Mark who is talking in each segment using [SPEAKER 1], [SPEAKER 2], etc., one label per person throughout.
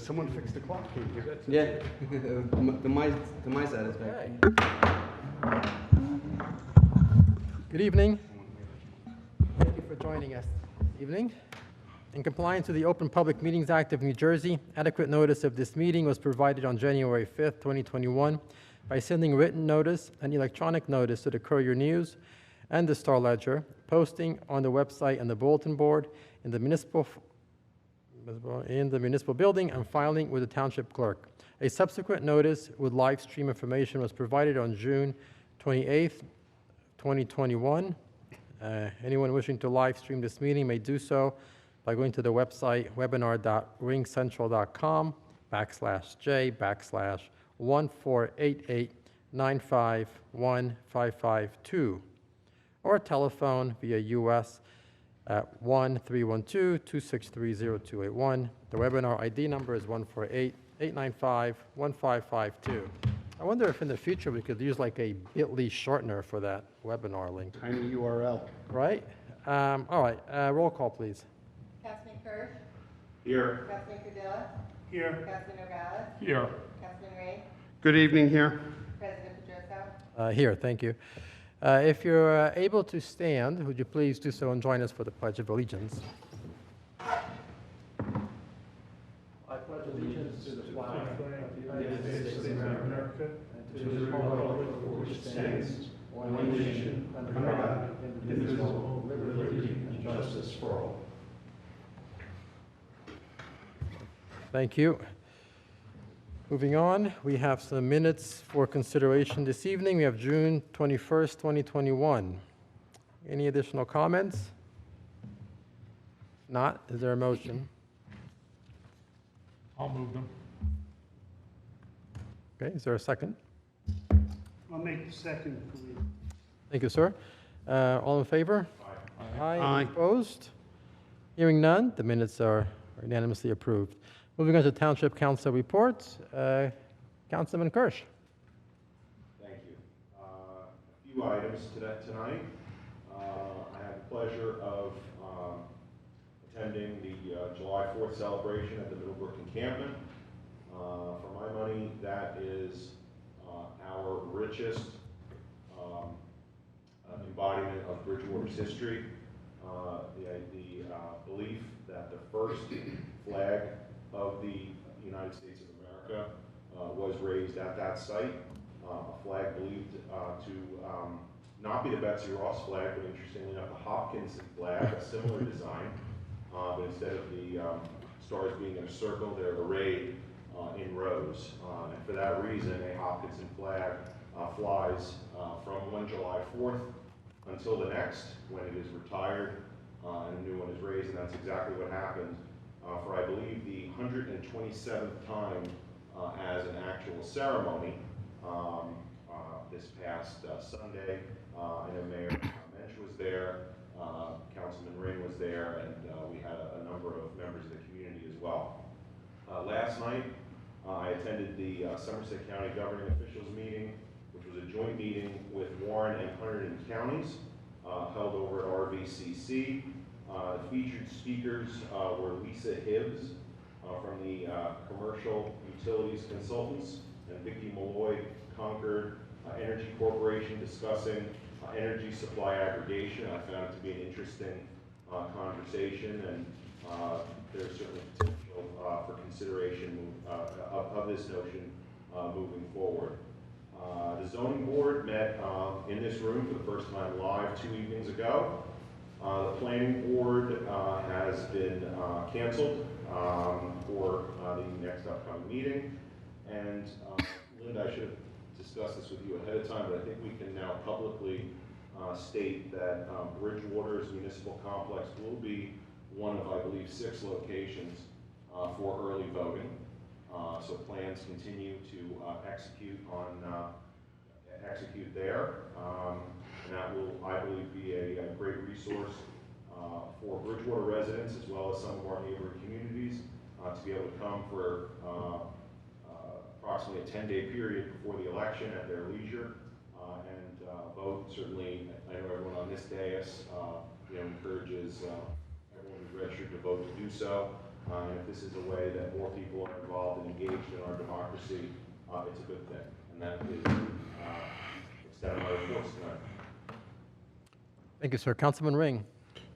[SPEAKER 1] Someone fix the clock, can you give that to
[SPEAKER 2] Yeah, to my satisfaction.
[SPEAKER 3] Good evening. Thank you for joining us this evening. In compliance with the Open Public Meetings Act of New Jersey, adequate notice of this meeting was provided on January 5th, 2021 by sending written notice and electronic notice to the Courier News and the Star Ledger, posting on the website and the bulletin board in the municipal building, and filing with the township clerk. A subsequent notice with live stream information was provided on June 28th, 2021. Anyone wishing to live stream this meeting may do so by going to the website webinar.ringcentral.com/J/1488951552 or telephone via US at 1-312-263-0281. The webinar ID number is 148-895-1552. I wonder if in the future we could use like a bit.ly shortener for that webinar link.
[SPEAKER 1] tiny URL.
[SPEAKER 3] Right? All right, roll call, please.
[SPEAKER 4] Councilman Kirsch?
[SPEAKER 5] Here.
[SPEAKER 4] Councilman Cadilla?
[SPEAKER 1] Here.
[SPEAKER 4] Councilman Nogales?
[SPEAKER 1] Here.
[SPEAKER 4] Councilman Ray?
[SPEAKER 1] Good evening here.
[SPEAKER 4] President Pedrosa?
[SPEAKER 3] Here, thank you. If you're able to stand, would you please do so and join us for the Pledge of Allegiance? I pledge allegiance to the flag of the United States of America and to the republic for which it stands, one nation, under God, indivisible, with liberty and justice for all. Thank you. Moving on, we have some minutes for consideration this evening. We have June 21st, 2021. Any additional comments? If not, is there a motion?
[SPEAKER 6] I'll move them.
[SPEAKER 3] Okay, is there a second?
[SPEAKER 6] I'll make the second.
[SPEAKER 3] Thank you, sir. All in favor? Aye.
[SPEAKER 1] Aye.
[SPEAKER 3] Opposed? Hearing none, the minutes are unanimously approved. Moving on to Township Council reports. Councilman Kirsch.
[SPEAKER 5] Thank you. A few items tonight. I had the pleasure of attending the July 4th celebration at the Middlebrook encampment. For my money, that is our richest embodiment of Bridgewater's history. The belief that the first flag of the United States of America was raised at that site. A flag believed to not be the Betsy Ross flag, but interestingly enough, the Hopkinson flag, a similar design, but instead of the stars being in a circle, they're arrayed in rows. And for that reason, a Hopkinson flag flies from one July 4th until the next, when it is retired and a new one is raised, and that's exactly what happened for, I believe, the 127th time as an actual ceremony this past Sunday. I know Mayor Mensch was there, Councilman Ring was there, and we had a number of members of the community as well. Last night, I attended the Somerset County Governing Officials meeting, which was a joint meeting with Warren and Hunterdon counties, held over at RVCC. The featured speakers were Lisa Hibbs from the Commercial Utilities Consultants and Vicki Malloy, Concord Energy Corporation, discussing energy supply aggregation. I found it to be an interesting conversation, and there's certainly potential for consideration of this notion moving forward. The zoning board met in this room for the first time live 2 evenings ago. The planning board has been canceled for the next upcoming meeting. And Linda, I should have discussed this with you ahead of time, but I think we can now publicly state that Bridgewater's municipal complex will be one of, I believe, 6 locations for early voting. So plans continue to execute there. And that will, I believe, be a great resource for Bridgewater residents as well as some of our neighboring communities to be able to come for approximately a 10-day period before the election at their leisure and vote. Certainly, I know everyone on this dais encourages everyone who's registered to vote to do so. And if this is a way that more people are involved and engaged in our democracy, it's a good thing. And that is extent of my reports tonight.
[SPEAKER 3] Thank you, sir. Councilman Ring.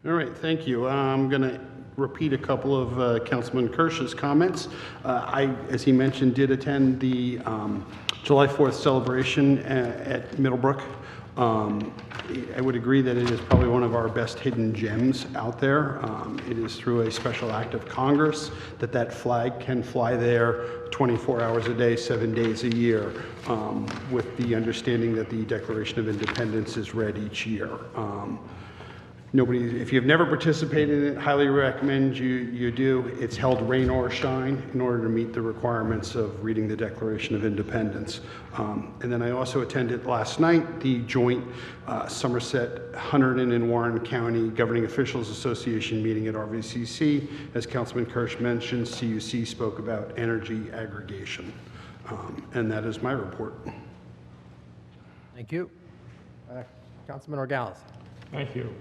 [SPEAKER 1] All right, thank you. I'm going to repeat a couple of Councilman Kirsch's comments. As he mentioned, did attend the July 4th celebration at Middlebrook. I would agree that it is probably one of our best hidden gems out there. It is through a special act of Congress that flag can fly there 24 hours a day, 7 days a year, with the understanding that the Declaration of Independence is read each year. If you've never participated in it, highly recommend you do. It's held rain or shine in order to meet the requirements of reading the Declaration of Independence. And then I also attended last night the joint Somerset, Hunterdon, and Warren County Governing Officials Association meeting at RVCC. As Councilman Kirsch mentioned, CUC spoke about energy aggregation. And that is my report.
[SPEAKER 3] Thank you. Councilman Orgalis.
[SPEAKER 7] Thank you.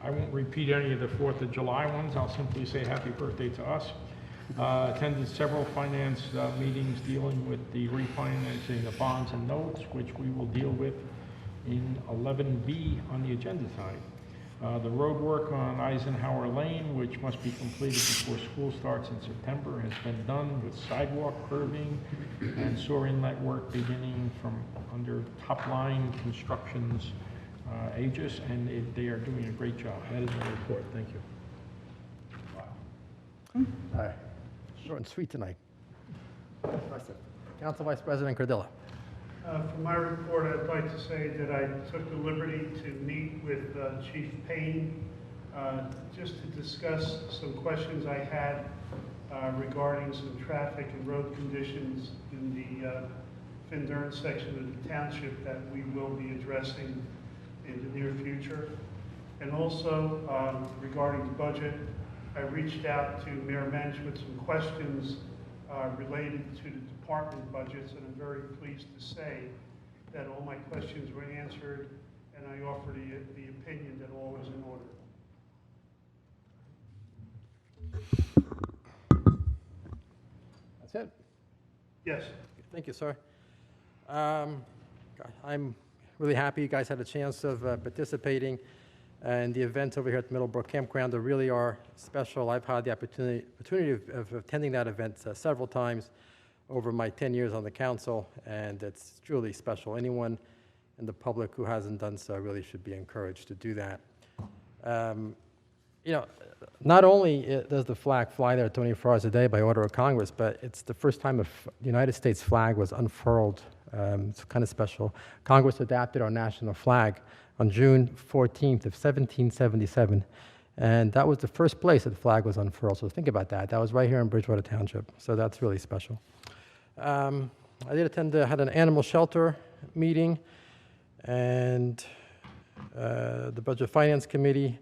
[SPEAKER 7] I won't repeat any of the 4th of July ones. I'll simply say happy birthday to us. Attended several finance meetings dealing with the refinancing of bonds and notes, which we will deal with in 11B on the agenda tonight. The road work on Eisenhower Lane, which must be completed before school starts in September, has been done with sidewalk curving and sewer inlet work beginning from under Top Line Construction's Aegis, and they are doing a great job. That is my report. Thank you.
[SPEAKER 3] All right. Short and sweet tonight. Council Vice President Cardillo.
[SPEAKER 6] For my report, I'd like to say that I took the liberty to meet with Chief Payne just to discuss some questions I had regarding some traffic and road conditions in the Findern section of the township that we will be addressing in the near future. And also regarding the budget, I reached out to Mayor Mensch with some questions related to the department budgets, and I'm very pleased to say that all my questions were answered, and I offer the opinion that all is in order.
[SPEAKER 3] That's it.
[SPEAKER 6] Yes.
[SPEAKER 3] Thank you, sir. I'm really happy you guys had a chance of participating in the events over here at Middlebrook Campground. They really are special. I've had the opportunity of attending that event several times over my 10 years on the council, and it's truly special. Anyone in the public who hasn't done so really should be encouraged to do that. Not only does the flag fly there 24 hours a day by order of Congress, but it's the first time the United States flag was unfurled. It's kind of special. Congress adopted our national flag on June 14th of 1777, and that was the first place that the flag was unfurled. So think about that. That was right here in Bridgewater Township, so that's really special. I did had an animal shelter meeting, and the Budget Finance Committee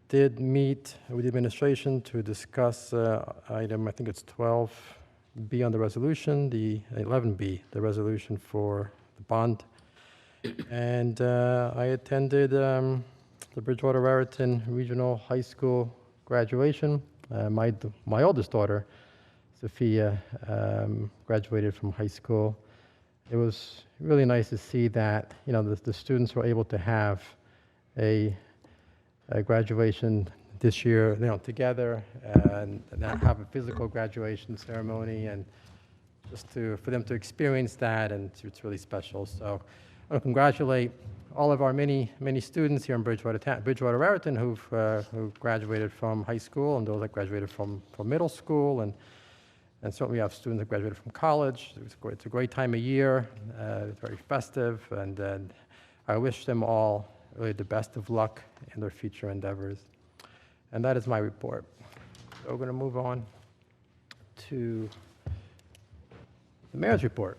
[SPEAKER 3] did meet with the administration to discuss item, I think it's 12B on the resolution, the 11B, the resolution for the bond. And I attended the Bridgewater Raritan Regional High School graduation. My oldest daughter, Sophia, graduated from high school. It was really nice to see that, the students were able to have a graduation this year, together, and have a physical graduation ceremony, and just for them to experience that, and it's really special. So I want to congratulate all of our many students here in Bridgewater Raritan who graduated from high school, and those that graduated from middle school, and certainly we have students that graduated from college. It's a great time of year. It's very festive, and I wish them all really the best of luck in their future endeavors. And that is my report. So we're going to move on to the mayor's report.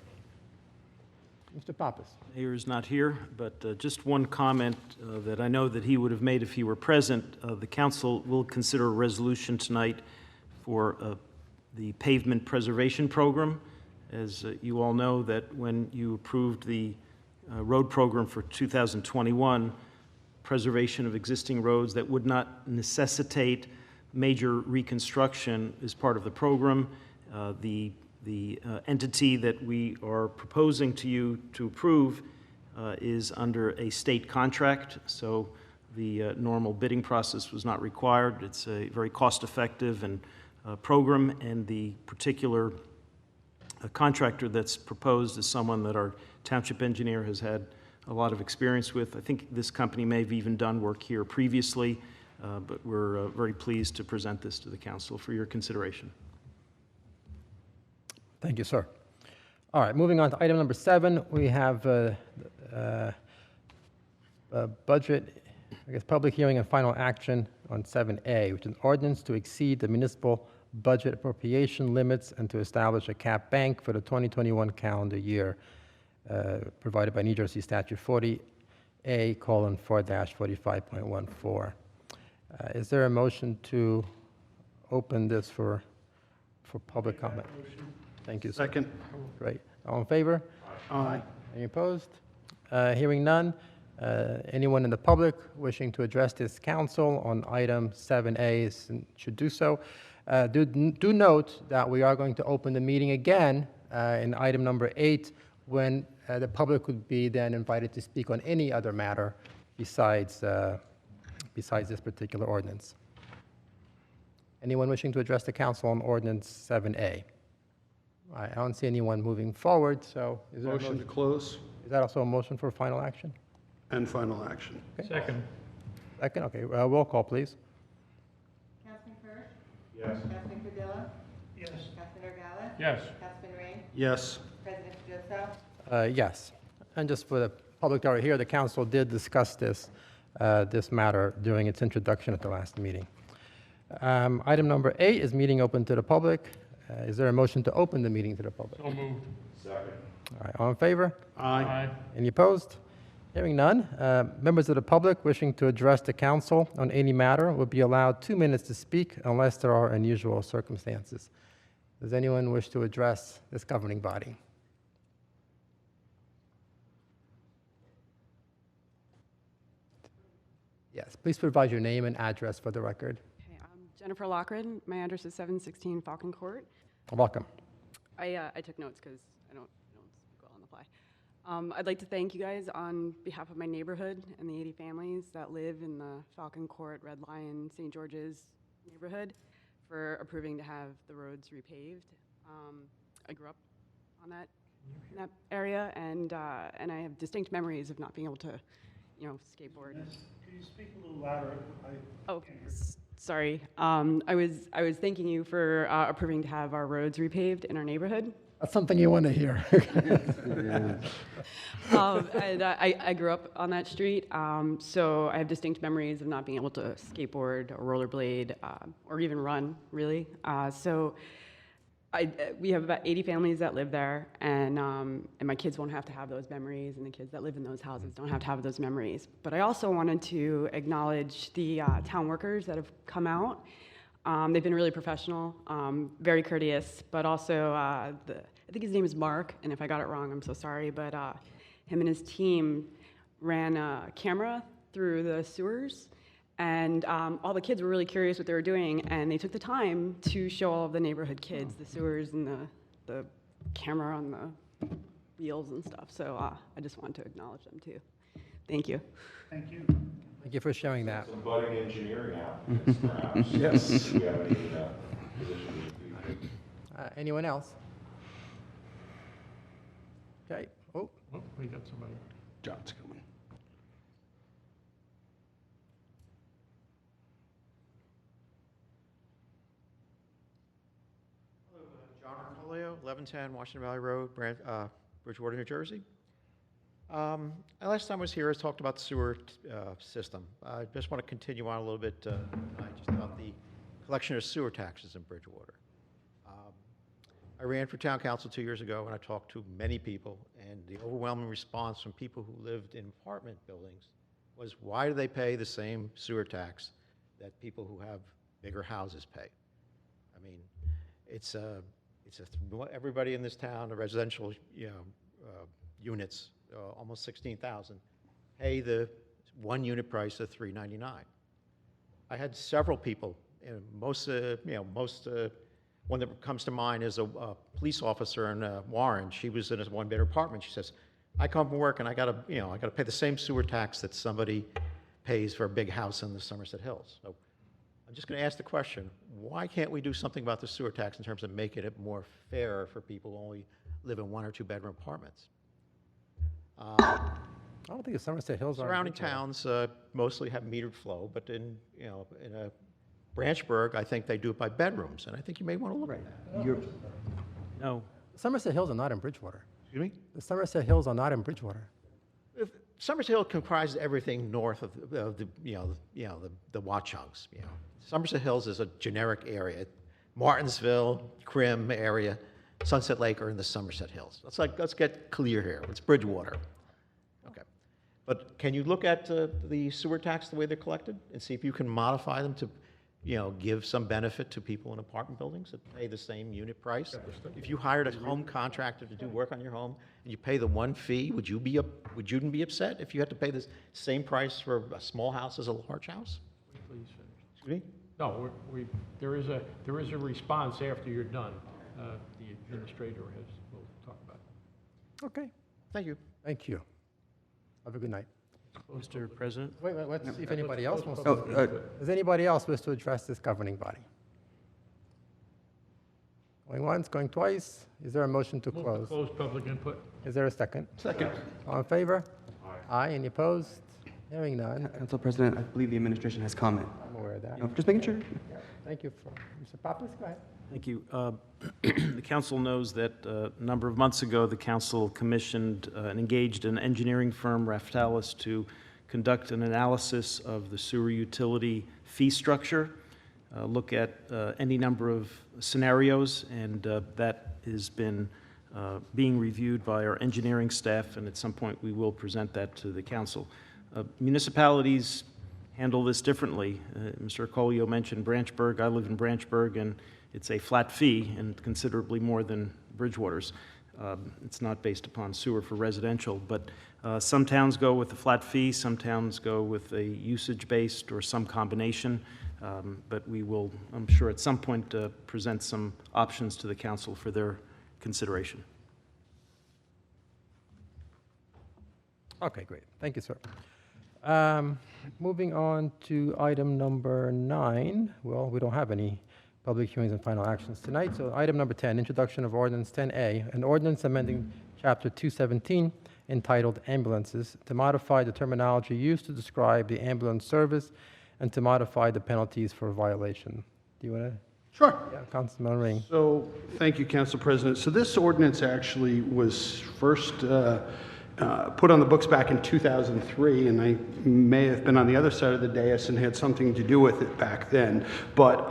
[SPEAKER 3] Mr. Pappas.
[SPEAKER 8] Mayor is not here, but just one comment that I know that he would have made if he were present. The council will consider a resolution tonight for the pavement preservation program. As you all know, that when you approved the road program for 2021, preservation of existing roads that would not necessitate major reconstruction is part of the program. The entity that we are proposing to you to approve is under a state contract, so the normal bidding process was not required. It's a very cost-effective and program, and the particular contractor that's proposed is someone that our township engineer has had a lot of experience with. I think this company may have even done work here previously, but we're very pleased to present this to the council for your consideration.
[SPEAKER 3] Thank you, sir. All right, moving on to item number 7, we have budget, I guess, public hearing and final action on 7A, which is an ordinance to exceed the municipal budget appropriation limits and to establish a cap bank for the 2021 calendar year, provided by New Jersey Statute 40A:4-45.14. Is there a motion to open this for public comment? Thank you, sir.
[SPEAKER 1] Second.
[SPEAKER 3] Great. All in favor?
[SPEAKER 1] Aye.
[SPEAKER 3] Any opposed? Hearing none. Anyone in the public wishing to address this council on item 7A should do so. Do note that we are going to open the meeting again in item number 8 when the public would be then invited to speak on any other matter besides this particular ordinance. Anyone wishing to address the council on ordinance 7A? All right, I don't see anyone moving forward, so is there a
[SPEAKER 1] Motion to
[SPEAKER 3] motion?
[SPEAKER 1] close
[SPEAKER 3] Is that also a motion for final action?
[SPEAKER 1] and final action.
[SPEAKER 7] Second.
[SPEAKER 3] Second, okay, roll call, please.
[SPEAKER 4] Councilman Kirsch?
[SPEAKER 5] Yes.
[SPEAKER 4] Councilman Cadilla?
[SPEAKER 6] Yes.
[SPEAKER 4] Councilman Orgala?
[SPEAKER 7] Yes.
[SPEAKER 4] Councilman Ray?
[SPEAKER 1] Yes.
[SPEAKER 4] President Joseph?
[SPEAKER 3] Yes. And just for the public that are here, the council did discuss this matter during its introduction at the last meeting. Item number 8 is meeting open to the public. Is there a motion to open the meeting to the public?
[SPEAKER 7] So moved.
[SPEAKER 5] Second.
[SPEAKER 3] All right, all in favor?
[SPEAKER 1] Aye.
[SPEAKER 3] Any opposed? Hearing none. Members of the public wishing to address the council on any matter will be allowed 2 minutes to speak unless there are unusual circumstances. Does anyone wish to address this governing body? Yes, please provide your name and address for the record.
[SPEAKER 9] Okay, I'm Jennifer Lockred. My address is 716 Falcon Court.
[SPEAKER 3] Welcome.
[SPEAKER 9] I took notes because I don't speak well on the fly. I'd like to thank you guys on behalf of my neighborhood and the 80 families that live in the Falcon Court, Red Lion, St. George's neighborhood for approving to have the roads repaved. I grew up on that in that area, and I have distinct memories of not being able to, skateboard.
[SPEAKER 6] Can you speak a little louder?
[SPEAKER 9] Oh, sorry. I was thanking you for approving to have our roads repaved in our neighborhood.
[SPEAKER 3] That's something you want to hear.
[SPEAKER 9] And I grew up on that street, so I have distinct memories of not being able to skateboard or rollerblade or even run, really. We have about 80 families that live there, and my kids won't have to have those memories, and the kids that live in those houses don't have to have those memories. But I also wanted to acknowledge the town workers that have come out. They've been really professional, very courteous, but also I think his name is Mark, and if I got it wrong, I'm so sorry, but him and his team ran a camera through the sewers, and all the kids were really curious what they were doing, and they took the time to show all of the neighborhood kids the sewers and the camera on the wheels and stuff. So I just wanted to acknowledge them too. Thank you.
[SPEAKER 6] Thank you.
[SPEAKER 3] Thank you for sharing that.
[SPEAKER 5] Some budding engineering applicants, perhaps.
[SPEAKER 1] Yes.
[SPEAKER 5] Do we have any positions in the future?
[SPEAKER 3] Anyone else? Okay. Oh,
[SPEAKER 7] Oh, we got somebody.
[SPEAKER 1] John's coming.
[SPEAKER 10] John Arpolio, 1110 Washington Valley Road, Bridgewater, New Jersey. Last time I was here, I talked about the sewer system. I just want to continue on a little bit just about the collection of sewer taxes in Bridgewater. I ran for town council 2 years ago, and I talked to many people, and the overwhelming response from people who lived in apartment buildings was, why do they pay the same sewer tax that people who have bigger houses pay? I mean, everybody in this town, the residential units, almost 16,000, pay the 1 unit price of $3.99. I had several people one that comes to mind is a police officer in Warren. She was in a one-bedroom apartment. She says, I come from work and I gotta pay the same sewer tax that somebody pays for a big house in the Somerset Hills. So I'm just gonna ask the question, why can't we do something about the sewer tax in terms of making it more fair for people who only live in 1 or 2 bedroom apartments?
[SPEAKER 3] I don't think the Somerset Hills are.
[SPEAKER 10] Surrounding towns mostly have metered flow, but in Branchburg, I think they do it by bedrooms, and I think you may want to look at that.
[SPEAKER 8] No.
[SPEAKER 3] Somerset Hills are not in Bridgewater.
[SPEAKER 10] Excuse me?
[SPEAKER 3] The Somerset Hills are not in Bridgewater.
[SPEAKER 10] Somerset Hill comprises everything north of the Watchungs. Somerset Hills is a generic area. Martinsville, Crim area, Sunset Lake are in the Somerset Hills. Let's get clear here. It's Bridgewater. Okay. But can you look at the sewer tax, the way they're collected, and see if you can modify them to, give some benefit to people in apartment buildings that pay the same unit price? If you hired a home contractor to do work on your home and you pay the one fee, would you be upset if you had to pay the same price for a small house as a large house?
[SPEAKER 7] Please finish.
[SPEAKER 10] Excuse me?
[SPEAKER 7] No, there is a response after you're done. The administrator will talk about it.
[SPEAKER 3] Okay,
[SPEAKER 10] Thank you.
[SPEAKER 3] thank you. Have a good night.
[SPEAKER 8] Mr. President?
[SPEAKER 3] Wait, let's see if anybody else wants
[SPEAKER 2] Oh,
[SPEAKER 3] to. Does anybody else wish to address this governing body? Going once, going twice. Is there a motion to
[SPEAKER 7] Move to
[SPEAKER 3] close?
[SPEAKER 7] close public input.
[SPEAKER 3] Is there a second?
[SPEAKER 1] Second.
[SPEAKER 3] All in favor? Aye. Any opposed? Hearing none.
[SPEAKER 2] Council President, I believe the administration has comment.
[SPEAKER 3] I'm aware of that.
[SPEAKER 2] Just making sure.
[SPEAKER 3] Thank you. Mr. Pappas, go ahead.
[SPEAKER 8] Thank you. The council knows that a number of months ago, the council commissioned and engaged an engineering firm, Raftalis, to conduct an analysis of the sewer utility fee structure, look at any number of scenarios, and that has been being reviewed by our engineering staff, and at some point we will present that to the council. Municipalities handle this differently. Mr. Colio mentioned Branchburg. I live in Branchburg, and it's a flat fee and considerably more than Bridgewater's. It's not based upon sewer for residential, but some towns go with a flat fee, some towns go with a usage-based or some combination, but we will, I'm sure at some point, present some options to the council for their consideration.
[SPEAKER 3] Okay, great. Thank you, sir. Moving on to item number 9. Well, we don't have any public hearings and final actions tonight. So item number 10, introduction of ordinance 10A, an ordinance amending chapter 217 entitled Ambulances to modify the terminology used to describe the ambulance service and to modify the penalties for violation. Do you want to?
[SPEAKER 1] Sure.
[SPEAKER 3] Yeah, Councilman Ring.
[SPEAKER 1] So, thank you, Council President. So this ordinance actually was first put on the books back in 2003, and I may have been on the other side of the dais and had something to do with it back then. But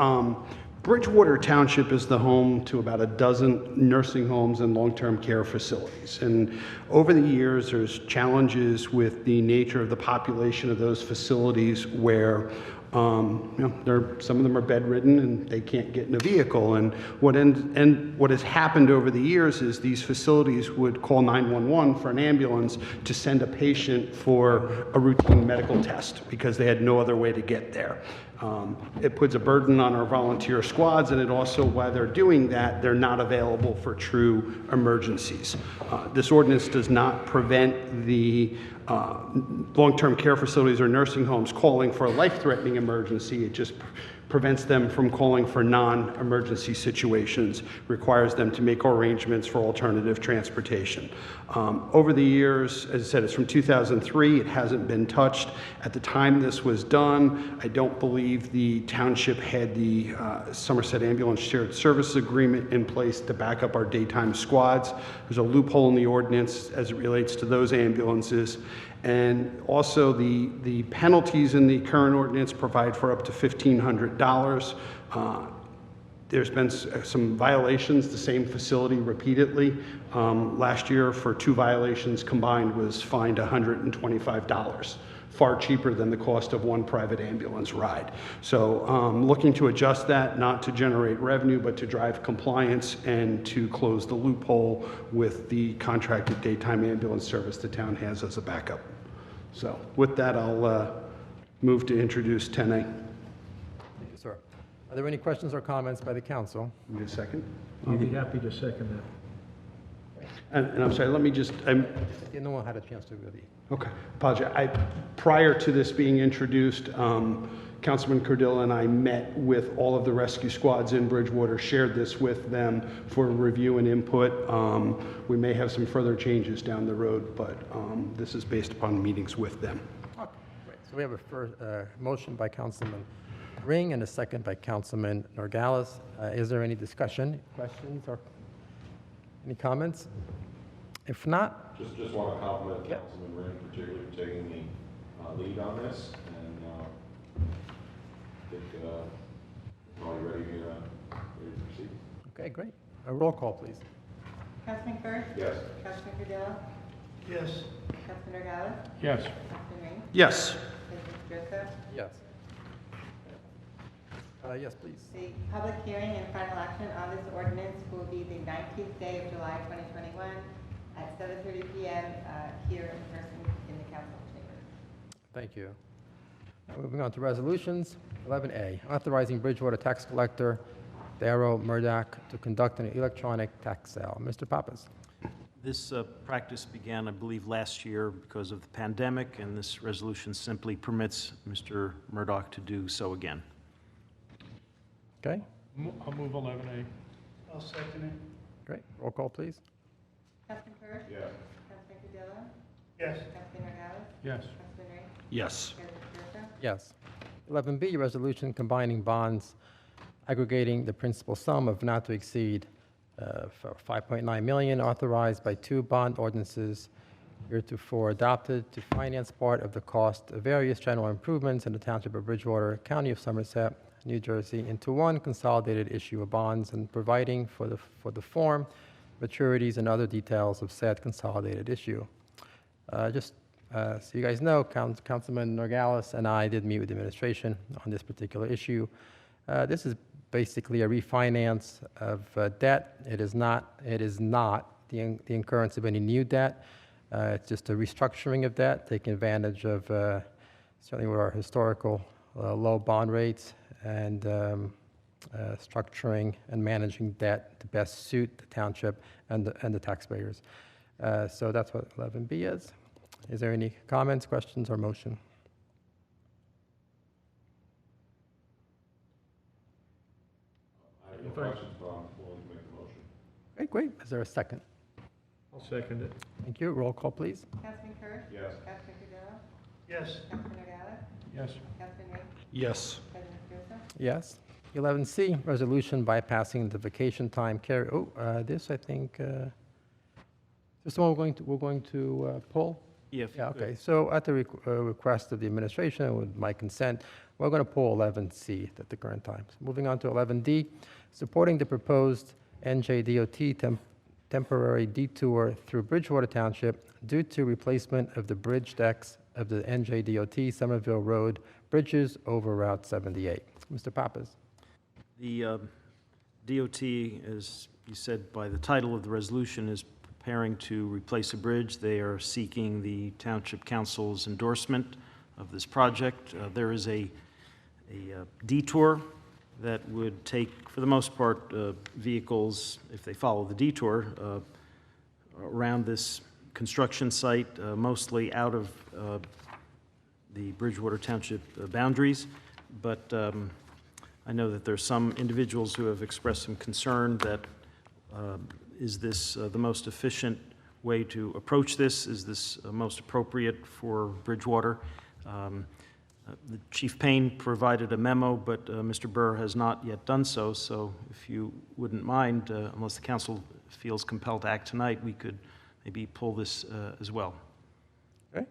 [SPEAKER 1] Bridgewater Township is the home to about a dozen nursing homes and long-term care facilities. And over the years, there's challenges with the nature of the population of those facilities where some of them are bedridden and they can't get in a vehicle. And what has happened over the years is these facilities would call 911 for an ambulance to send a patient for a routine medical test because they had no other way to get there. It puts a burden on our volunteer squads, and it also, while they're doing that, they're not available for true emergencies. This ordinance does not prevent the long-term care facilities or nursing homes calling for a life-threatening emergency. It just prevents them from calling for non-emergency situations, requires them to make arrangements for alternative transportation. Over the years, as I said, it's from 2003, it hasn't been touched. At the time this was done, I don't believe the township had the Somerset Ambulance Shared Services Agreement in place to back up our daytime squads. There's a loophole in the ordinance as it relates to those ambulances. And also the penalties in the current ordinance provide for up to $1,500. There's been some violations, the same facility repeatedly. Last year, for 2 violations combined, was fined $125, far cheaper than the cost of one private ambulance ride. So looking to adjust that, not to generate revenue, but to drive compliance and to close the loophole with the contracted daytime ambulance service the town has as a backup. So with that, I'll move to introduce 10A.
[SPEAKER 3] Thank you, sir. Are there any questions or comments by the council?
[SPEAKER 1] Need a second?
[SPEAKER 7] I'll be happy to second that.
[SPEAKER 1] And I'm sorry, let me just,
[SPEAKER 3] Yeah, no one had a chance to really.
[SPEAKER 1] okay, apologize. Prior to this being introduced, Councilman Cardillo and I met with all of the rescue squads in Bridgewater, shared this with them for review and input. We may have some further changes down the road, but this is based upon meetings with them.
[SPEAKER 3] Okay, great. So we have a first motion by Councilman Ring and a second by Councilman Norgalis. Is there any discussion, questions, or any comments? If not,
[SPEAKER 5] Just want to compliment
[SPEAKER 3] Yep.
[SPEAKER 5] Councilman Ring, particularly for taking the lead on this, and I think probably ready to proceed.
[SPEAKER 3] okay, great. A roll call, please.
[SPEAKER 4] Councilman Kerr?
[SPEAKER 5] Yes.
[SPEAKER 4] Councilman Cardillo?
[SPEAKER 6] Yes.
[SPEAKER 4] Councilman Nogales?
[SPEAKER 7] Yes.
[SPEAKER 4] Councilman Ring?
[SPEAKER 1] Yes.
[SPEAKER 4] President Joseph?
[SPEAKER 3] Yes. Yes, please.
[SPEAKER 4] The public hearing and final action on this ordinance will be the 19th day of July 2021 at 7:30 PM here in person in the council chamber.
[SPEAKER 3] Thank you. Moving on to resolutions. 11A, authorizing Bridgewater tax collector Darrow Murdoch to conduct an electronic tax sale. Mr. Pappas.
[SPEAKER 8] This practice began, I believe, last year because of the pandemic, and this resolution simply permits Mr. Murdoch to do so again.
[SPEAKER 3] Okay,
[SPEAKER 7] I'll move 11A.
[SPEAKER 6] I'll second it.
[SPEAKER 3] great. Roll call, please.
[SPEAKER 4] Councilman Kerr?
[SPEAKER 5] Yes.
[SPEAKER 4] Councilman Cardillo?
[SPEAKER 6] Yes.
[SPEAKER 4] Councilman Nogales?
[SPEAKER 7] Yes.
[SPEAKER 4] Councilman Ring?
[SPEAKER 1] Yes.
[SPEAKER 4] President Joseph?
[SPEAKER 3] Yes. 11B, resolution combining bonds aggregating the principal sum of not to exceed for 5.9 million, authorized by two bond ordinances heretofore adopted to finance part of the cost of various general improvements in the Township of Bridgewater, County of Somerset, New Jersey, into one consolidated issue of bonds and providing for the form, maturities, and other details of said consolidated issue. So you guys know, Councilman Norgalis and I did meet with the administration on this particular issue. This is basically a refinance of debt. It is not the incurrence of any new debt. It's just a restructuring of debt, taking advantage of certainly with our historical low bond rates and structuring and managing debt to best suit the township and the taxpayers. So that's what 11B is. Is there any comments, questions, or motion?
[SPEAKER 5] I have no questions, but I'm willing to make the motion.
[SPEAKER 3] Okay, great. Is there a second?
[SPEAKER 7] I'll second it.
[SPEAKER 3] Thank you. Roll call, please.
[SPEAKER 4] Councilman Kerr?
[SPEAKER 5] Yes.
[SPEAKER 4] Councilman Cardillo?
[SPEAKER 6] Yes.
[SPEAKER 4] Councilman Nogales?
[SPEAKER 7] Yes.
[SPEAKER 4] Councilman Ring?
[SPEAKER 1] Yes.
[SPEAKER 4] President Joseph?
[SPEAKER 3] Yes. 11C, resolution bypassing the vacation time carry. This I think. Is this the one we're going to pull?
[SPEAKER 8] Yeah, if you
[SPEAKER 3] Yeah.
[SPEAKER 8] could.
[SPEAKER 3] Okay. So at the request of the administration, and with my consent, we're going to pull 11C at the current time. Moving on to 11D, supporting the proposed NJDOT temporary detour through Bridgewater Township due to replacement of the bridge decks of the NJDOT Somerville Road bridges over Route 78. Mr. Pappas.
[SPEAKER 8] The DOT, as you said by the title of the resolution, is preparing to replace a bridge. They are seeking the Township Council's endorsement of this project. There is a detour that would take, for the most part, vehicles, if they follow the detour, around this construction site, mostly out of the Bridgewater Township boundaries. But I know that there's some individuals who have expressed some concern that is this the most efficient way to approach this? Is this most appropriate for Bridgewater? The Chief Payne provided a memo, but Mr. Burr has not yet done so. So if you wouldn't mind, unless the council feels compelled to act tonight, we could maybe pull this as well.
[SPEAKER 3] Okay.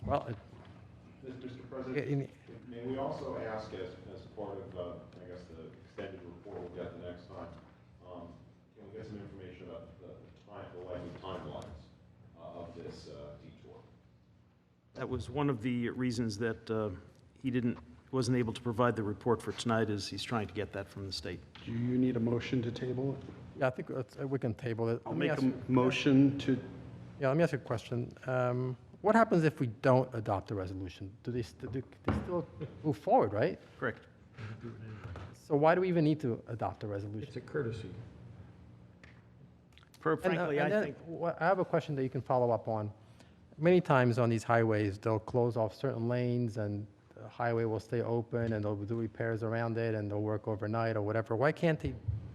[SPEAKER 3] Well,
[SPEAKER 5] Mr. President, may we also ask, as part of, I guess, the extended report we'll get the next time, can we get some information about the likely timelines of this detour?
[SPEAKER 8] That was one of the reasons that he wasn't able to provide the report for tonight, is he's trying to get that from the state.
[SPEAKER 1] Do you need a motion to table it?
[SPEAKER 3] yeah, I think we can table it.
[SPEAKER 1] I'll
[SPEAKER 3] Let me
[SPEAKER 1] make
[SPEAKER 3] ask-
[SPEAKER 1] a motion to,
[SPEAKER 3] Yeah, let me ask you a question. what happens if we don't adopt the resolution? Do they still move forward, right?
[SPEAKER 8] Correct.
[SPEAKER 3] So why do we even need to adopt a resolution?
[SPEAKER 7] It's a courtesy.
[SPEAKER 8] Frankly, I
[SPEAKER 3] And then
[SPEAKER 8] think,
[SPEAKER 3] I have a question that you can follow up on. Many times on these highways, they'll close off certain lanes and the highway will stay open and they'll do repairs around it and they'll work overnight or whatever. Why can't they,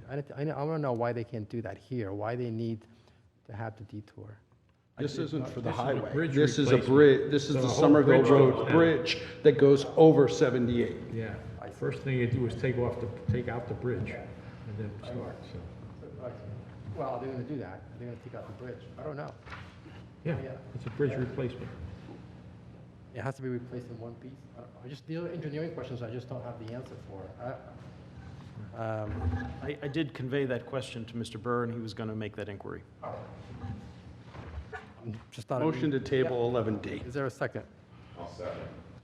[SPEAKER 3] I want to know why they can't do that here, why they need to have the detour.
[SPEAKER 1] This isn't for the
[SPEAKER 7] This is a
[SPEAKER 1] highway.
[SPEAKER 7] bridge
[SPEAKER 1] This is a
[SPEAKER 7] replacement.
[SPEAKER 1] bridge, this is
[SPEAKER 7] So
[SPEAKER 1] the
[SPEAKER 7] the whole
[SPEAKER 1] Somerville
[SPEAKER 7] bridge
[SPEAKER 1] Road
[SPEAKER 7] goes down.
[SPEAKER 1] bridge that goes over 78.
[SPEAKER 7] Yeah. First thing you do is take out the bridge and then start, so.
[SPEAKER 3] Well, they're going to do that. They're going to take out the bridge. I don't know.
[SPEAKER 7] Yeah, it's a bridge replacement.
[SPEAKER 3] It has to be replaced in one piece. These are engineering questions I just don't have the answer for.
[SPEAKER 8] I did convey that question to Mr. Burr, and he was going to make that inquiry.
[SPEAKER 3] I'm just not.
[SPEAKER 1] Motion to table 11D.
[SPEAKER 3] Yeah. Is there a second?
[SPEAKER 5] I'll second.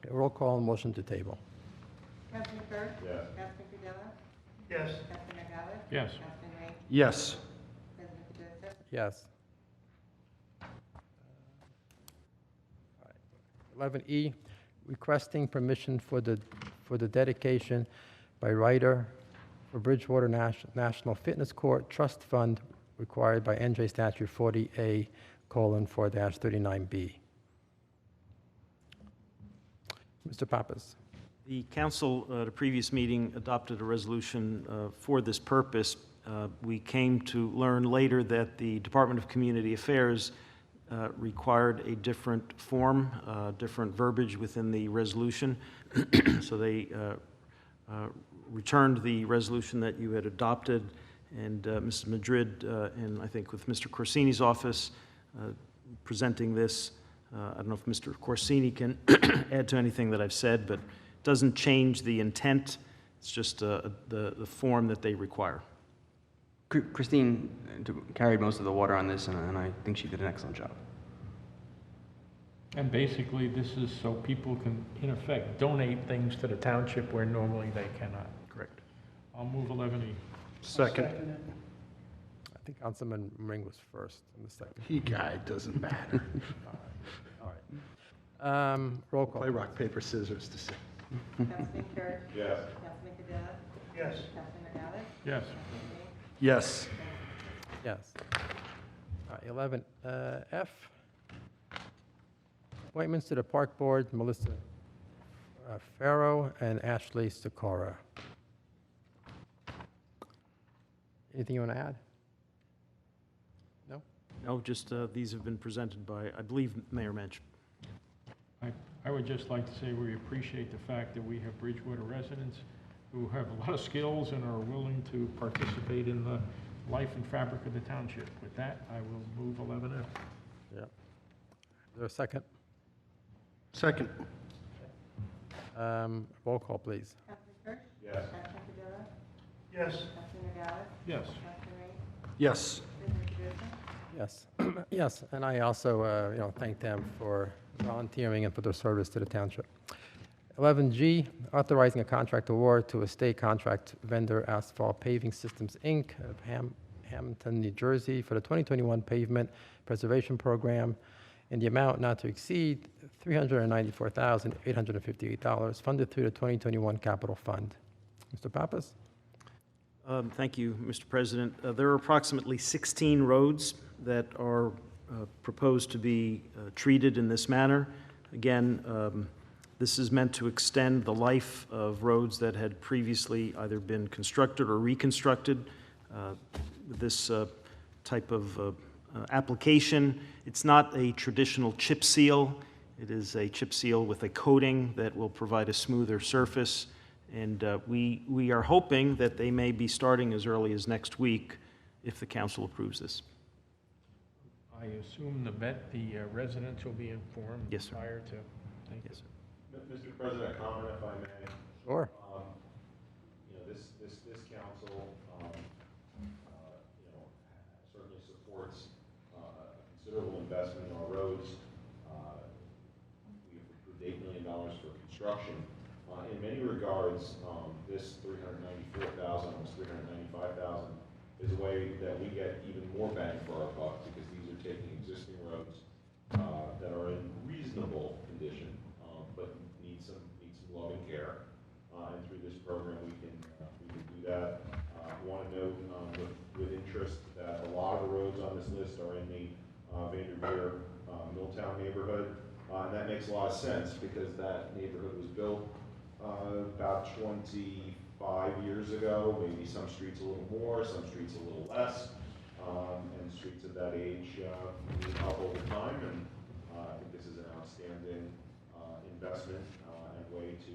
[SPEAKER 3] Okay, roll call and motion to table.
[SPEAKER 4] Councilman Burr?
[SPEAKER 5] Yes.
[SPEAKER 4] Councilman Cadilla?
[SPEAKER 6] Yes.
[SPEAKER 4] Councilman Nogales?
[SPEAKER 7] Yes.
[SPEAKER 4] Councilman Ring?
[SPEAKER 1] Yes.
[SPEAKER 4] President Joseph?
[SPEAKER 3] Yes. 11E, requesting permission for the dedication by writer for Bridgewater National Fitness Court Trust Fund required by NJ Statute 40A:4-39B. Mr. Pappas.
[SPEAKER 8] The council at a previous meeting adopted a resolution for this purpose. We came to learn later that the Department of Community Affairs required a different form, different verbiage within the resolution. So they returned the resolution that you had adopted, and Mrs. Madrid, and I think with Mr. Corsini's office, presenting this. I don't know if Mr. Corsini can add to anything that I've said, but it doesn't change the intent. It's just the form that they require.
[SPEAKER 2] Christine carried most of the water on this, and I think she did an excellent job.
[SPEAKER 7] And basically, this is so people can, in effect, donate things to the township where normally they cannot.
[SPEAKER 8] Correct.
[SPEAKER 7] I'll move 11E.
[SPEAKER 1] Second.
[SPEAKER 3] I think Councilman Ring was first in the second.
[SPEAKER 1] He guy doesn't matter.
[SPEAKER 3] All right. Roll call.
[SPEAKER 1] Play rock, paper, scissors to see.
[SPEAKER 4] Councilman Burr?
[SPEAKER 5] Yes.
[SPEAKER 4] Councilman Cadilla?
[SPEAKER 6] Yes.
[SPEAKER 4] Councilman Nogales?
[SPEAKER 7] Yes.
[SPEAKER 4] Councilman Ring?
[SPEAKER 1] Yes.
[SPEAKER 3] Yes. All right, 11F. Appointments to the Park Board, Melissa Farrow and Ashley Sikora. Anything you want to add? No?
[SPEAKER 8] No, just these have been presented by, I believe, Mayor Mensch.
[SPEAKER 7] I would just like to say we appreciate the fact that we have Bridgewater residents who have a lot of skills and are willing to participate in the life and fabric of the township. With that, I will move 11F.
[SPEAKER 3] Yeah. Is there a second?
[SPEAKER 1] Second.
[SPEAKER 3] Roll call, please.
[SPEAKER 4] Councilman Burr?
[SPEAKER 5] Yes.
[SPEAKER 4] Councilman Cadilla?
[SPEAKER 6] Yes.
[SPEAKER 4] Councilman Nogales?
[SPEAKER 7] Yes.
[SPEAKER 4] Councilman Ring?
[SPEAKER 1] Yes.
[SPEAKER 4] President Joseph?
[SPEAKER 3] Yes. Yes, and I also, thank them for volunteering and for their service to the township. 11G, authorizing a contract award to a state contract vendor, Asphalt Paving Systems, Inc. of Hamilton, New Jersey, for the 2021 pavement preservation program in the amount not to exceed $394,858, funded through the 2021 capital fund. Mr. Pappas?
[SPEAKER 8] Thank you, Mr. President. There are approximately 16 roads that are proposed to be treated in this manner. Again, this is meant to extend the life of roads that had previously either been constructed or reconstructed. This type of application, it's not a traditional chip seal. It is a chip seal with a coating that will provide a smoother surface. And we are hoping that they may be starting as early as next week if the council approves this.
[SPEAKER 7] I assume the residents will be informed
[SPEAKER 8] Yes, sir.
[SPEAKER 7] prior to. Thank you.
[SPEAKER 8] Yes, sir.
[SPEAKER 5] Mr. President, a comment if I may.
[SPEAKER 3] Sure.
[SPEAKER 5] This council, certainly supports a considerable investment in our roads. We've approved $8 million for construction. In many regards, this $394,000, almost $395,000, is a way that we get even more bang for our buck because these are taking existing roads, that are in reasonable condition, but need some love and care. And through this program, we can do that. I want to note with interest that a lot of the roads on this list are in the Vanderveer Milltown neighborhood. And that makes a lot of sense because that neighborhood was built about 25 years ago. Maybe some streets a little more, some streets a little less. And streets of that age move up over time. And I think this is an outstanding investment and way to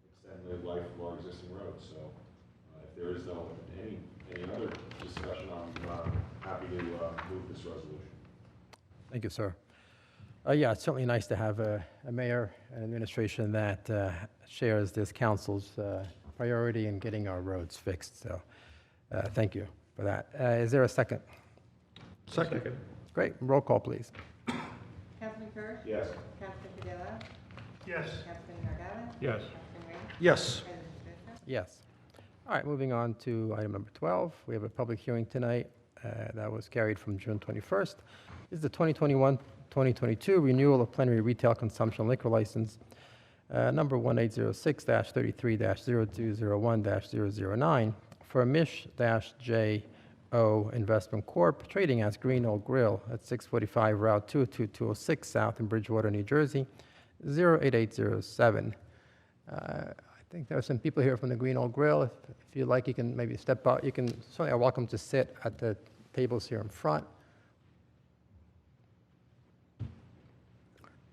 [SPEAKER 5] extend the life of our existing roads. So if there is any other discussion, I'm happy to move this resolution.
[SPEAKER 3] Thank you, sir. Yeah, it's certainly nice to have a mayor and administration that shares this council's priority in getting our roads fixed. So thank you for that. Is there a second?
[SPEAKER 1] Second.
[SPEAKER 3] Great. Roll call, please.
[SPEAKER 4] Councilman Kirsch?
[SPEAKER 5] Yes.
[SPEAKER 4] Councilman Padilla?
[SPEAKER 6] Yes.
[SPEAKER 4] Councilman Margada?
[SPEAKER 7] Yes.
[SPEAKER 4] Councilman Ring?
[SPEAKER 1] Yes.
[SPEAKER 4] President Schuster?
[SPEAKER 3] Yes. All right, moving on to item number 12. We have a public hearing tonight that was carried from June 21st. This is the 2021-2022 renewal of plenary retail consumption liquor license number 1806-33-0201-009 for Mish-J-O Investment Corp., trading as Green Old Grill at 645 Route 22206 South in Bridgewater, New Jersey, 08807. I think there are some people here from the Green Old Grill. If you'd like, you can maybe step out. You can certainly are welcome to sit at the tables here in front.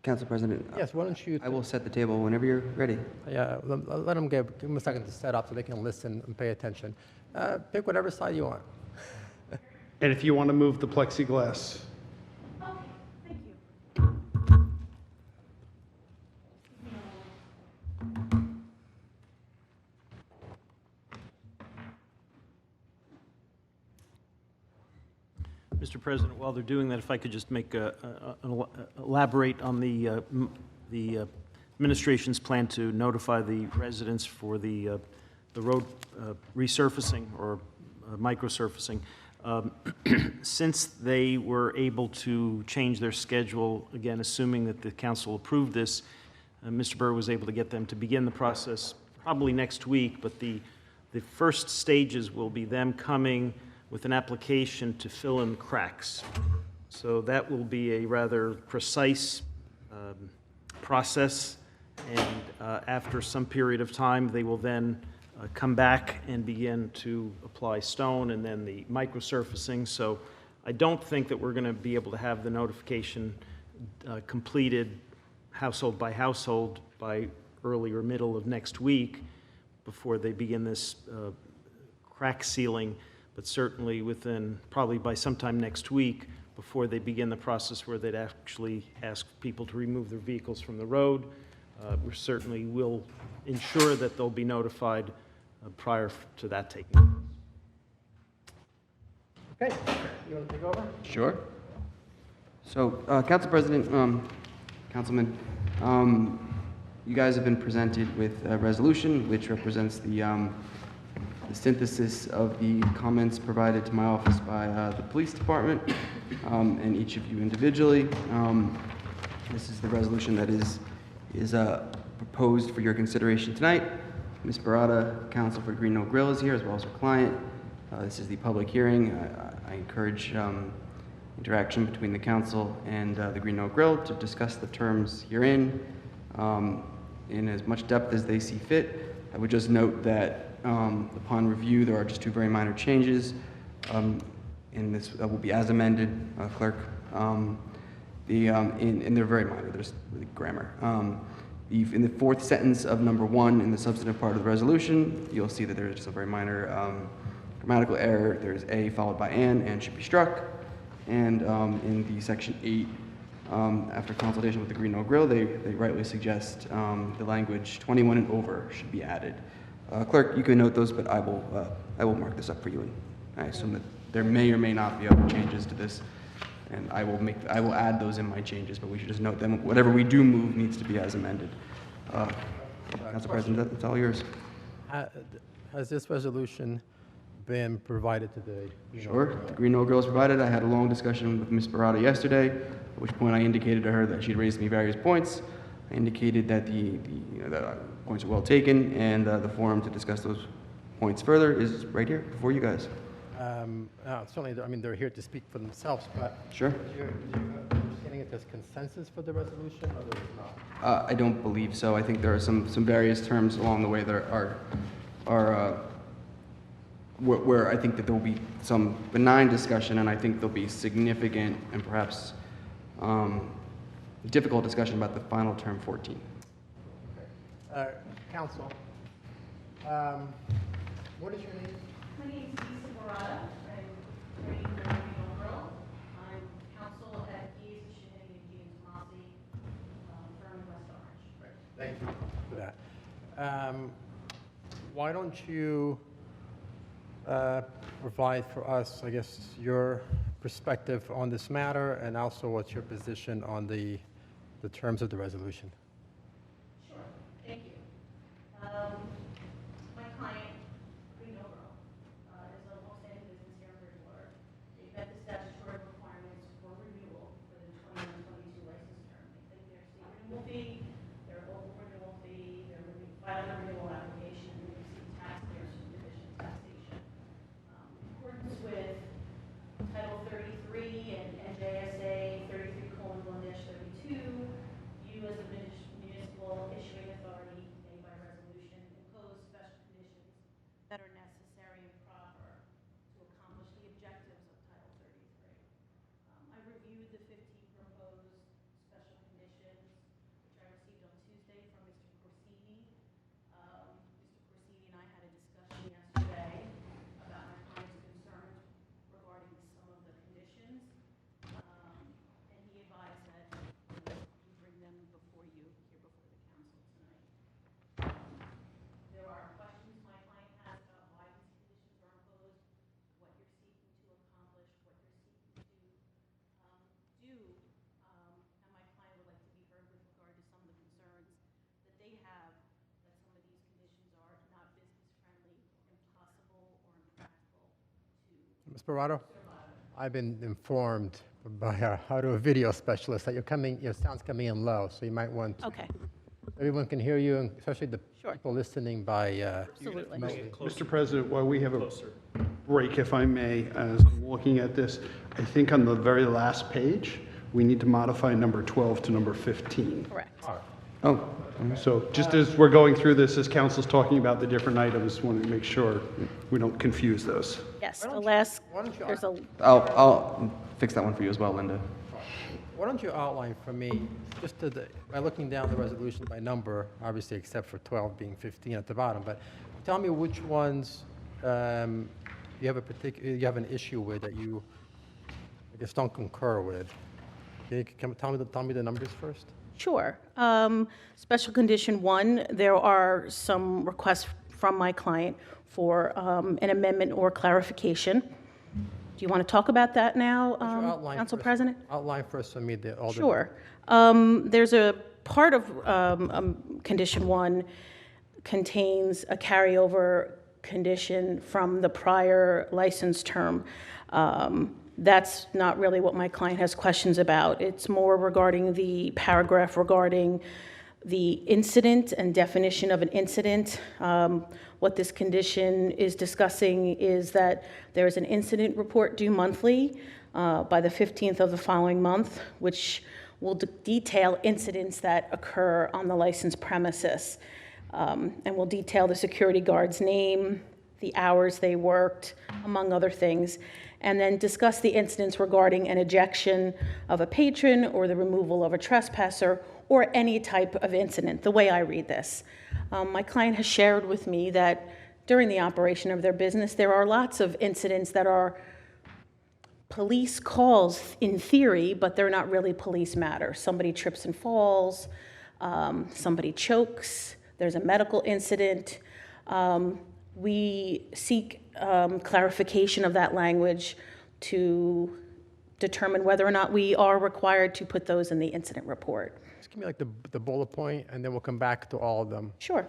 [SPEAKER 2] Council President.
[SPEAKER 3] Yes, why don't you?
[SPEAKER 2] I will set the table whenever you're ready.
[SPEAKER 3] Yeah, let them give them a second to set up so they can listen and pay attention. Pick whatever side you want.
[SPEAKER 1] And if you want to move the plexiglass.
[SPEAKER 8] Mr. President, while they're doing that, if I could just make elaborate on the administration's plan to notify the residents for the road resurfacing or microsurfacing. Since they were able to change their schedule, again, assuming that the council approved this, Mr. Burr was able to get them to begin the process probably next week, but the first stages will be them coming with an application to fill in cracks. So that will be a rather precise process, and after some period of time, they will then come back and begin to apply stone and then the microsurfacing. So I don't think that we're going to be able to have the notification completed household by household by early or middle of next week before they begin this crack sealing, but certainly within, probably by sometime next week, before they begin the process where they'd actually ask people to remove their vehicles from the road. We certainly will ensure that they'll be notified prior to that taking place.
[SPEAKER 3] Okay, you want to take over?
[SPEAKER 2] Sure. So, Council President, Councilman, you guys have been presented with a resolution which represents the synthesis of the comments provided to my office by the police department and each of you individually. This is the resolution that is proposed for your consideration tonight. Ms. Barada, counsel for Green Oak Grill, is here, as well as her client. This is the public hearing. I encourage interaction between the council and the Green Oak Grill to discuss the terms herein in as much depth as they see fit. I would just note that upon review, there are just two very minor changes, and this will be as amended, clerk. And they're very minor. There's really grammar. In the fourth sentence of number 1 in the substantive part of the resolution, you'll see that there's just a very minor grammatical error. There's a followed by and should be struck. And in the section 8, after consultation with the Green Oak Grill, they rightly suggest the language 21 and over should be added. Clerk, you can note those, but I will mark this up for you, and I assume that there may or may not be other changes to this, and I will add those in my changes, but we should just note them. Whatever we do move needs to be as amended. Council President, that's all yours.
[SPEAKER 3] Has this resolution been provided to the?
[SPEAKER 2] Sure. The Green Hill Girl is provided. I had a long discussion with Ms. Barata yesterday, at which point I indicated to her that she'd raised me various points. I indicated that the points are well taken, and the forum to discuss those points further is right here before you guys.
[SPEAKER 3] Certainly, I mean, they're here to speak for themselves, but
[SPEAKER 2] Sure.
[SPEAKER 3] do you have understanding if there's consensus for the resolution or there's not?
[SPEAKER 2] I don't believe so. I think there are some various terms along the way that are where I think that there will be some benign discussion, and I think there'll be significant and perhaps difficult discussion about the final term 14.
[SPEAKER 3] Council, what is your name?
[SPEAKER 11] My name is Lisa Barata. I'm attorney for the Green Girl. I'm counsel at Dees, Shinnick, and Tomasi, firm in West Orange.
[SPEAKER 3] Thank you for that. Why don't you provide for us, I guess, your perspective on this matter, and also what's your position on the terms of the resolution?
[SPEAKER 11] Sure, thank you. My client, Green Girl, is a long-standing business here in Bridgewater. They met the statutory requirements for renewal for the 21-22 license term. They paid their state renewal fee, their local renewal fee, their filed a renewal application, and they received taxpayers from division taxation. In accordance with Title 33 and NJSA 33:1-32, you as a municipal issuing authority may by resolution impose special conditions that are necessary and proper to accomplish the objectives of Title 33. I reviewed the 15 proposed special conditions, which I received on Tuesday from Mr. Corsini. Mr. Corsini and I had a discussion yesterday about my client's concerns regarding some of the conditions, and he advised that we bring them before you, here before the council tonight. There are questions my client has about why these conditions are imposed, what you're seeking to accomplish, what you're seeking to do, and my client would like to be heard with regard to some of the concerns that they have that some of these conditions are not business friendly, impossible, or impractical to
[SPEAKER 3] Ms. Barato, I've been informed by our audio video specialist that your sound's coming in low, so you might want,
[SPEAKER 11] Okay,
[SPEAKER 3] everyone can hear you, and especially the
[SPEAKER 11] Sure.
[SPEAKER 3] people listening by,
[SPEAKER 11] absolutely.
[SPEAKER 1] Mr. President, while we have a break, if I may, as I'm looking at this, I think on the very last page, we need to modify number 12 to number 15.
[SPEAKER 11] Correct.
[SPEAKER 2] Oh,
[SPEAKER 1] So just as we're going through this, as council's talking about the different items, want to make sure we don't confuse those.
[SPEAKER 11] Yes, the last,
[SPEAKER 3] why don't you
[SPEAKER 11] there's a,
[SPEAKER 2] I'll fix that one for you as well, Linda.
[SPEAKER 3] Why don't you outline for me, just by looking down the resolution by number, obviously except for 12 being 15 at the bottom, but tell me which ones you have an issue with that you, I guess, don't concur with. Tell me the numbers first.
[SPEAKER 11] sure. Special condition 1, there are some requests from my client for an amendment or clarification. Do you want to talk about that now,
[SPEAKER 3] Why don't you outline
[SPEAKER 11] Council
[SPEAKER 3] first-
[SPEAKER 11] President?
[SPEAKER 3] Outline first for me all the.
[SPEAKER 11] Sure. There's a part of condition 1 contains a carryover condition from the prior license term. That's not really what my client has questions about. It's more regarding the paragraph regarding the incident and definition of an incident. What this condition is discussing is that there is an incident report due monthly by the 15th of the following month, which will detail incidents that occur on the licensed premises, and will detail the security guard's name, the hours they worked, among other things, and then discuss the incidents regarding an ejection of a patron or the removal of a trespasser or any type of incident, the way I read this. My client has shared with me that during the operation of their business, there are lots of incidents that are police calls in theory, but they're not really police matters. Somebody trips and falls, somebody chokes, there's a medical incident. We seek clarification of that language to determine whether or not we are required to put those in the incident report.
[SPEAKER 3] Just give me like the bullet point, and then we'll come back to all of them.
[SPEAKER 11] Sure.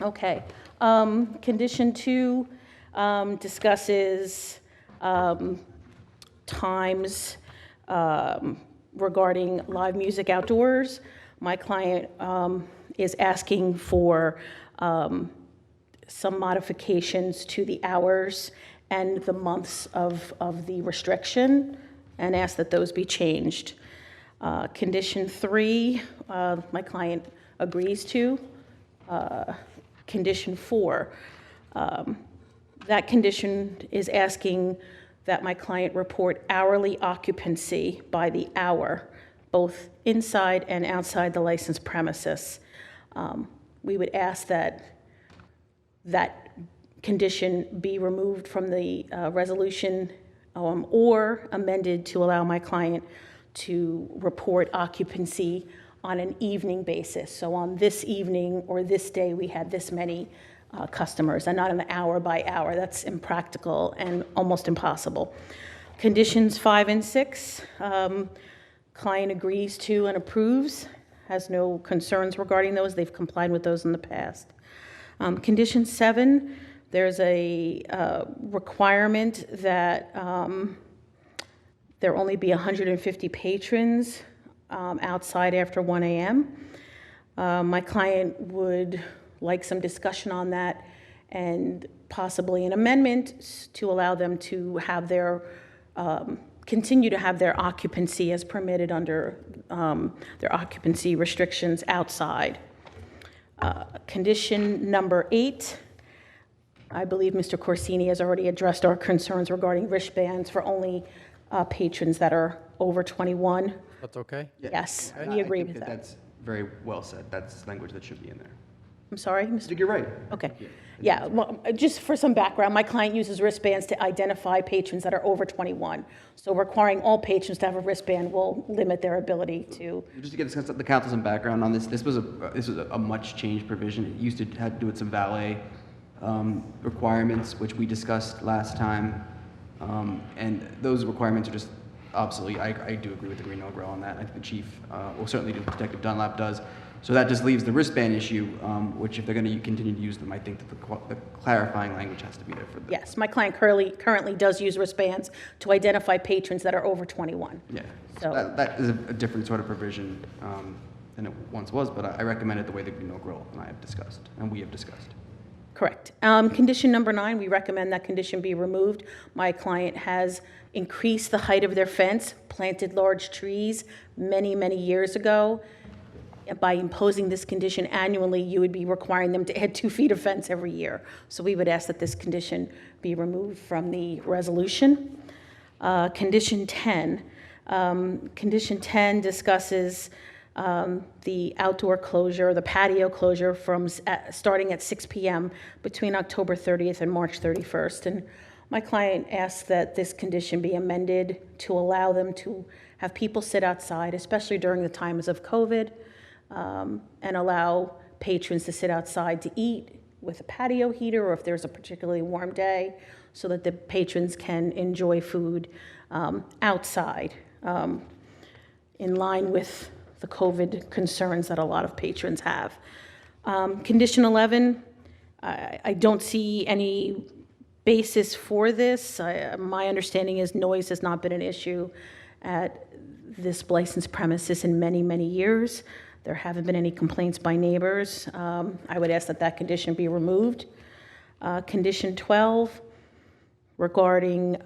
[SPEAKER 11] Okay. Condition 2,
[SPEAKER 12] discusses times regarding live music outdoors. My client is asking for some modifications to the hours and the months of the restriction, and ask that those be changed. Condition 3, my client agrees to. Condition 4, that condition is asking that my client report hourly occupancy by the hour, both inside and outside the licensed premises. We would ask that that condition be removed from the resolution or amended to allow my client to report occupancy on an evening basis. So on this evening or this day, we had this many customers, and not an hour by hour. That's impractical and almost impossible. Conditions 5 and 6, client agrees to and approves, has no concerns regarding those. They've complied with those in the past. Condition 7, there's a requirement that there only be 150 patrons outside after 1 a.m. My client would like some discussion on that and possibly an amendment to allow them to have their, continue to have their occupancy as permitted under their occupancy restrictions outside. Condition number 8, I believe Mr. Corsini has already addressed our concerns regarding wristbands for only patrons that are over 21.
[SPEAKER 3] That's okay?
[SPEAKER 12] Yes,
[SPEAKER 2] I
[SPEAKER 12] we agree
[SPEAKER 2] think
[SPEAKER 12] with that.
[SPEAKER 2] That's very well said. That's language that should be in there.
[SPEAKER 12] I'm sorry,
[SPEAKER 2] I
[SPEAKER 12] Mr.
[SPEAKER 2] think you're right.
[SPEAKER 12] Okay. Yeah, well, just for some background, my client uses wristbands to identify patrons that are over 21. So requiring all patrons to have a wristband will limit their ability to.
[SPEAKER 2] Just to get the council some background on this, this was a much changed provision. It used to have to do with some valet requirements, which we discussed last time, and those requirements are just obsolete. I do agree with the Green Hill Grill on that. I think the chief, well, certainly Detective Dunlap does. So that just leaves the wristband issue, which if they're going to continue to use them, I think that the clarifying language has to be there for them.
[SPEAKER 12] Yes, my client currently does use wristbands to identify patrons that are over 21.
[SPEAKER 2] Yeah,
[SPEAKER 12] So-
[SPEAKER 2] that is a different sort of provision than it once was, but I recommend it the way the Green Hill Grill and I have discussed, and we have discussed.
[SPEAKER 12] Correct. Condition number 9, we recommend that condition be removed. My client has increased the height of their fence, planted large trees many, many years ago. By imposing this condition annually, you would be requiring them to add 2 feet of fence every year. So we would ask that this condition be removed from the resolution. Condition 10. Condition 10 discusses the outdoor closure, the patio closure from starting at 6 p.m. between October 30th and March 31st. And my client asks that this condition be amended to allow them to have people sit outside, especially during the times of COVID, and allow patrons to sit outside to eat with a patio heater, or if there's a particularly warm day, so that the patrons can enjoy food outside, in line with the COVID concerns that a lot of patrons have. Condition 11, I don't see any basis for this. My understanding is noise has not been an issue at this licensed premises in many, many years. There haven't been any complaints by neighbors. I would ask that that condition be removed. Condition 12, regarding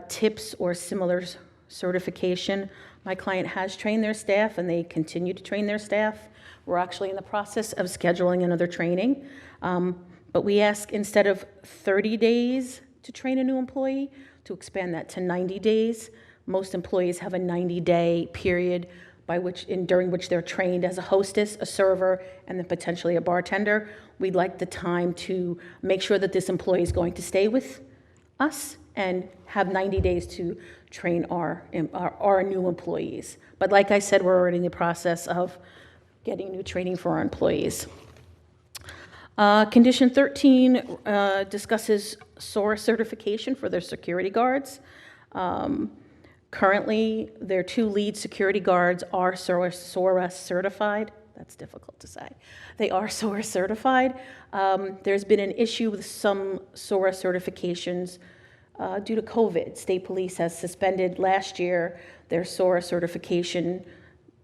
[SPEAKER 12] tips or similar certification. My client has trained their staff, and they continue to train their staff. We're actually in the process of scheduling another training. But we ask, instead of 30 days to train a new employee, to expand that to 90 days. Most employees have a 90-day period during which they're trained as a hostess, a server, and then potentially a bartender. We'd like the time to make sure that this employee is going to stay with us and have 90 days to train our new employees. But like I said, we're already in the process of getting new training for our employees. Condition 13 discusses SORA certification for their security guards. Currently, their 2 lead security guards are SORA certified. That's difficult to say. They are SORA certified. There's been an issue with some SORA certifications due to COVID. State Police has suspended last year their SORA certification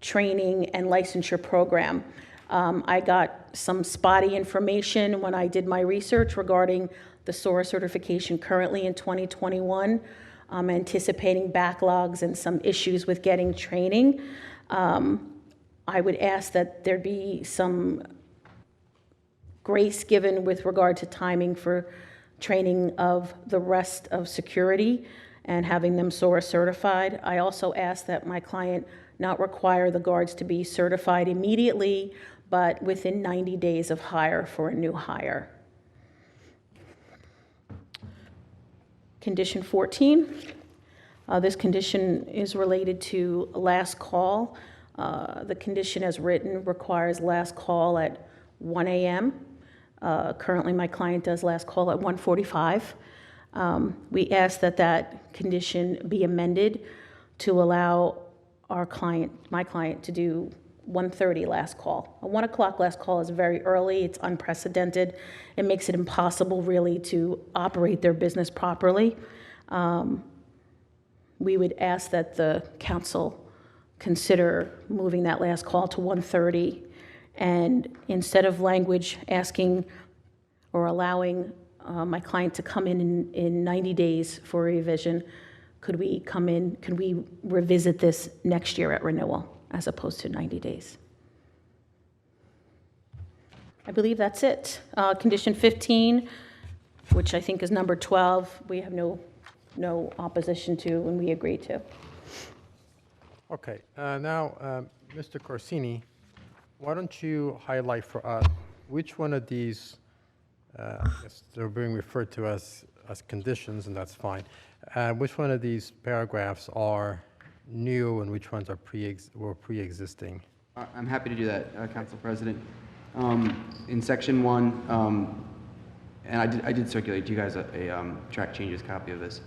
[SPEAKER 12] training and licensure program. I got some spotty information when I did my research regarding the SORA certification currently in 2021. I'm anticipating backlogs and some issues with getting training. I would ask that there be some grace given with regard to timing for training of the rest of security and having them SORA certified. I also ask that my client not require the guards to be certified immediately, but within 90 days of hire for a new hire. Condition 14. This condition is related to last call. The condition as written requires last call at 1 a.m. Currently, my client does last call at 1:45. We ask that that condition be amended to allow my client to do 1:30 last call. A 1 o'clock last call is very early. It's unprecedented. It makes it impossible really to operate their business properly. We would ask that the council consider moving that last call to 1:30, and instead of language asking or allowing my client to come in 90 days for a revision, could we revisit this next year at renewal as opposed to 90 days? I believe that's it. Condition 15, which I think is number 12, we have no opposition to, and we agree to.
[SPEAKER 3] Okay, now, Mr. Corsini, why don't you highlight for us which one of these, yes, they're being referred to as conditions, and that's fine. Which one of these paragraphs are new and which ones are pre-existing?
[SPEAKER 2] I'm happy to do that, Council President. In section 1, and I did circulate to you guys a track changes copy of this.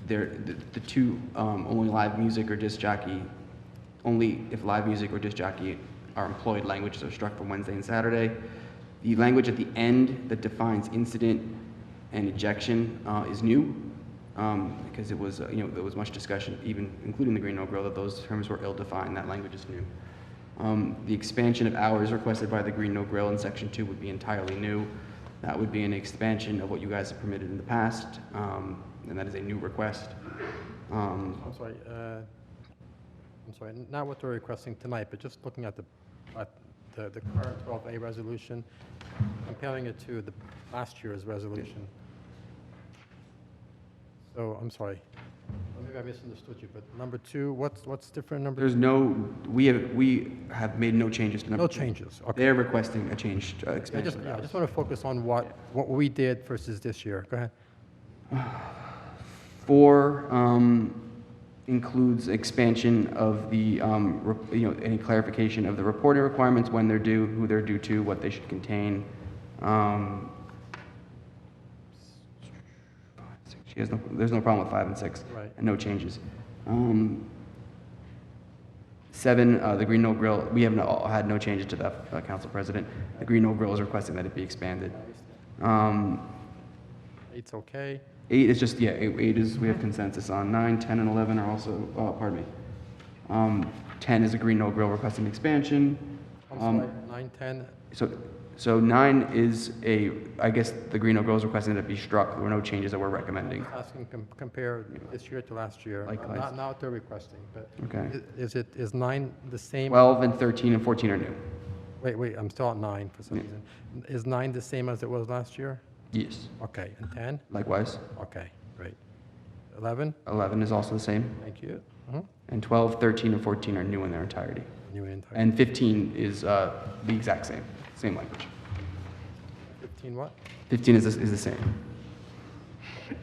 [SPEAKER 2] The two only live music or disc jockey, only if live music or disc jockey are employed languages are struck for Wednesday and Saturday. The language at the end that defines incident and ejection is new, because it was, there was much discussion, even including the Green No Grill, that those terms were ill-defined. That language is new. The expansion of hours requested by the Green No Grill in section 2 would be entirely new. That would be an expansion of what you guys have permitted in the past, and that is a new request.
[SPEAKER 3] I'm sorry, not what they're requesting tonight, but just looking at the current 12A resolution, comparing it to the last year's resolution. So, I'm sorry, maybe I misunderstood you, but number 2, what's different number 2?
[SPEAKER 2] There's no, we have made no changes to number 2.
[SPEAKER 3] No changes, okay.
[SPEAKER 2] They're requesting a change, expansion.
[SPEAKER 3] I just want to focus on what we did versus this year. Go ahead.
[SPEAKER 2] 4 includes expansion of the, any clarification of the reporting requirements, when they're due, who they're due to, what they should contain. There's no problem with 5 and 6,
[SPEAKER 3] Right.
[SPEAKER 2] and no changes. 7, the Green No Grill, we have had no changes to that, Council President. The Green No Grill is requesting that it be expanded.
[SPEAKER 3] 8's okay.
[SPEAKER 2] 8 is just, 8 is, we have consensus on. 9, 10, and 11 are also, pardon me. 10 is a Green No Grill requesting expansion.
[SPEAKER 3] I'm sorry, 9, 10,
[SPEAKER 2] So 9 is I guess the Green No Grill is requesting that it be struck. There were no changes that we're recommending.
[SPEAKER 3] asking compare this year to last year.
[SPEAKER 2] Likewise.
[SPEAKER 3] Not what they're requesting, but
[SPEAKER 2] Okay.
[SPEAKER 3] is 9 the same?
[SPEAKER 2] 12 and 13 and 14 are new.
[SPEAKER 3] Wait, I'm still at 9 for some reason. Is 9 the same as it was last year?
[SPEAKER 2] Yes.
[SPEAKER 3] Okay, and 10?
[SPEAKER 2] Likewise.
[SPEAKER 3] Okay, great. 11?
[SPEAKER 2] 11 is also the same.
[SPEAKER 3] Thank you. Mhm.
[SPEAKER 2] And 12, 13, and 14 are new in their entirety.
[SPEAKER 3] New and entire.
[SPEAKER 2] And 15 is the exact same language.
[SPEAKER 3] 15 what?
[SPEAKER 2] 15 is the same.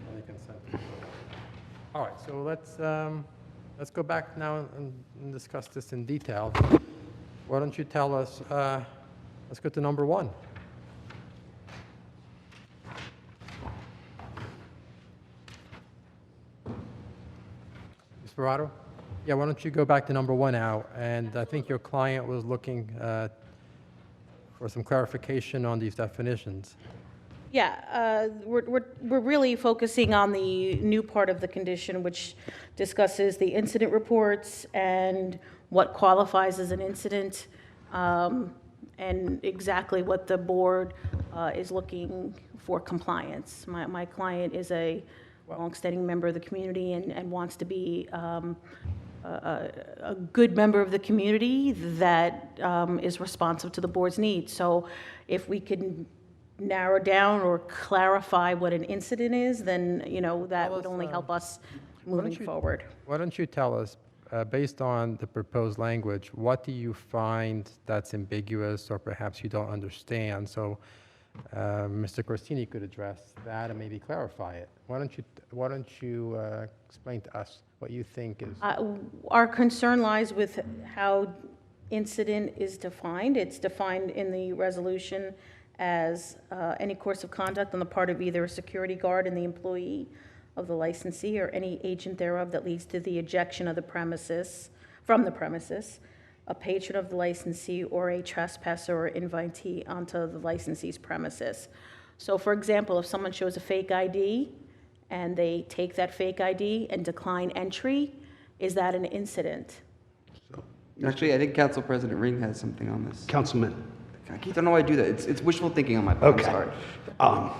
[SPEAKER 3] Only consent. All right, so let's go back now and discuss this in detail. Why don't you tell us, let's go to number 1. Ms. Ferrato? Yeah, why don't you go back to number 1 now? And I think your client was looking for some clarification on these definitions.
[SPEAKER 12] Yeah, we're really focusing on the new part of the condition, which discusses the incident reports and what qualifies as an incident, and exactly what the board is looking for compliance. My client is a longstanding member of the community and wants to be a good member of the community that is responsive to the board's needs. So if we can narrow down or clarify what an incident is, then, that would only help us moving forward.
[SPEAKER 3] Why don't you tell us, based on the proposed language, what do you find that's ambiguous or perhaps you don't understand? So Mr. Corsini could address that and maybe clarify it. Why don't you explain to us what you think is...
[SPEAKER 12] Our concern lies with how incident is defined. It's defined in the resolution as any course of conduct on the part of either a security guard and the employee of the licensee or any agent thereof that leads to the ejection of the premises, from the premises, a patron of the licensee or a trespasser or invitee onto the licensee's premises. So for example, if someone shows a fake ID and they take that fake ID and decline entry, is that an incident?
[SPEAKER 2] Actually, I think Council President Ring has something on this.
[SPEAKER 1] Councilman.
[SPEAKER 2] Keith, I don't know why I do that. It's wishful thinking on my part.
[SPEAKER 1] Okay.
[SPEAKER 2] I'm sorry.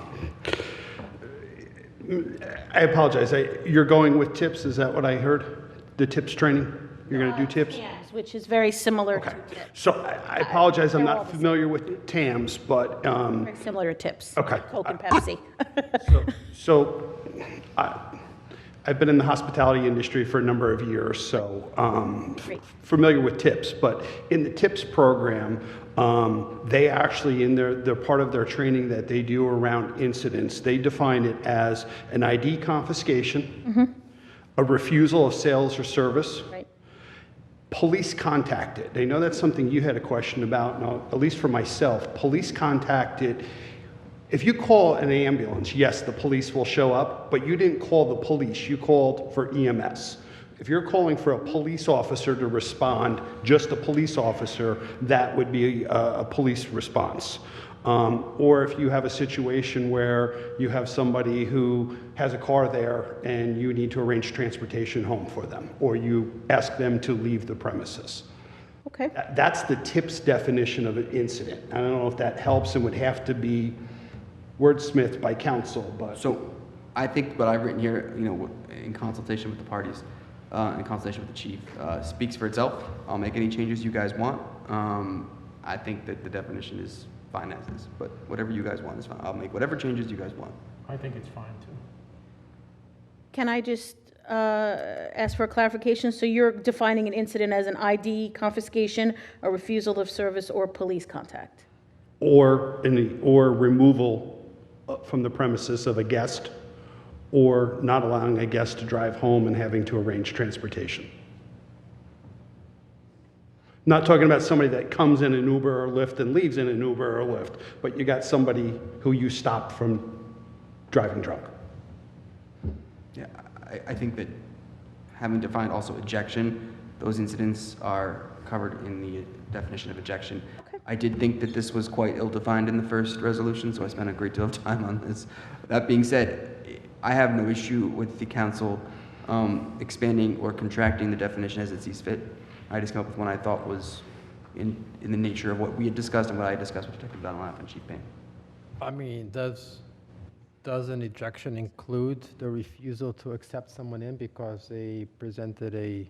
[SPEAKER 1] I apologize. You're going with TIPS, is that what I heard? The TIPS training? You're going to do TIPS?
[SPEAKER 12] Yes, which is very similar to
[SPEAKER 1] Okay.
[SPEAKER 12] TIPS.
[SPEAKER 1] So I apologize, I'm
[SPEAKER 12] They're all
[SPEAKER 1] not
[SPEAKER 12] the
[SPEAKER 1] familiar with TAMS, but,
[SPEAKER 12] Very similar to TIPS.
[SPEAKER 1] Okay.
[SPEAKER 12] like Coke and Pepsi.
[SPEAKER 1] so I've been in the hospitality industry for a number of years, so
[SPEAKER 12] Great.
[SPEAKER 1] familiar with TIPS. But in the TIPS program, they actually, in their part of their training that they do around incidents, they define it as an ID confiscation, a refusal of sales or service,
[SPEAKER 12] Right.
[SPEAKER 1] police contacted. I know that's something you had a question about, no, at least for myself. Police contacted. If you call an ambulance, yes, the police will show up, but you didn't call the police, you called for EMS. If you're calling for a police officer to respond, just a police officer, that would be a police response. Or if you have a situation where you have somebody who has a car there and you need to arrange transportation home for them, or you ask them to leave the premises.
[SPEAKER 12] Okay.
[SPEAKER 1] That's the TIPS definition of an incident. I don't know if that helps and would have to be wordsmithed by council, but.
[SPEAKER 2] So I think what I've written here, in consultation with the parties, in consultation with the chief, speaks for itself. I'll make any changes you guys want. I think that the definition is fine as is, but whatever you guys want is fine. I'll make whatever changes you guys want.
[SPEAKER 7] I think it's fine, too.
[SPEAKER 12] Can I just ask for a clarification? So you're defining an incident as an ID confiscation, a refusal of service, or police contact?
[SPEAKER 1] Or removal from the premises of a guest, or not allowing a guest to drive home and having to arrange transportation. Not talking about somebody that comes in an Uber or Lyft and leaves in an Uber or Lyft, but you got somebody who you stopped from driving drunk.
[SPEAKER 2] Yeah, I think that having defined also ejection, those incidents are covered in the definition of ejection.
[SPEAKER 12] Okay.
[SPEAKER 2] I did think that this was quite ill-defined in the first resolution, so I spent a great deal of time on this. That being said, I have no issue with the council expanding or contracting the definition as it sees fit. I just came up with one I thought was in the nature of what we had discussed and what I had discussed with Detective Dunlap and Chief Payne.
[SPEAKER 3] I mean, does an ejection include the refusal to accept someone in because they presented a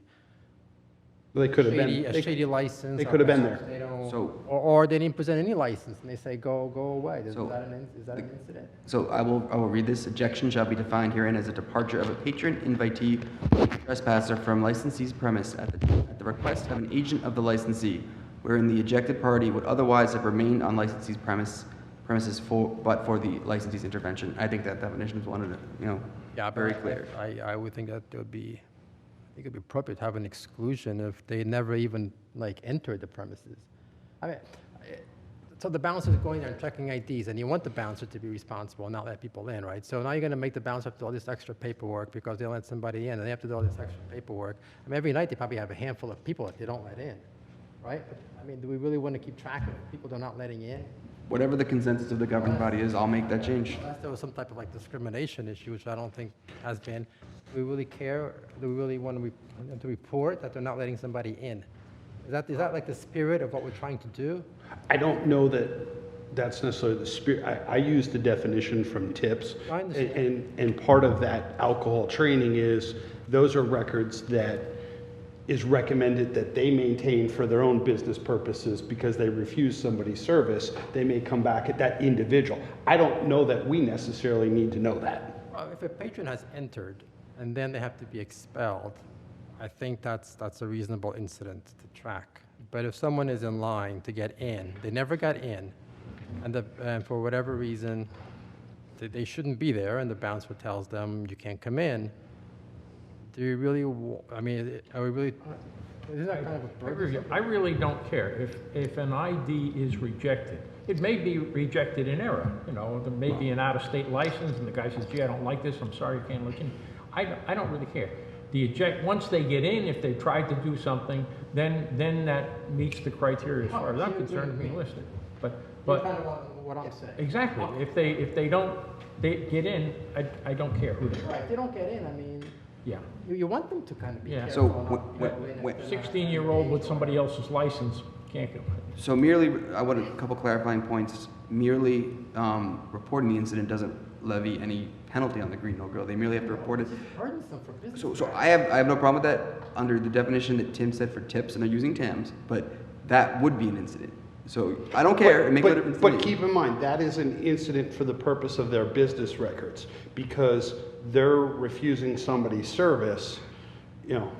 [SPEAKER 1] They could have
[SPEAKER 3] shady,
[SPEAKER 1] been.
[SPEAKER 3] a shady license?
[SPEAKER 1] they
[SPEAKER 3] or
[SPEAKER 1] could have been
[SPEAKER 3] perhaps
[SPEAKER 1] there.
[SPEAKER 3] They don't,
[SPEAKER 2] So-
[SPEAKER 3] or they didn't present any license and they say, go away. Is
[SPEAKER 2] So-
[SPEAKER 3] that an incident?
[SPEAKER 2] So I will read this. Ejection shall be defined herein as a departure of a patron, invitee, or trespasser from licensee's premise at the request of an agent of the licensee, wherein the ejected party would otherwise have remained on licensee's premises but for the licensee's intervention. I think that definition is one of the,
[SPEAKER 3] Yeah, but
[SPEAKER 2] very clear.
[SPEAKER 3] I would think that it would be, I think it'd be appropriate to have an exclusion if they never even entered the premises. I mean, So the bouncer's going there and checking IDs, and you want the bouncer to be responsible and not let people in, right? So now you're going to make the bouncer have to do all this extra paperwork because they let somebody in, and they have to do all this extra paperwork. I mean, every night they probably have a handful of people that they don't let in, right? I mean, do we really want to keep track of people they're not letting in?
[SPEAKER 2] Whatever the consensus of the governing body is, I'll make that change.
[SPEAKER 3] Unless there was some type of like discrimination issue, which I don't think has been. Do we really care? Do we really want to report that they're not letting somebody in? Is that like the spirit of what we're trying to do?
[SPEAKER 1] I don't know that that's necessarily the spirit. I use the definition from TIPS.
[SPEAKER 3] I understand.
[SPEAKER 1] And part of that alcohol training is, those are records that is recommended that they maintain for their own business purposes because they refuse somebody's service. They may come back at that individual. I don't know that we necessarily need to know that.
[SPEAKER 3] Well, if a patron has entered and then they have to be expelled, I think that's a reasonable incident to track. But if someone is in line to get in, they never got in, and for whatever reason, they shouldn't be there, and the bouncer tells them, you can't come in, do you really, I mean, are we really, isn't that kind of a burden?
[SPEAKER 7] I really don't care if an ID is rejected. It may be rejected in error, you know, there may be an out-of-state license, and the guy says, gee, I don't like this, I'm sorry, I can't look in. I don't really care. Once they get in, if they tried to do something, then that meets the criteria as far as I'm concerned to be listed.
[SPEAKER 3] That's
[SPEAKER 7] But
[SPEAKER 3] kind of what I'm saying.
[SPEAKER 7] exactly, if they don't get in, I don't care who they are.
[SPEAKER 3] Right, if they don't get in, I mean,
[SPEAKER 7] Yeah.
[SPEAKER 3] you want them to kind of be
[SPEAKER 7] Yeah.
[SPEAKER 3] careful.
[SPEAKER 2] So
[SPEAKER 3] not-
[SPEAKER 7] 16-year-old with somebody else's license can't go.
[SPEAKER 2] So merely, I want a couple clarifying points. Merely reporting the incident doesn't levy any penalty on the Green Hill Grill. They merely have to report it.
[SPEAKER 3] Burdensome for business.
[SPEAKER 2] So I have no problem with that under the definition that Tim said for tips, and they're using TAMs, but that would be an incident. So I don't care. It makes no difference to
[SPEAKER 1] But
[SPEAKER 2] me.
[SPEAKER 1] keep in mind, that is an incident for the purpose of their business records, because they're refusing somebody's service. You know,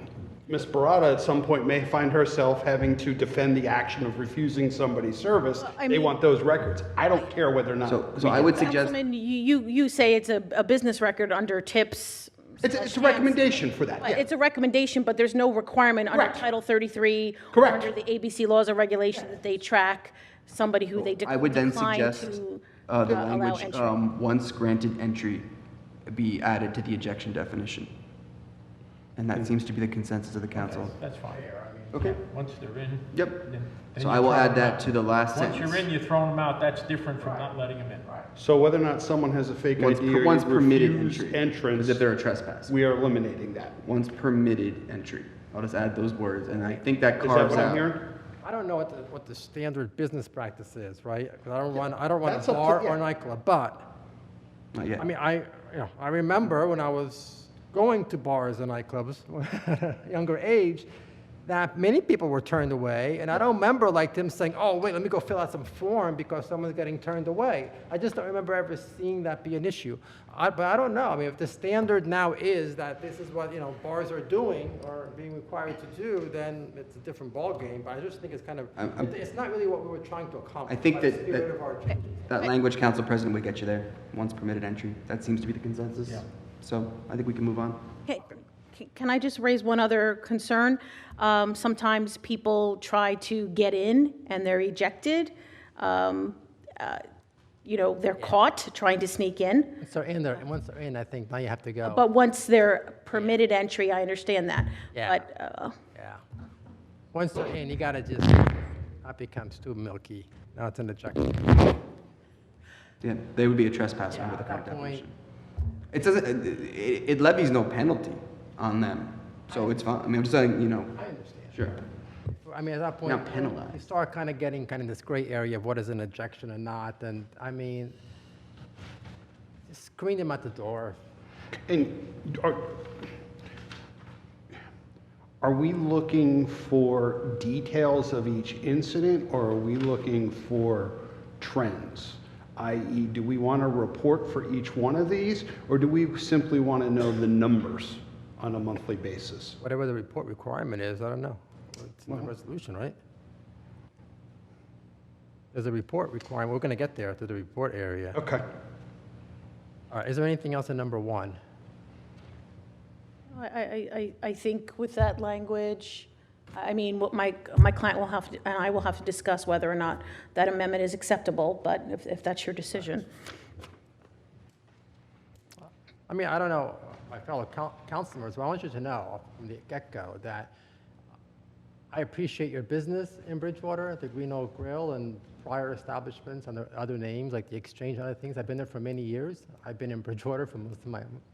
[SPEAKER 1] Ms. Barada at some point may find herself having to defend the action of refusing somebody's service.
[SPEAKER 12] Well, I
[SPEAKER 1] They
[SPEAKER 12] mean-
[SPEAKER 1] want those records. I don't care whether or not.
[SPEAKER 2] So I would suggest,
[SPEAKER 12] Councilman, you say it's a business record under TIPS.
[SPEAKER 1] It's a recommendation for that, yeah.
[SPEAKER 12] It's a recommendation, but there's no requirement under
[SPEAKER 1] Correct.
[SPEAKER 12] Title 33.
[SPEAKER 1] Correct.
[SPEAKER 12] Or under the ABC laws or regulations that they track somebody who they
[SPEAKER 2] I would then
[SPEAKER 12] decline
[SPEAKER 2] suggest
[SPEAKER 12] to
[SPEAKER 2] the
[SPEAKER 12] allow
[SPEAKER 2] language,
[SPEAKER 12] entry.
[SPEAKER 2] once granted entry, be added to the ejection definition. And that seems to be the consensus of the council.
[SPEAKER 7] That's fine.
[SPEAKER 2] Okay.
[SPEAKER 7] Once they're in.
[SPEAKER 2] Yep.
[SPEAKER 7] then
[SPEAKER 2] So
[SPEAKER 7] you
[SPEAKER 2] I will
[SPEAKER 7] throw
[SPEAKER 2] add
[SPEAKER 7] them
[SPEAKER 2] that
[SPEAKER 7] out.
[SPEAKER 2] to the last
[SPEAKER 7] Once
[SPEAKER 2] sentence.
[SPEAKER 7] you're in, you throw them out, that's different from not letting them in.
[SPEAKER 1] So whether or not someone has a fake ID or
[SPEAKER 2] Once permitted
[SPEAKER 1] refused
[SPEAKER 2] entry.
[SPEAKER 1] entrance,
[SPEAKER 2] As if they're a trespass.
[SPEAKER 1] we are eliminating that.
[SPEAKER 2] Once permitted entry. I'll just add those words, and I think that
[SPEAKER 1] Is that
[SPEAKER 2] carves
[SPEAKER 1] what I'm
[SPEAKER 2] out.
[SPEAKER 1] hearing?
[SPEAKER 3] I don't know what the standard business practice is, right? Because I don't run
[SPEAKER 1] That's
[SPEAKER 3] a
[SPEAKER 1] up to-
[SPEAKER 3] bar
[SPEAKER 1] yeah.
[SPEAKER 3] or nightclub, but,
[SPEAKER 2] Not yet.
[SPEAKER 3] I mean, I remember when I was going to bars and nightclubs at a younger age, that many people were turned away, and I don't remember like them saying, oh, wait, let me go fill out some form because someone's getting turned away. I just don't remember ever seeing that be an issue. But I don't know, I mean, if the standard now is that this is what, bars are doing or being required to do, then it's a different ballgame, but I just think it's kind of, it's not really what we were trying to accomplish.
[SPEAKER 2] I think
[SPEAKER 3] by the
[SPEAKER 2] that-
[SPEAKER 3] spirit
[SPEAKER 2] that-
[SPEAKER 3] of our changes.
[SPEAKER 2] That language, Council President, would get you there. Once permitted entry. That seems to be the consensus.
[SPEAKER 7] Yeah.
[SPEAKER 2] So I think we can move on.
[SPEAKER 12] Okay, can I just raise one other concern? Sometimes people try to get in and they're ejected. They're caught trying to sneak in.
[SPEAKER 3] Once they're in, I think now you have to go.
[SPEAKER 12] But once they're permitted entry, I understand that.
[SPEAKER 3] Yeah.
[SPEAKER 12] But,
[SPEAKER 3] Yeah. Once they're in, you gotta just, that becomes too milky. Now it's an ejection.
[SPEAKER 2] Yeah, they would be a trespasser under the
[SPEAKER 3] At
[SPEAKER 2] current
[SPEAKER 3] that point,
[SPEAKER 2] definition. It doesn't, it levies no penalty on them, so it's fine. I mean, I'm just saying,
[SPEAKER 3] I understand.
[SPEAKER 2] Sure.
[SPEAKER 3] I mean, at that point,
[SPEAKER 2] Not penalized.
[SPEAKER 3] you start kind of getting kind of this gray area of what is an ejection or not, and I mean, just screen them at the door.
[SPEAKER 1] And are we looking for details of each incident, or are we looking for trends? I.e., do we want a report for each one of these, or do we simply want to know the numbers on a monthly basis?
[SPEAKER 3] Whatever the report requirement is, I don't know. It's in the resolution, right? There's a report requirement. We're going to get there to the report area.
[SPEAKER 1] Okay.
[SPEAKER 3] All right, is there anything else in number one?
[SPEAKER 12] I think with that language, I mean, what my client will have to, and I will have to discuss whether or not that amendment is acceptable, but if that's your decision.
[SPEAKER 3] I mean, I don't know, my fellow council members, but I want you to know from the get-go that I appreciate your business in Bridgewater, the Green Oak Grill, and prior establishments under other names like the Exchange and other things. I've been there for many years. I've been in Bridgewater for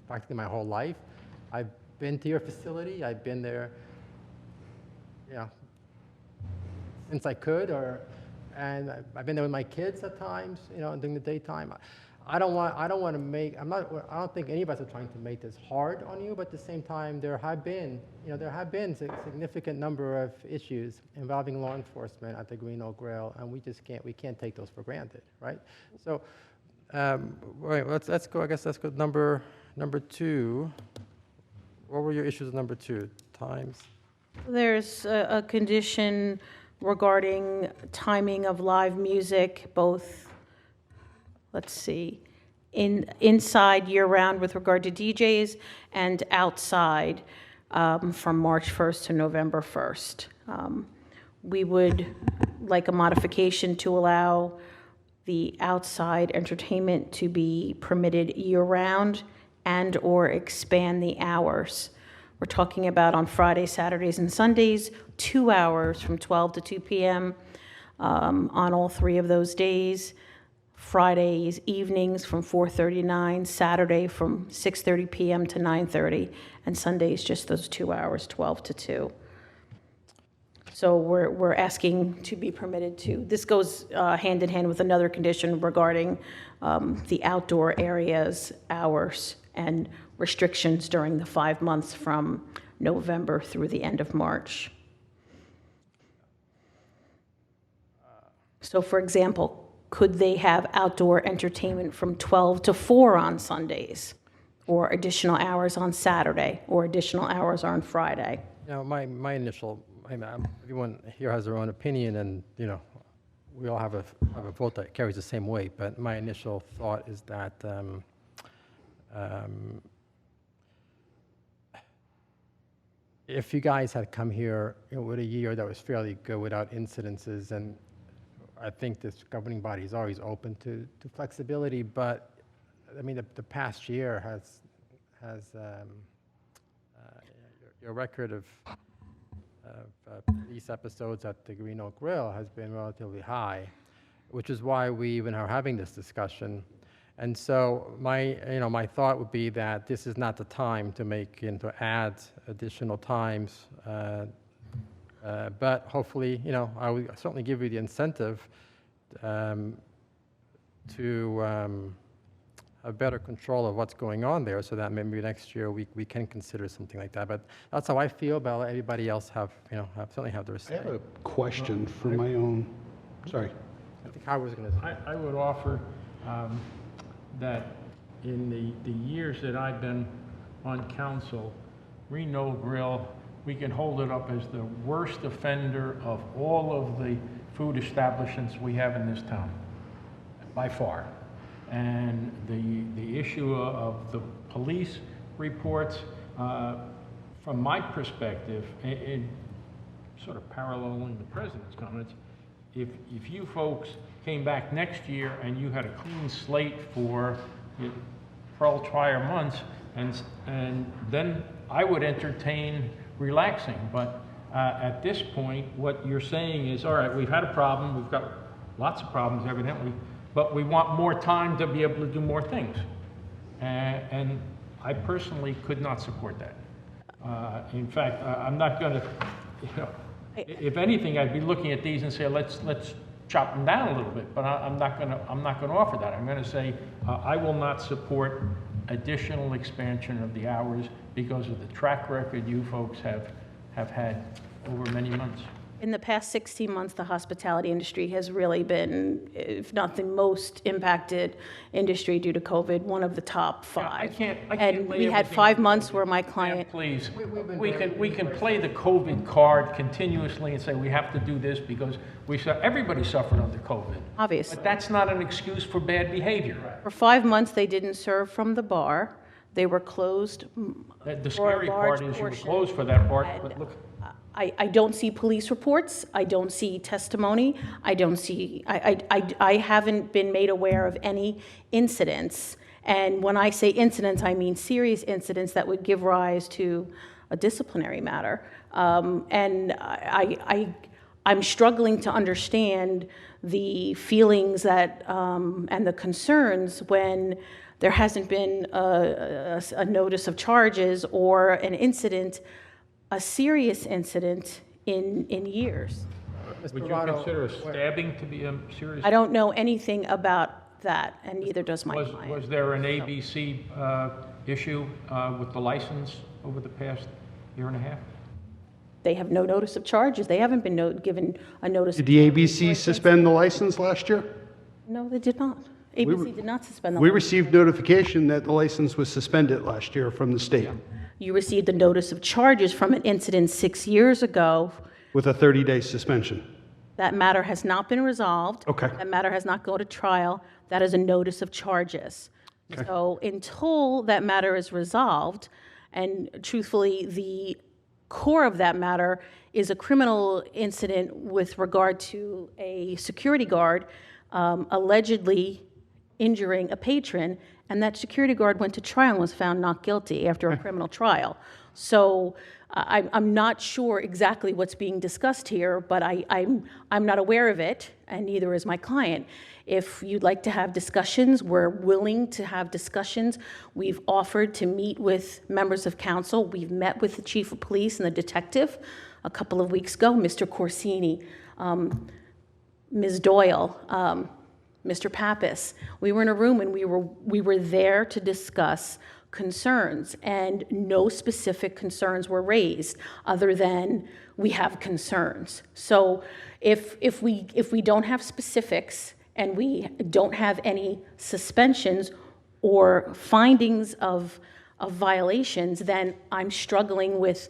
[SPEAKER 3] practically my whole life. I've been to your facility. I've been there, since I could, and I've been there with my kids at times, during the daytime. I don't think any of us are trying to make this hard on you, but at the same time, there have been a significant number of issues involving law enforcement at the Green Oak Grill, and we can't take those for granted, right? So, right, let's go number 2. What were your issues with number 2? Times?
[SPEAKER 12] There's a condition regarding timing of live music, both, let's see, inside year-round with regard to DJs and outside from March 1st to November 1st. We would like a modification to allow the outside entertainment to be permitted year-round and/or expand the hours. We're talking about on Fridays, Saturdays, and Sundays, 2 hours from 12 to 2 p.m. On all 3 of those days. Fridays evenings from 4:30 to 9, Saturday from 6:30 p.m. to 9:30, and Sundays just those 2 hours, 12 to 2. So we're asking to be permitted to. This goes hand in hand with another condition regarding the outdoor areas, hours, and restrictions during the 5 months from November through the end of March. So, for example, could they have outdoor entertainment from 12 to 4 on Sundays, or additional hours on Saturday, or additional hours on Friday?
[SPEAKER 3] My initial, everyone here has their own opinion, and we all have a vote that carries the same weight. But my initial thought is that if you guys had come here with a year that was fairly good without incidences, and I think this governing body is always open to flexibility, but I mean, the past year has your record of police episodes at the Green Oak Grill has been relatively high, which is why we even are having this discussion. And so my thought would be that this is not the time to add additional times. But hopefully, I will certainly give you the incentive to have better control of what's going on there, so that maybe next year we can consider something like that. But that's how I feel. But I'll let everybody else certainly have their say.
[SPEAKER 1] I have a question for my own. Sorry.
[SPEAKER 3] I think Howard was going to say.
[SPEAKER 7] I would offer that in the years that I've been on council, Green Oak Grill, we can hold it up as the worst offender of all of the food establishments we have in this town, by far. And the issue of the police reports, from my perspective, in sort of paralleling the president's comments, if you folks came back next year and you had a clean slate for all prior months, and then I would entertain relaxing. But at this point, what you're saying is, all right, we've had a problem, we've got lots of problems evidently, but we want more time to be able to do more things. And I personally could not support that. In fact, I'm not going to, if anything, I'd be looking at these and say, let's chop them down a little bit. But I'm not going to offer that. I'm going to say I will not support additional expansion of the hours because of the track record you folks have had over many months.
[SPEAKER 12] In the past 16 months, the hospitality industry has really been, if not the most impacted industry due to COVID, one of the top 5.
[SPEAKER 7] I can't
[SPEAKER 12] And
[SPEAKER 7] lay
[SPEAKER 12] we had
[SPEAKER 7] everything
[SPEAKER 12] 5
[SPEAKER 7] on
[SPEAKER 12] months
[SPEAKER 7] COVID.
[SPEAKER 12] where my client,
[SPEAKER 7] Please, we can play the COVID card continuously and say we have to do this because everybody suffered under COVID.
[SPEAKER 12] obviously.
[SPEAKER 7] But that's not an excuse for bad behavior.
[SPEAKER 12] For 5 months, they didn't serve from the bar. They were closed
[SPEAKER 7] The
[SPEAKER 12] for a
[SPEAKER 7] scary
[SPEAKER 12] large
[SPEAKER 7] part is you were
[SPEAKER 12] portion.
[SPEAKER 7] closed for that part,
[SPEAKER 12] And
[SPEAKER 7] but look.
[SPEAKER 12] I don't see police reports, I don't see testimony, I don't see, I haven't been made aware of any incidents. And when I say incidents, I mean serious incidents that would give rise to a disciplinary matter. And I'm struggling to understand the feelings that, and the concerns when there hasn't been a notice of charges or an incident, a serious incident in years.
[SPEAKER 7] Would you consider a stabbing to be a serious?
[SPEAKER 12] I don't know anything about that, and neither does my client.
[SPEAKER 7] Was there an ABC issue with the license over the past year and a half?
[SPEAKER 12] They have no notice of charges. They haven't been given a notice.
[SPEAKER 1] Did the ABC suspend the license last year?
[SPEAKER 12] No, they did not. ABC did not suspend the
[SPEAKER 1] We
[SPEAKER 12] license.
[SPEAKER 1] received notification that the license was suspended last year from the state
[SPEAKER 12] You received a notice of charges from an incident 6 years ago.
[SPEAKER 1] with a 30-day suspension.
[SPEAKER 12] That matter has not been resolved.
[SPEAKER 1] Okay.
[SPEAKER 12] That matter has not gone to trial. That is a notice of charges. So until that matter is resolved, and truthfully, the core of that matter is a criminal incident with regard to a security guard allegedly injuring a patron, and that security guard went to trial and was found not guilty after a criminal trial. So I'm not sure exactly what's being discussed here, but I'm not aware of it, and neither is my client. If you'd like to have discussions, we're willing to have discussions. We've offered to meet with members of council. We've met with the chief of police and the detective a couple of weeks ago, Mr. Corsini, Ms. Doyle, Mr. Pappas. We were in a room and we were there to discuss concerns, and no specific concerns were raised other than we have concerns. So if we don't have specifics and we don't have any suspensions or findings of violations, then I'm struggling with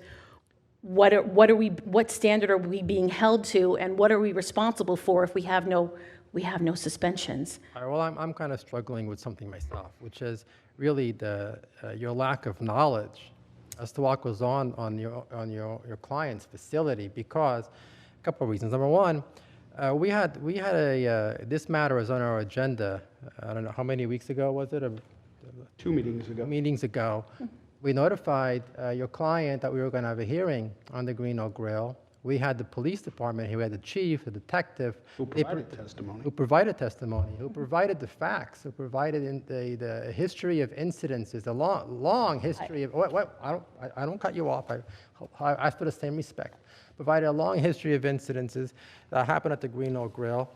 [SPEAKER 12] what standard are we being held to, and what are we responsible for if we have no suspensions?
[SPEAKER 3] All right, well, I'm kind of struggling with something myself, which is really your lack of knowledge as to what goes on your client's facility, because a couple of reasons. Number one, we had this matter was on our agenda. I don't know how many weeks ago was it?
[SPEAKER 1] 2 meetings ago.
[SPEAKER 3] Meetings ago. We notified your client that we were going to have a hearing on the Green Oak Grill. We had the police department here, we had the chief, the detective.
[SPEAKER 1] Who provided testimony.
[SPEAKER 3] Who provided testimony, who provided the facts, who provided the history of incidences, the long history of, I don't cut you off, I ask for the same respect. Provided a long history of incidences that happened at the Green Oak Grill.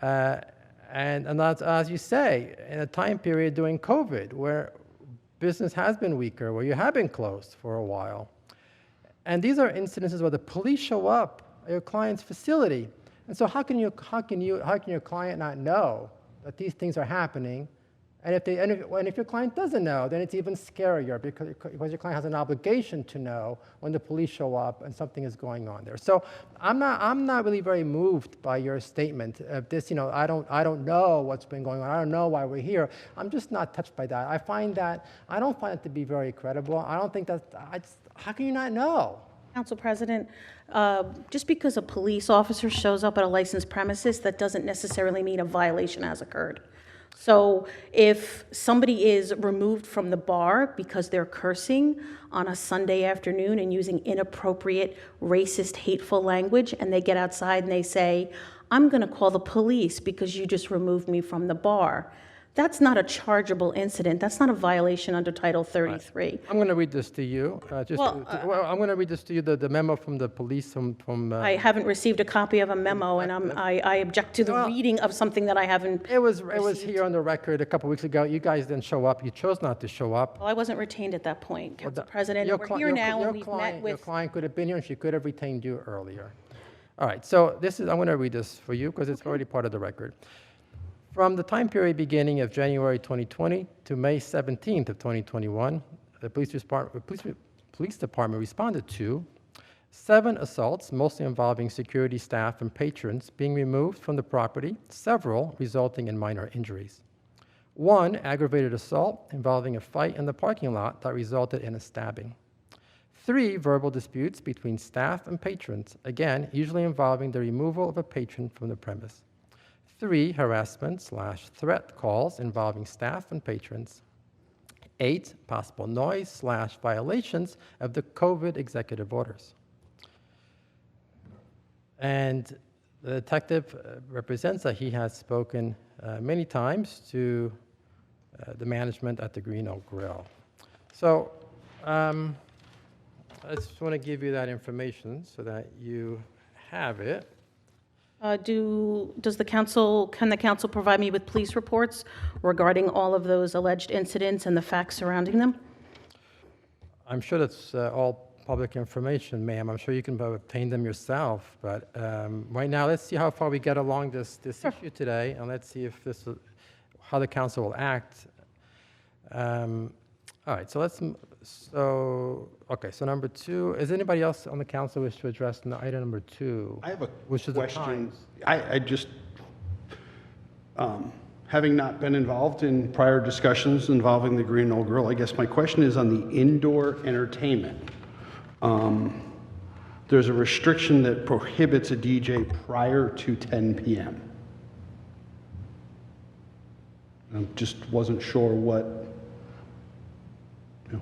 [SPEAKER 3] And as you say, in a time period during COVID, where business has been weaker, where you have been closed for a while. And these are incidences where the police show up at your client's facility. And so how can your client not know that these things are happening? And if your client doesn't know, then it's even scarier because your client has an obligation to know when the police show up and something is going on there. So I'm not really very moved by your statement of this. I don't know what's been going on. I don't know why we're here. I'm just not touched by that. I don't find it to be very credible. I don't think how can you not know?
[SPEAKER 12] Council President, just because a police officer shows up at a licensed premises, that doesn't necessarily mean a violation has occurred. So if somebody is removed from the bar because they're cursing on a Sunday afternoon and using inappropriate, racist, hateful language, and they get outside and they say, I'm going to call the police because you just removed me from the bar, that's not a chargeable incident. That's not a violation under Title 33.
[SPEAKER 3] Right. I'm going to read this to you. I'm going to read this to you, the memo from the police from
[SPEAKER 12] I haven't received a copy of a memo, and I object to the reading of something that I haven't.
[SPEAKER 3] It was here on the record a couple weeks ago. You guys didn't show up. You chose not to show up.
[SPEAKER 12] Well, I wasn't retained at that point, Council President. We're here now, and we've met with.
[SPEAKER 3] Your client could have been here, and she could have retained you earlier. All right, so I'm going to read this for you because it's already part of the record. From the time period beginning of January 2020 to May 17th of 2021, the police department responded to 7 assaults, mostly involving security staff and patrons, being removed from the property, several resulting in minor injuries. 1 aggravated assault involving a fight in the parking lot that resulted in a stabbing. 3, verbal disputes between staff and patrons, again, usually involving the removal of a patron from the premise. 3, harassment/threat calls involving staff and patrons. 8, possible noise/violations of the COVID executive orders. And the detective represents that he has spoken many times to the management at the Green Oak Grill. So I just want to give you that information so that you have it.
[SPEAKER 12] Can the council provide me with police reports regarding all of those alleged incidents and the facts surrounding them?
[SPEAKER 3] I'm sure that's all public information, ma'am. I'm sure you can obtain them yourself, but right now, let's see how far we get along this issue today, and let's see if how the council will act. All right, so so number 2, is anybody else on the council wish to address item number 2?
[SPEAKER 1] I have a
[SPEAKER 3] which is the
[SPEAKER 1] question.
[SPEAKER 3] times?
[SPEAKER 1] I just, having not been involved in prior discussions involving the Green Knoll Grill, I guess my question is on the indoor entertainment. There's a restriction that prohibits a DJ prior to 10 p.m. I just wasn't sure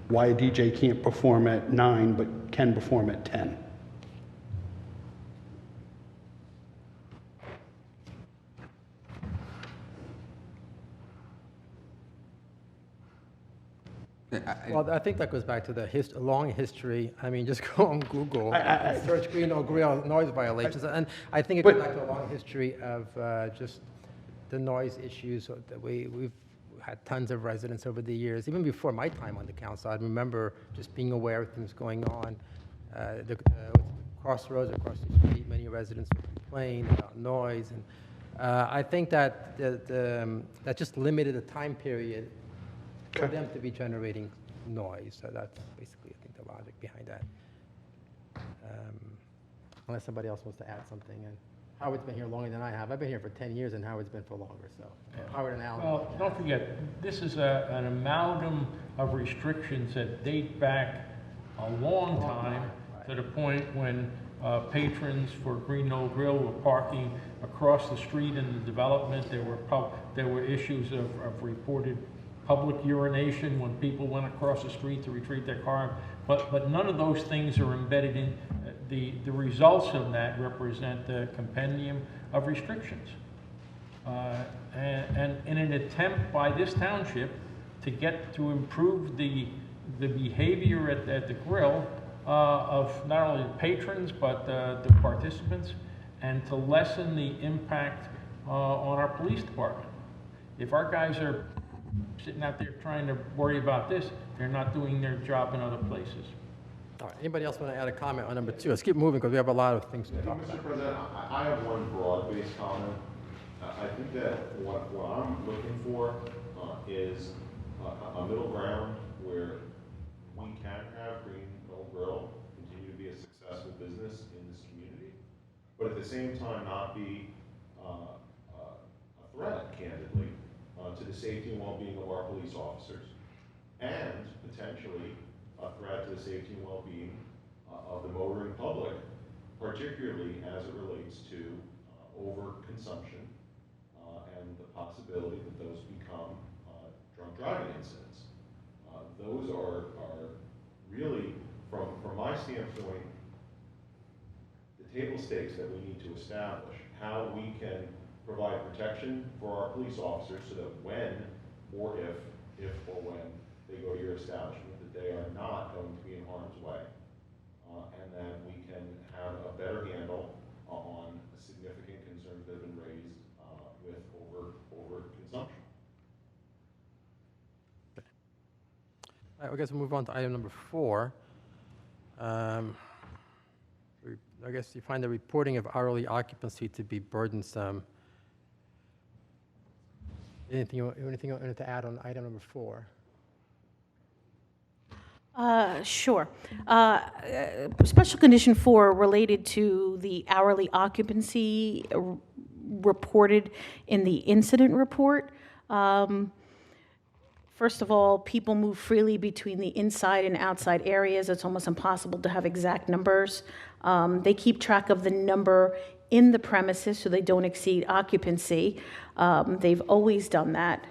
[SPEAKER 1] why a DJ can't perform at 9 but can perform at 10.
[SPEAKER 3] Well, I think that goes back to the long history. I mean, just go on Google, and search Green Oak Grill noise violations, and I think it goes back to a long history of just the noise issues that we've had tons of residents over the years. Even before my time on the council, I remember just being aware of things going on. The crossroads across the street, many residents would complain about noise, and I think that that just limited the time period for them to be generating noise. So that's basically, I think, the logic behind that. Unless somebody else wants to add something. And Howard's been here longer than I have. I've been here for 10 years, and Howard's been for longer. So Howard and Alan.
[SPEAKER 7] Well, don't forget, this is an amalgam of restrictions that date back a long time to the point when patrons for Green Knoll Grill were parking across the street in the development. There were issues of reported public urination when people went across the street to retrieve their car. But none of those things are embedded in the results of that represent the compendium of restrictions. And in an attempt by this township to improve the behavior at the grill of not only the patrons but the participants, and to lessen the impact on our police department. If our guys are sitting out there trying to worry about this, they're not doing their job in other places.
[SPEAKER 3] All right. Anybody else want to add a comment on number 2? Let's keep moving because we have a lot of things to talk
[SPEAKER 5] Mr.
[SPEAKER 3] about.
[SPEAKER 5] President, I have one broad-based comment. I think that what I'm looking for is a middle ground where we can have Green Knoll Grill continue to be a successful business in this community, but at the same time not be a threat, candidly, to the safety and well-being of our police officers, and potentially a threat to the safety and well-being of the motoring public, particularly as it relates to overconsumption and the possibility that those become drunk driving incidents. Those are really, from my standpoint, the table stakes that we need to establish, how we can provide protection for our police officers so that when, or if or when they go to your establishment, that they are not going to be in harm's way, and that we can have a better handle on significant concerns that have been raised with over consumption.
[SPEAKER 3] All right, I guess we'll move on to item number 4. I guess you find the reporting of hourly occupancy to be burdensome. Anything you want to add on item number 4?
[SPEAKER 12] Sure. Special condition 4 related to the hourly occupancy reported in the incident report. First of all, people move freely between the inside and outside areas. It's almost impossible to have exact numbers. They keep track of the number in the premises so they don't exceed occupancy. They've always done that.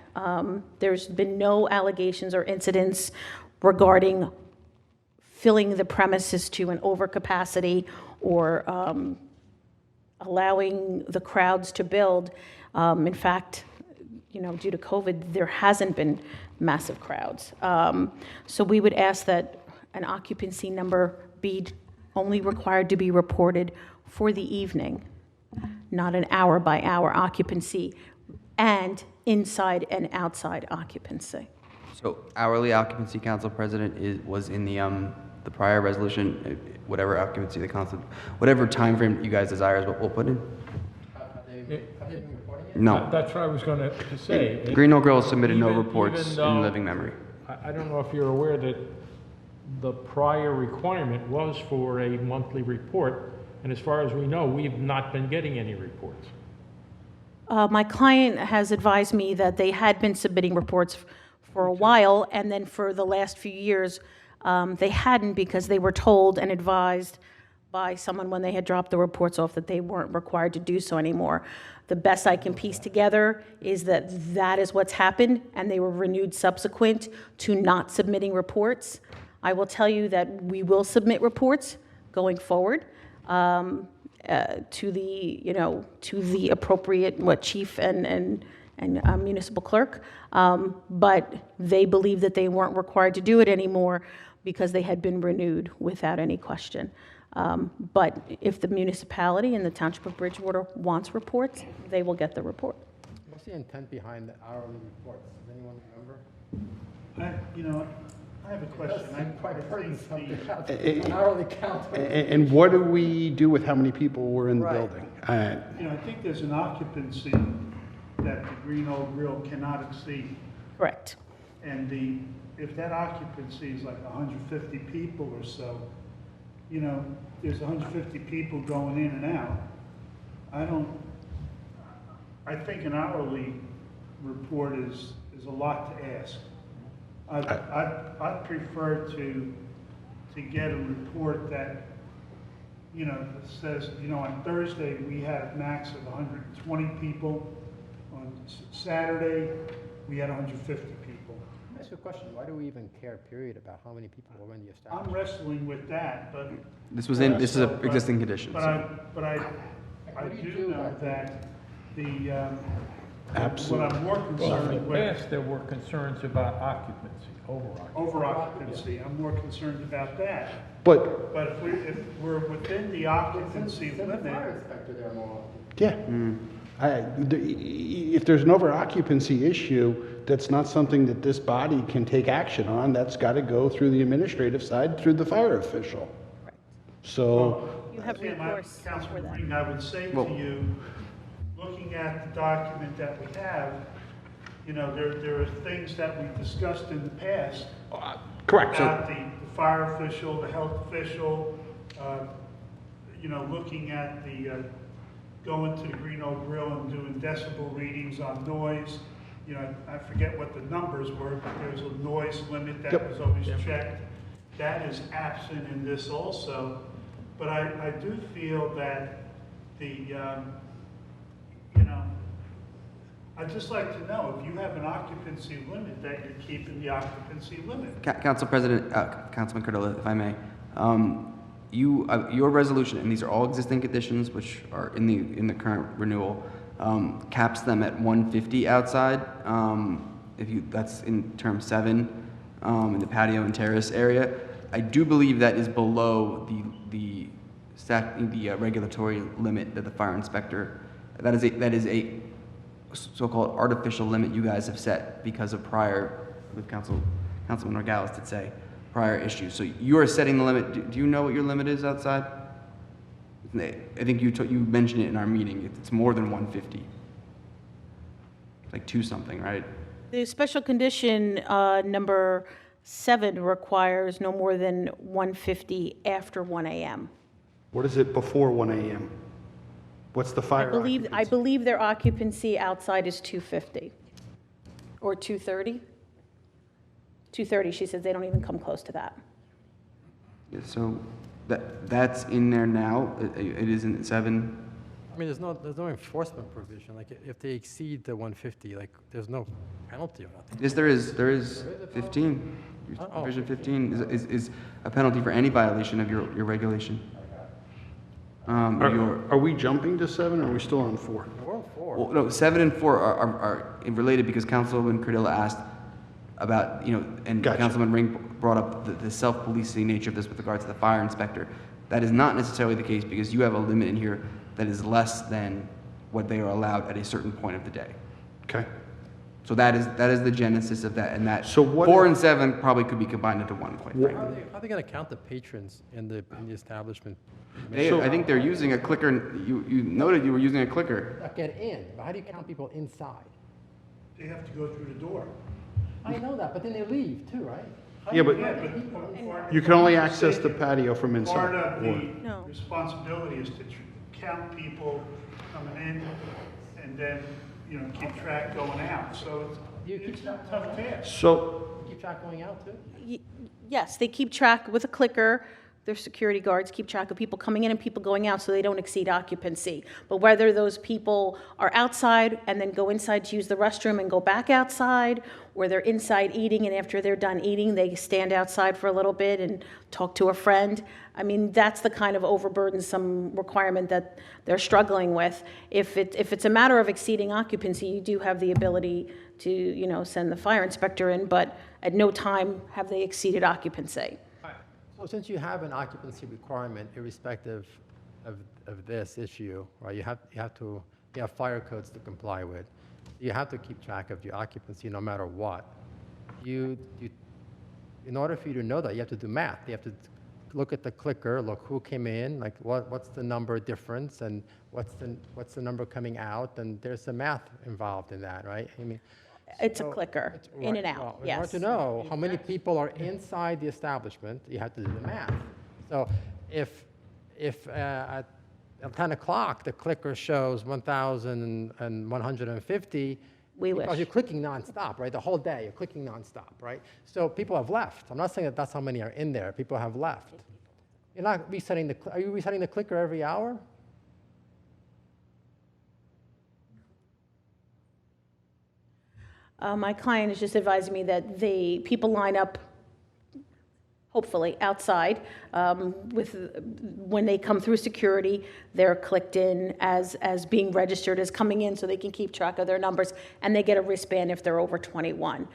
[SPEAKER 12] There's been no allegations or incidents regarding filling the premises to an overcapacity or allowing the crowds to build. In fact, due to COVID, there hasn't been massive crowds. So we would ask that an occupancy number be only required to be reported for the evening, not an hour-by-hour occupancy, and inside and outside occupancy.
[SPEAKER 2] So hourly occupancy, Council President, was in the prior resolution, whatever occupancy the council, whatever timeframe you guys desire is what we'll put in?
[SPEAKER 3] Have they been reporting it?
[SPEAKER 2] No.
[SPEAKER 7] That's what I was going to say.
[SPEAKER 2] Green Hill Grill submitted no
[SPEAKER 7] Even
[SPEAKER 2] reports
[SPEAKER 7] though-
[SPEAKER 2] in living memory.
[SPEAKER 7] I don't know if you're aware that the prior requirement was for a monthly report, and as far as we know, we've not been getting any reports.
[SPEAKER 12] My client has advised me that they had been submitting reports for a while, and then for the last few years, they hadn't because they were told and advised by someone when they had dropped the reports off that they weren't required to do so anymore. The best I can piece together is that that is what's happened, and they were renewed subsequent to not submitting reports. I will tell you that we will submit reports going forward to the appropriate chief and municipal clerk, but they believe that they weren't required to do it anymore because they had been renewed without any question. But if the municipality and the Township of Bridgewater wants reports, they will get the report.
[SPEAKER 3] What's the intent behind the hourly reports? Does anyone remember?
[SPEAKER 6] I have a question.
[SPEAKER 3] An hourly count.
[SPEAKER 1] And what do we do with how many people were in the
[SPEAKER 3] Right.
[SPEAKER 1] building?
[SPEAKER 6] I think there's an occupancy that the Green Old Grill cannot exceed.
[SPEAKER 12] Correct.
[SPEAKER 6] And if that occupancy is like 150 people or so, there's 150 people going in and out. I think an hourly report is a lot to ask. I'd prefer to get a report that, that says, on Thursday, we had a max of 120 people. On Saturday, we had 150 people.
[SPEAKER 3] Let me ask you a question. Why do we even care, period, about how many people were in the
[SPEAKER 6] I'm
[SPEAKER 3] establishment?
[SPEAKER 6] wrestling with that, but.
[SPEAKER 2] This is an existing condition.
[SPEAKER 6] But I
[SPEAKER 3] What do you
[SPEAKER 6] do
[SPEAKER 3] do
[SPEAKER 6] know
[SPEAKER 3] about
[SPEAKER 6] that
[SPEAKER 1] Absolutely.
[SPEAKER 6] what I'm more
[SPEAKER 7] Well, in
[SPEAKER 6] concerned
[SPEAKER 7] the
[SPEAKER 6] with,
[SPEAKER 7] past, there were concerns about occupancy, over-occupancy.
[SPEAKER 6] over occupancy, I'm more concerned about that.
[SPEAKER 1] But,
[SPEAKER 6] But if we're within the occupancy
[SPEAKER 3] Send the
[SPEAKER 6] limit,
[SPEAKER 3] fire inspector there more often.
[SPEAKER 1] yeah, if there's an over-occupancy issue, that's not something that this body can take action on. That's got to go through the administrative side, through the fire official. So,
[SPEAKER 12] You have
[SPEAKER 6] again,
[SPEAKER 12] recourse for
[SPEAKER 6] Councilman
[SPEAKER 12] that.
[SPEAKER 6] Green, I would say to you, looking at the document that we have, there are things that we discussed in the past
[SPEAKER 1] correct. So,
[SPEAKER 6] about the fire official, the health official, looking at going to the Green Oak Grill and doing decibel readings on noise. I forget what the numbers were, but there's a noise limit that
[SPEAKER 1] Yep.
[SPEAKER 6] was always checked. That is absent in this also. But I do feel that I'd just like to know if you have an occupancy limit, that you're keeping the occupancy limit.
[SPEAKER 2] Council President, Councilman Cardillo, if I may, your resolution, and these are all existing conditions which are in the current renewal, caps them at 150 outside. That's in term 7, in the patio and terrace area. I do believe that is below the regulatory limit that the fire inspector, that is a so-called artificial limit you guys have set because of prior, with Councilman Nogales did say, prior issues. So you are setting the limit. Do you know what your limit is outside? I think you mentioned it in our meeting. It's more than 150. It's like 2 something, right?
[SPEAKER 12] The special condition number 7 requires no more than 150 after 1 a.m.
[SPEAKER 1] what is it before 1 a.m.? What's the
[SPEAKER 12] I
[SPEAKER 1] fire occupancy?
[SPEAKER 12] believe their occupancy outside is 250 or 230. 2:30, she says they don't even come close to that.
[SPEAKER 2] Yeah, so that's in there now. It isn't at 7.
[SPEAKER 3] I mean, there's no enforcement provision, like if they exceed the 150, like there's no penalty or nothing.
[SPEAKER 2] Yes, there is 15.
[SPEAKER 3] Oh.
[SPEAKER 2] Provision 15 is a penalty for any violation of your regulation.
[SPEAKER 1] Are we jumping to 7, or are we still on 4?
[SPEAKER 3] We're on 4.
[SPEAKER 2] Well, no, 7 and 4 are related because Councilman Cardilla asked about, and
[SPEAKER 1] Gotcha.
[SPEAKER 2] Councilman Ring brought up the self-policing nature of this with regard to the fire inspector. That is not necessarily the case because you have a limit in here that is less than what they are allowed at a certain point of the day.
[SPEAKER 1] Okay.
[SPEAKER 2] So that is the genesis of that, and that
[SPEAKER 1] So what
[SPEAKER 2] 4
[SPEAKER 1] if-
[SPEAKER 2] and 7 probably could be combined into one, quite frankly.
[SPEAKER 3] How are they going to count the patrons in the establishment?
[SPEAKER 2] I think they're using a clicker. You noted you were using a clicker.
[SPEAKER 3] Not get in, but how do you count people inside?
[SPEAKER 6] They have to go through the door.
[SPEAKER 3] I know that, but then they leave too, right? How
[SPEAKER 1] Yeah,
[SPEAKER 3] do you
[SPEAKER 1] but-
[SPEAKER 3] count the people inside?
[SPEAKER 1] You can only access the patio from inside.
[SPEAKER 6] Part of
[SPEAKER 1] or-
[SPEAKER 6] the
[SPEAKER 12] No.
[SPEAKER 6] responsibility is to count people coming in and then, keep track going out. So it's a tough task.
[SPEAKER 1] So,
[SPEAKER 3] Keep track going out too?
[SPEAKER 12] Yes, they keep track with a clicker. Their security guards keep track of people coming in and people going out so they don't exceed occupancy. But whether those people are outside and then go inside to use the restroom and go back outside, or they're inside eating and after they're done eating, they stand outside for a little bit and talk to a friend. I mean, that's the kind of overburdensome requirement that they're struggling with. If it's a matter of exceeding occupancy, you do have the ability to, send the fire inspector in, but at no time have they exceeded occupancy.
[SPEAKER 3] So since you have an occupancy requirement irrespective of this issue, right, you have fire codes to comply with. You have to keep track of your occupancy no matter what. In order for you to know that, you have to do math. You have to look at the clicker, look who came in, like what's the number difference, and what's the number coming out, and there's some math involved in that, right? I mean,
[SPEAKER 12] It's a clicker, in and out,
[SPEAKER 3] well, in
[SPEAKER 12] yes.
[SPEAKER 3] order to know how many people are inside the establishment, you have to do the math. So if at 10 o'clock, the clicker shows 1,150,
[SPEAKER 12] We
[SPEAKER 3] because
[SPEAKER 12] wish.
[SPEAKER 3] you're clicking nonstop, right? The whole day, you're clicking nonstop, right? So people have left. I'm not saying that that's how many are in there. People have left. You're not resetting are you resetting the clicker every hour?
[SPEAKER 12] My client is just advising me that people line up, hopefully, outside. When they come through security, they're clicked in as being registered as coming in so they can keep track of their numbers, and they get a wristband if they're over 21.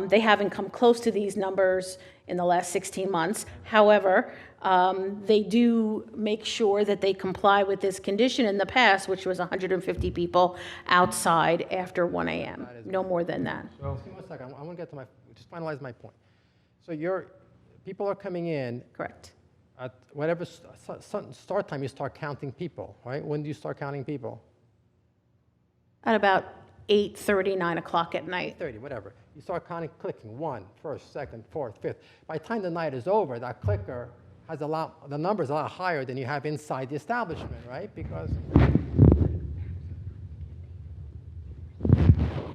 [SPEAKER 12] They haven't come close to these numbers in the last 16 months. However, they do make sure that they comply with this condition in the past, which was 150 people outside after 1 a.m., no more than that.
[SPEAKER 3] Just give me 1 second. I want to get to just finalize my point. So people are coming in
[SPEAKER 12] Correct.
[SPEAKER 3] at whatever start time you start counting people, right? When do you start counting people?
[SPEAKER 12] At about 8:30, 9 o'clock at night.
[SPEAKER 3] 30, whatever. You start clicking 1, 1st, 2nd, 4th, 5th. By the time the night is over, that clicker has the number's a lot higher than you have inside the establishment, right? Because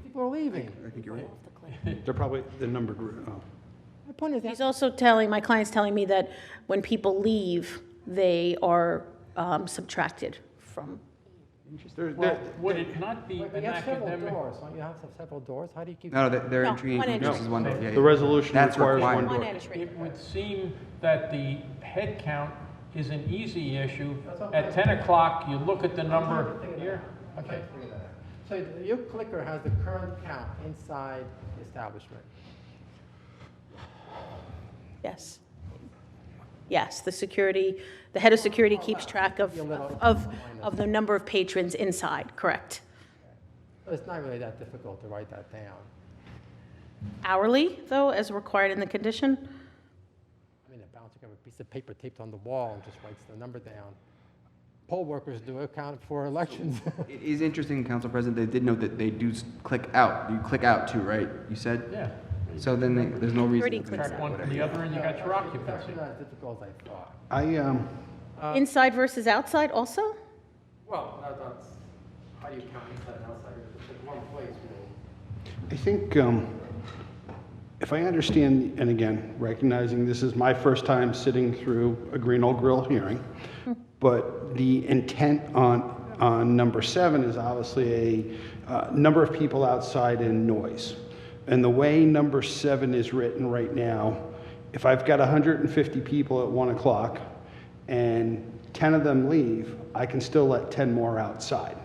[SPEAKER 3] people are leaving.
[SPEAKER 2] I think you're right.
[SPEAKER 1] they're probably the numbered,
[SPEAKER 3] My point is,
[SPEAKER 12] He's also my client's telling me that when people leave, they are subtracted from.
[SPEAKER 7] Well, would it not be
[SPEAKER 3] you
[SPEAKER 7] an
[SPEAKER 3] have several
[SPEAKER 7] academic?
[SPEAKER 3] doors, don't you have several doors? How do you keep?
[SPEAKER 2] No, their
[SPEAKER 12] No,
[SPEAKER 2] entry
[SPEAKER 12] one
[SPEAKER 2] and
[SPEAKER 12] entry.
[SPEAKER 2] egress is one door. Yeah,
[SPEAKER 1] the
[SPEAKER 2] yeah.
[SPEAKER 1] resolution
[SPEAKER 2] That's
[SPEAKER 1] requires
[SPEAKER 2] required.
[SPEAKER 1] one
[SPEAKER 12] One
[SPEAKER 1] door.
[SPEAKER 12] entry.
[SPEAKER 7] It would seem that the head count is an easy issue. At 10 o'clock, you look at the number here. Okay.
[SPEAKER 3] So your clicker has the current count inside the establishment.
[SPEAKER 12] Yes. Yes, the head of security keeps track of the number of patrons inside, correct.
[SPEAKER 3] So it's not really that difficult to write that down.
[SPEAKER 12] Hourly, though, as required in the condition?
[SPEAKER 3] I mean, a bouncer can have a piece of paper taped on the wall and just writes the number down. Poll workers do account for elections.
[SPEAKER 2] It is interesting, Council President, they did note that they do click out. You click out too, right? You said?
[SPEAKER 7] Yeah.
[SPEAKER 2] So then there's no reason.
[SPEAKER 12] Security
[SPEAKER 2] to
[SPEAKER 12] clicks
[SPEAKER 7] Track one from the other, and you got your
[SPEAKER 3] It's
[SPEAKER 7] occupancy.
[SPEAKER 3] actually not as difficult as I thought.
[SPEAKER 12] Inside versus outside also?
[SPEAKER 3] Well, that's, how do you count inside and outside? It's just one place, really.
[SPEAKER 1] I think if I understand, and again, recognizing this is my first time sitting through a Green Old Grill hearing, but the intent on number 7 is obviously a number of people outside and noise. And the way number 7 is written right now, if I've got 150 people at 1 o'clock and 10 of them leave, I can still let 10 more outside.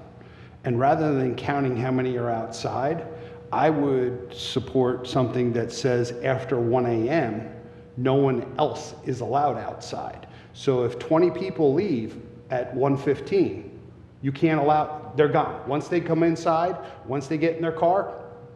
[SPEAKER 1] And rather than counting how many are outside, I would support something that says after 1 a.m., no one else is allowed outside. So if 20 people leave at 1:15, you can't allow, they're gone. Once they come inside, once they get in their car,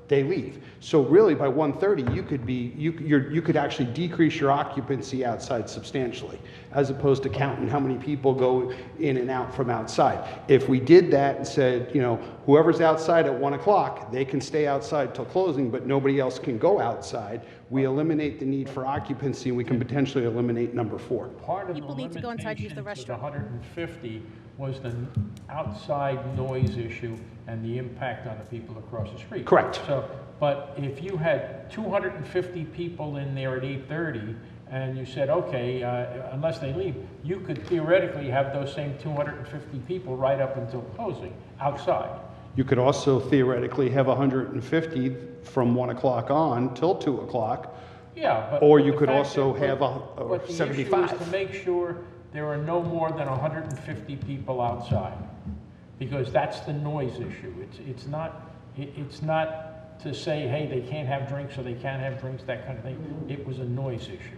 [SPEAKER 1] they leave. So really by 1:30, you could actually decrease your occupancy outside substantially, as opposed to counting how many people go in and out from outside. If we did that and said, you know, whoever's outside at 1 o'clock, they can stay outside till closing, but nobody else can go outside, we eliminate the need for occupancy, and we can potentially eliminate number 4.
[SPEAKER 7] Part of the
[SPEAKER 12] People need to go inside to use the
[SPEAKER 7] limitation to the
[SPEAKER 12] restroom.
[SPEAKER 7] 150 was the outside noise issue and the impact on the people across the street.
[SPEAKER 1] Correct.
[SPEAKER 7] So, but if you had 250 people in there at 8:30, and you said, okay, unless they leave, you could theoretically have those same 250 people right up until closing, outside.
[SPEAKER 1] You could also theoretically have 150 from 1 o'clock on till 2 o'clock,
[SPEAKER 7] Yeah, but.
[SPEAKER 1] or
[SPEAKER 7] but
[SPEAKER 1] you
[SPEAKER 7] the
[SPEAKER 1] could
[SPEAKER 7] fact
[SPEAKER 1] also
[SPEAKER 7] that-
[SPEAKER 1] have
[SPEAKER 7] but the issue
[SPEAKER 1] 75.
[SPEAKER 7] is to make sure there are no more than 150 people outside, because that's the noise issue. It's not to say, hey, they can't have drinks or they can't have drinks, that kind of thing. It was a noise issue.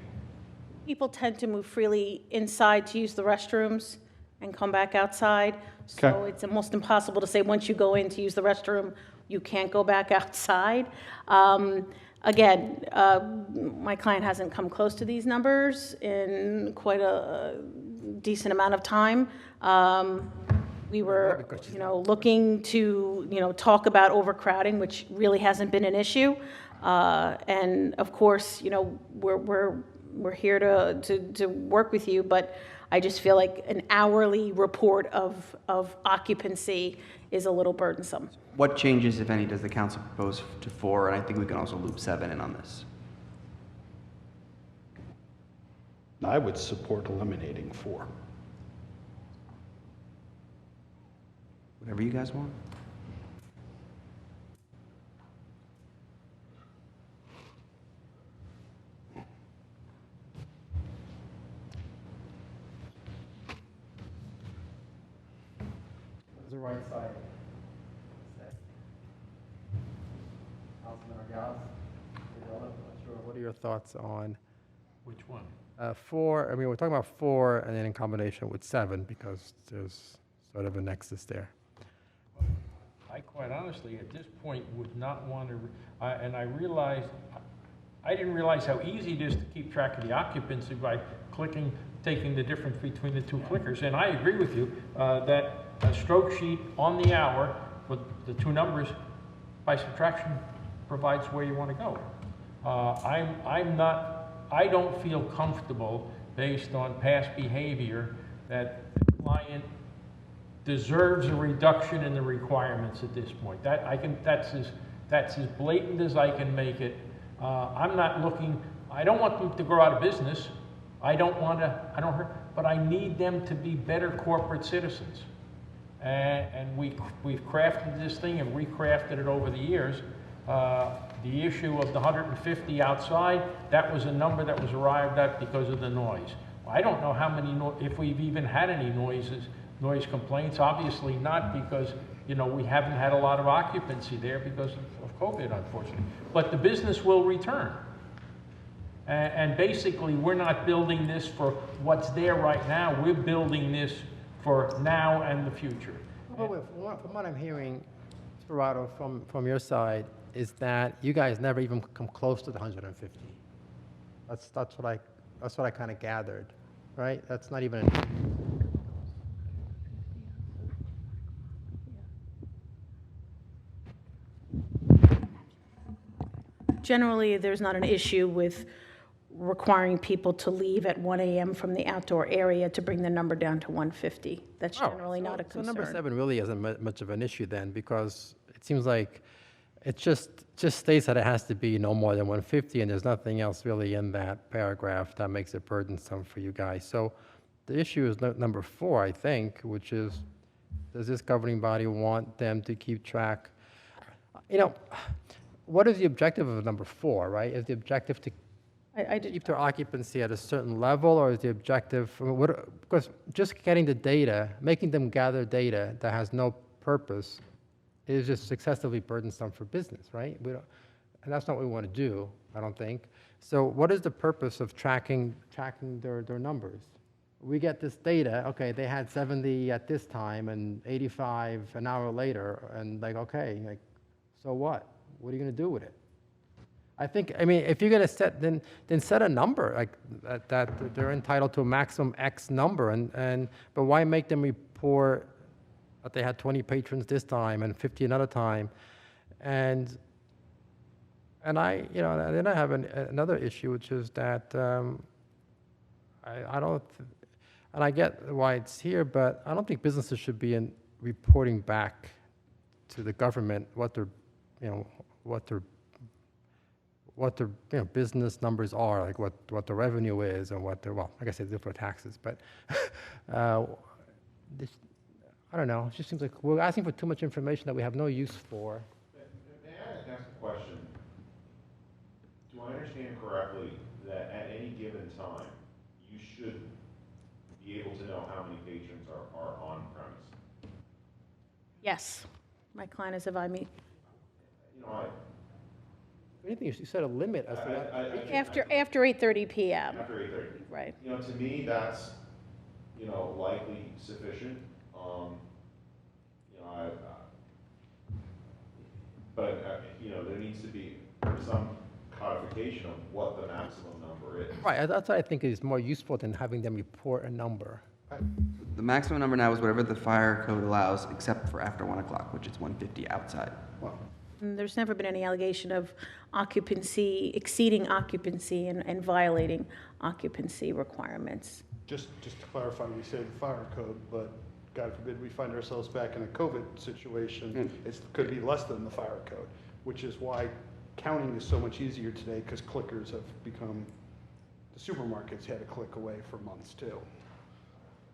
[SPEAKER 12] People tend to move freely inside to use the restrooms and come back outside. So
[SPEAKER 1] Okay.
[SPEAKER 12] it's almost impossible to say, once you go in to use the restroom, you can't go back outside. Again, my client hasn't come close to these numbers in quite a decent amount of time. We were, looking to, talk about overcrowding, which really hasn't been an issue. And of course, we're here to work with you, but I just feel like an hourly report of occupancy is a little burdensome.
[SPEAKER 2] What changes, if any, does the council propose to 4? And I think we can also loop 7 in on this.
[SPEAKER 1] I would support eliminating 4.
[SPEAKER 2] Whatever you guys want.
[SPEAKER 3] What's the right side? Councilman Argalas? I'm not sure. What are your thoughts on
[SPEAKER 7] Which one?
[SPEAKER 3] 4? I mean, we're talking about 4 and then in combination with 7 because there's sort of a nexus there.
[SPEAKER 7] I quite honestly, at this point, would not want to, and I realized, I didn't realize how easy it is to keep track of the occupancy by taking the difference between the two clickers. And I agree with you that a stroke sheet on the hour with the two numbers by subtraction provides where you want to go. I don't feel comfortable based on past behavior that the client deserves a reduction in the requirements at this point. That's as blatant as I can make it. I'm not looking, I don't want them to go out of business. But I need them to be better corporate citizens. And we've crafted this thing and recrafted it over the years. The issue of the 150 outside, that was a number that was arrived at because of the noise. I don't know how many, if we've even had any noise complaints. Obviously not, because we haven't had a lot of occupancy there because of COVID, unfortunately. But the business will return. And basically, we're not building this for what's there right now. We're building this for now and the future.
[SPEAKER 3] Well, from what I'm hearing, Sperato, from your side, is that you guys never even come close to the 150. That's what I kind of gathered, right? That's not even.
[SPEAKER 12] Generally, there's not an issue with requiring people to leave at 1 a.m. from the outdoor area to bring the number down to 150. That's generally not a concern.
[SPEAKER 3] So number 7 really isn't much of an issue then, because it seems like it just states that it has to be no more than 150, and there's nothing else really in that paragraph that makes it burdensome for you guys. So the issue is number 4, I think, which is, does this governing body want them to keep track? You know, what is the objective of number 4, right? Is the objective to
[SPEAKER 12] I did,
[SPEAKER 3] keep their occupancy at a certain level, or is the objective, I mean, because just getting the data, making them gather data that has no purpose is just excessively burdensome for business, right? We don't, and that's not what we want to do, I don't think. So what is the purpose of tracking their numbers? We get this data, okay, they had 70 at this time and 85 an hour later, and like, okay, like, so what? What are you going to do with it? I mean, if you're going to set, then set a number, like that they're entitled to a maximum X number, but why make them report that they had 20 patrons this time and 50 another time? And I, you know, and then I have another issue, which is that I don't, and I get why it's here, but I don't think businesses should be reporting back to the government what their business numbers are, like what the revenue is, and what their, well, I guess they do for taxes, but this, I don't know, it just seems like we're asking for too much information that we have no use for.
[SPEAKER 5] May I ask a question? Do I understand correctly that at any given time, you should be able to know how many patrons are on premise?
[SPEAKER 12] yes, my client has advised me.
[SPEAKER 5] You know,
[SPEAKER 3] Anything, you set a limit as to what.
[SPEAKER 12] After 8:30 PM.
[SPEAKER 5] After 8:30.
[SPEAKER 12] Right.
[SPEAKER 5] You know, to me, that's, you know, likely sufficient. You know, but you know, there needs to be some codification of what the maximum number is.
[SPEAKER 3] Right, that's what I think is more useful than having them report a number.
[SPEAKER 2] The maximum number now is whatever the fire code allows, except for after 1 o'clock, which is 150 outside.
[SPEAKER 12] There's never been any allegation of occupancy, exceeding occupancy and violating occupancy requirements.
[SPEAKER 1] Just to clarify, we say the fire code, but God forbid we find ourselves back in a COVID situation, it could be less than the fire code, which is why counting is so much easier today, because clickers have become, the supermarkets had a click away for months too.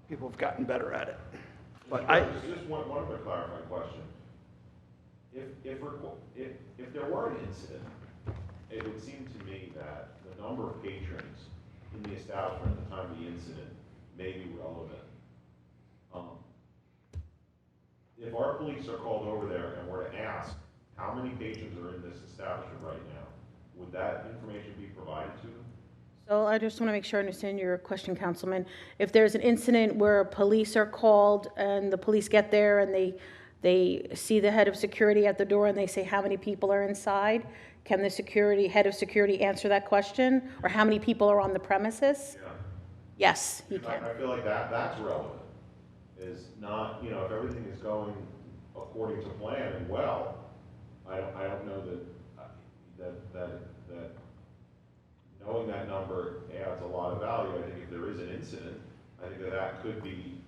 [SPEAKER 1] People have gotten better at it. But
[SPEAKER 5] Just one other clarifying question. If there were an incident, it would seem to me that the number of patrons in the establishment at the time of the incident may be relevant. If our police are called over there and were to ask how many patrons are in this establishment right now, would that information be provided to them?
[SPEAKER 12] So I just want to make sure I understand your question, Councilman. If there's an incident where police are called and the police get there and they see the head of security at the door and they say how many people are inside, can the head of security answer that question? Or how many people are on the premises?
[SPEAKER 5] Yeah.
[SPEAKER 12] Yes, he can.
[SPEAKER 5] I feel like that's relevant, is not, you know, if everything is going according to plan and well, I don't know that knowing that number adds a lot of value. I think if there is an incident, I think that could be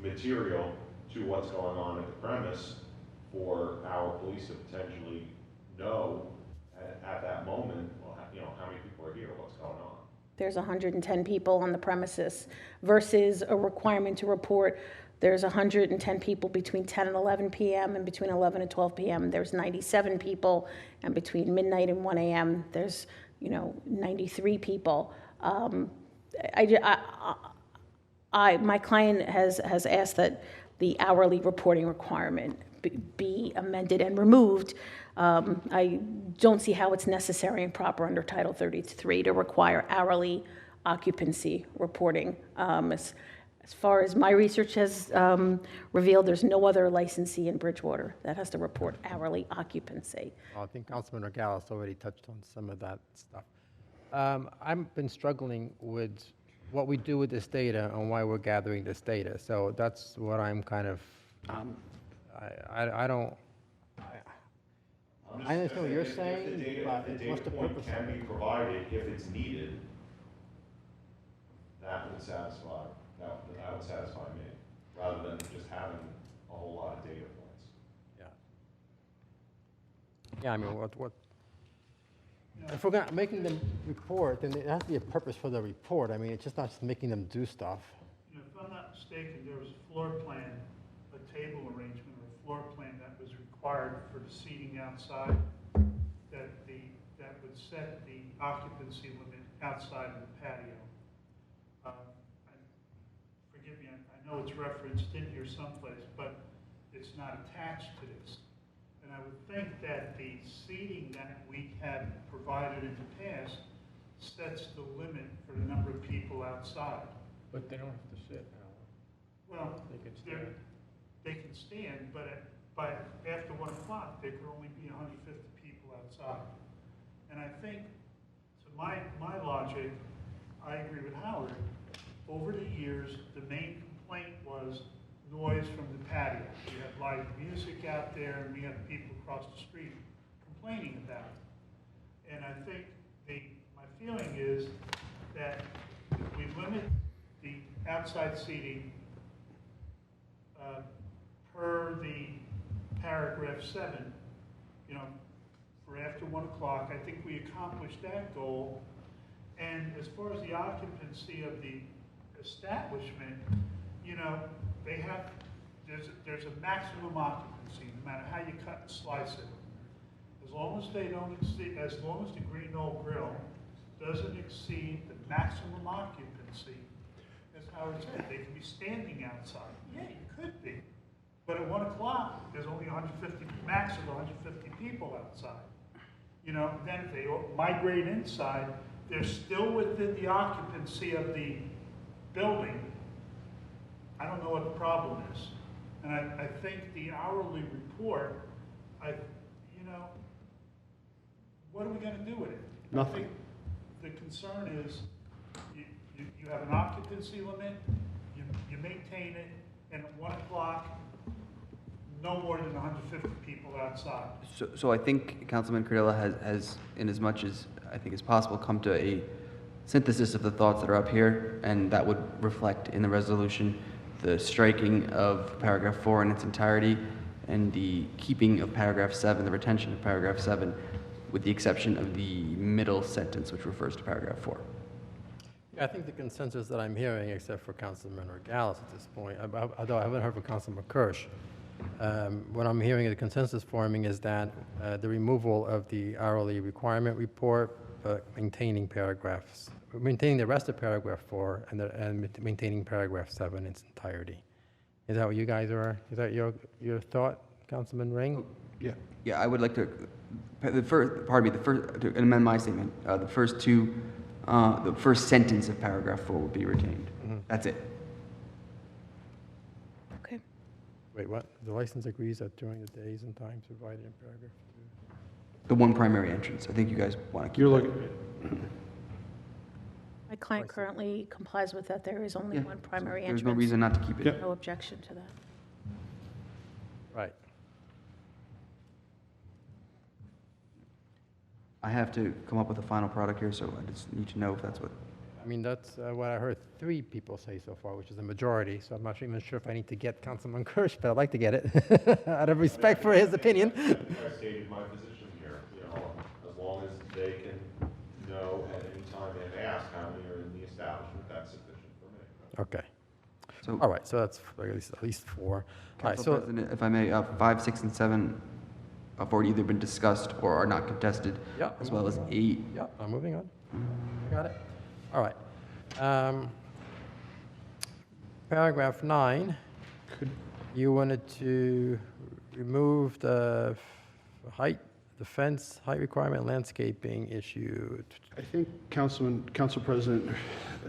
[SPEAKER 5] material to what's going on at the premise for our police to potentially know at that moment, well, you know, how many people are here, what's going on.
[SPEAKER 12] There's 110 people on the premises versus a requirement to report there's 110 people between 10 and 11 p.m. and between 11 and 12 p.m. There's 97 people, and between midnight and 1 a.m. there's 93 people. My client has asked that the hourly reporting requirement be amended and removed. I don't see how it's necessary and proper under Title 33 to require hourly occupancy reporting. As far as my research has revealed, there's no other licensee in Bridgewater that has to report hourly occupancy.
[SPEAKER 3] I think Councilman Nogales already touched on some of that stuff. I've been struggling with what we do with this data and why we're gathering this data. So that's what I'm kind of, I don't, I understand what you're saying, but what's the purpose
[SPEAKER 5] Can
[SPEAKER 3] of it?
[SPEAKER 5] be provided if it's needed, that would satisfy me, rather than just having a whole lot of data points.
[SPEAKER 3] Yeah. Yeah, I mean, what, if we're making them report, then there has to be a purpose for the report. I mean, it's just not just making them do stuff.
[SPEAKER 6] You know, if I'm not mistaken, there was a floor plan, a table arrangement, or a floor plan that was required for the seating outside, that would set the occupancy limit outside of the patio. Forgive me, I know it's referenced in here someplace, but it's not attached to this. And I would think that the seating that we have provided in the past sets the limit for the number of people outside.
[SPEAKER 7] But they don't have to sit now.
[SPEAKER 6] Well,
[SPEAKER 7] They can stand.
[SPEAKER 6] they can stand, but after 1 o'clock, there could only be 150 people outside. And I think, to my logic, I agree with Howard. Over the years, the main complaint was noise from the patio. We have live music out there, and we have people across the street complaining about it. And I think my feeling is that if we limit the outside seating per the paragraph 7, you know, for after 1 o'clock, I think we accomplished that goal. And as far as the occupancy of the establishment, you know, there's a maximum occupancy, no matter how you cut and slice it. As long as they don't exceed, as long as the Green Knoll Grill doesn't exceed the maximum occupancy, as Howard said, they can be standing outside. Yeah, you could be. But at 1 o'clock, there's only 150, max of 150 people outside. You know, then if they migrate inside, they're still within the occupancy of the building. I don't know what the problem is. And I think the hourly report, you know, what are we going to do with it?
[SPEAKER 1] Nothing.
[SPEAKER 6] I think the concern is you have an occupancy limit, you maintain it, and at 1 o'clock, no more than 150 people outside.
[SPEAKER 2] So I think Councilman Cardilla has, in as much as I think is possible, come to a synthesis of the thoughts that are up here, and that would reflect in the resolution the striking of paragraph 4 in its entirety and the keeping of paragraph 7, the retention of paragraph 7, with the exception of the middle sentence, which refers to paragraph 4.
[SPEAKER 3] Yeah, I think the consensus that I'm hearing, except for Councilman Regalis at this point, although I haven't heard from Councilman Kirsch, what I'm hearing the consensus forming is that the removal of the hourly requirement report, maintaining the rest of paragraph 4 and maintaining paragraph 7 in its entirety. Is that what you guys are? Is that your thought, Councilman Ring?
[SPEAKER 1] Yeah.
[SPEAKER 2] Yeah, I would like to, to amend my statement, the first sentence of paragraph 4 would be retained. That's it.
[SPEAKER 12] Okay.
[SPEAKER 3] Wait, what? The license agrees that during the days and times provided in paragraph 2.
[SPEAKER 2] The one primary entrance. I think you guys want to keep
[SPEAKER 1] You're
[SPEAKER 2] that.
[SPEAKER 1] looking,
[SPEAKER 12] My client currently complies with that. There is only
[SPEAKER 2] Yeah.
[SPEAKER 12] one primary
[SPEAKER 2] There's
[SPEAKER 12] entrance.
[SPEAKER 2] no reason not to keep it.
[SPEAKER 1] Yeah.
[SPEAKER 12] No objection to that.
[SPEAKER 3] Right.
[SPEAKER 2] I have to come up with a final product here, so I just need to know if that's what.
[SPEAKER 3] I mean, that's what I heard 3 people say so far, which is a majority, so I'm not even sure if I need to get Councilman Kirsch, but I'd like to get it, out of respect for his opinion.
[SPEAKER 5] I stated my position here, you know, as long as they can know at any time and ask how many are in the establishment, that's sufficient for me.
[SPEAKER 3] Okay.
[SPEAKER 2] So,
[SPEAKER 3] All right, so that's at least 4. All right,
[SPEAKER 2] Council
[SPEAKER 3] so,
[SPEAKER 2] President, if I may, 5, 6, and 7 have already either been discussed or are not contested,
[SPEAKER 3] Yeah.
[SPEAKER 2] as well as 8.
[SPEAKER 3] yeah, I'm moving on. Got it. All right. Paragraph 9, you wanted to remove the fence height requirement, landscaping issue.
[SPEAKER 1] I think Council President,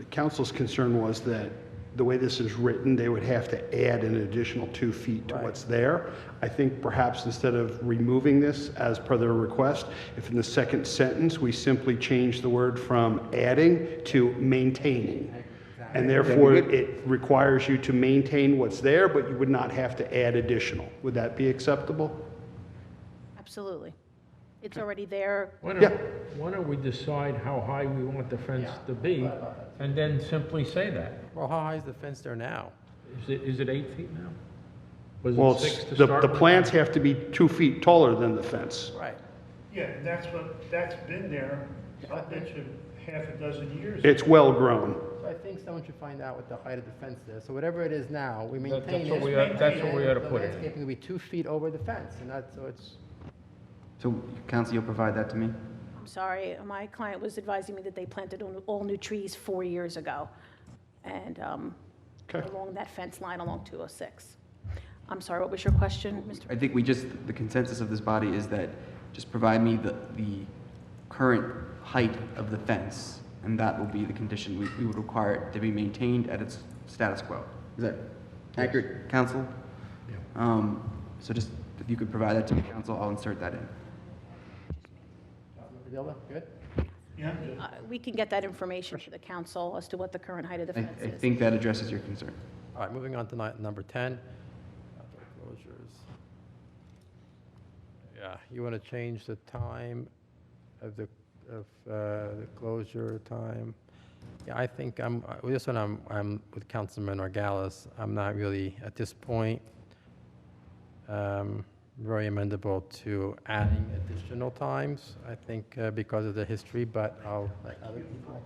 [SPEAKER 1] Council's concern was that the way this is written, they would have to add an additional 2 feet to
[SPEAKER 3] Right.
[SPEAKER 1] what's there. I think perhaps instead of removing this as per their request, if in the second sentence, we simply change the word from adding to maintaining. And therefore, it requires you to maintain what's there, but you would not have to add additional. Would that be acceptable?
[SPEAKER 12] Absolutely. It's already there.
[SPEAKER 7] Why
[SPEAKER 1] Yeah.
[SPEAKER 7] don't we decide how high we want the fence to be, and then simply say that?
[SPEAKER 3] Well, how high is the fence there now?
[SPEAKER 7] Is it 8 feet now? Was
[SPEAKER 1] Well,
[SPEAKER 7] it 6 to
[SPEAKER 1] the
[SPEAKER 7] start with?
[SPEAKER 1] plants have to be 2 feet taller than the fence.
[SPEAKER 3] Right.
[SPEAKER 6] Yeah, and that's been there, I bet you half a dozen years.
[SPEAKER 1] It's well-grown.
[SPEAKER 3] So I think someone should find out what the height of the fence is. So whatever it is now, we
[SPEAKER 7] That's
[SPEAKER 3] maintain
[SPEAKER 7] what
[SPEAKER 3] it.
[SPEAKER 7] we ought- that's what we ought to
[SPEAKER 3] The
[SPEAKER 7] put in.
[SPEAKER 3] landscaping will be 2 feet over the fence, and that's, so it's,
[SPEAKER 2] So, counsel, you'll provide that to me?
[SPEAKER 12] I'm sorry, my client was advising me that they planted all new trees 4 years ago, and
[SPEAKER 1] Okay.
[SPEAKER 12] along that fence line along 206. I'm sorry, what was your question, Mr.?
[SPEAKER 2] I think the consensus of this body is that just provide me the current height of the fence, and that will be the condition. We would require it to be maintained at its status quo. Is that accurate, counsel? So just, if you could provide that to me, counsel, I'll insert that in.
[SPEAKER 3] Councilman Padilla, good?
[SPEAKER 6] Yeah,
[SPEAKER 12] We can get that information to the council as to what the current height of the
[SPEAKER 2] I
[SPEAKER 12] fence is.
[SPEAKER 2] think that addresses your concern.
[SPEAKER 3] All right, moving on to number 10. Outdoor closures. Yeah, you want to change the time of the closure time? Yeah, I think with this one, I'm with Councilman Orgalis. I'm not really, at this point, very amenable to adding additional times, I think, because of the history, but I'll let other people.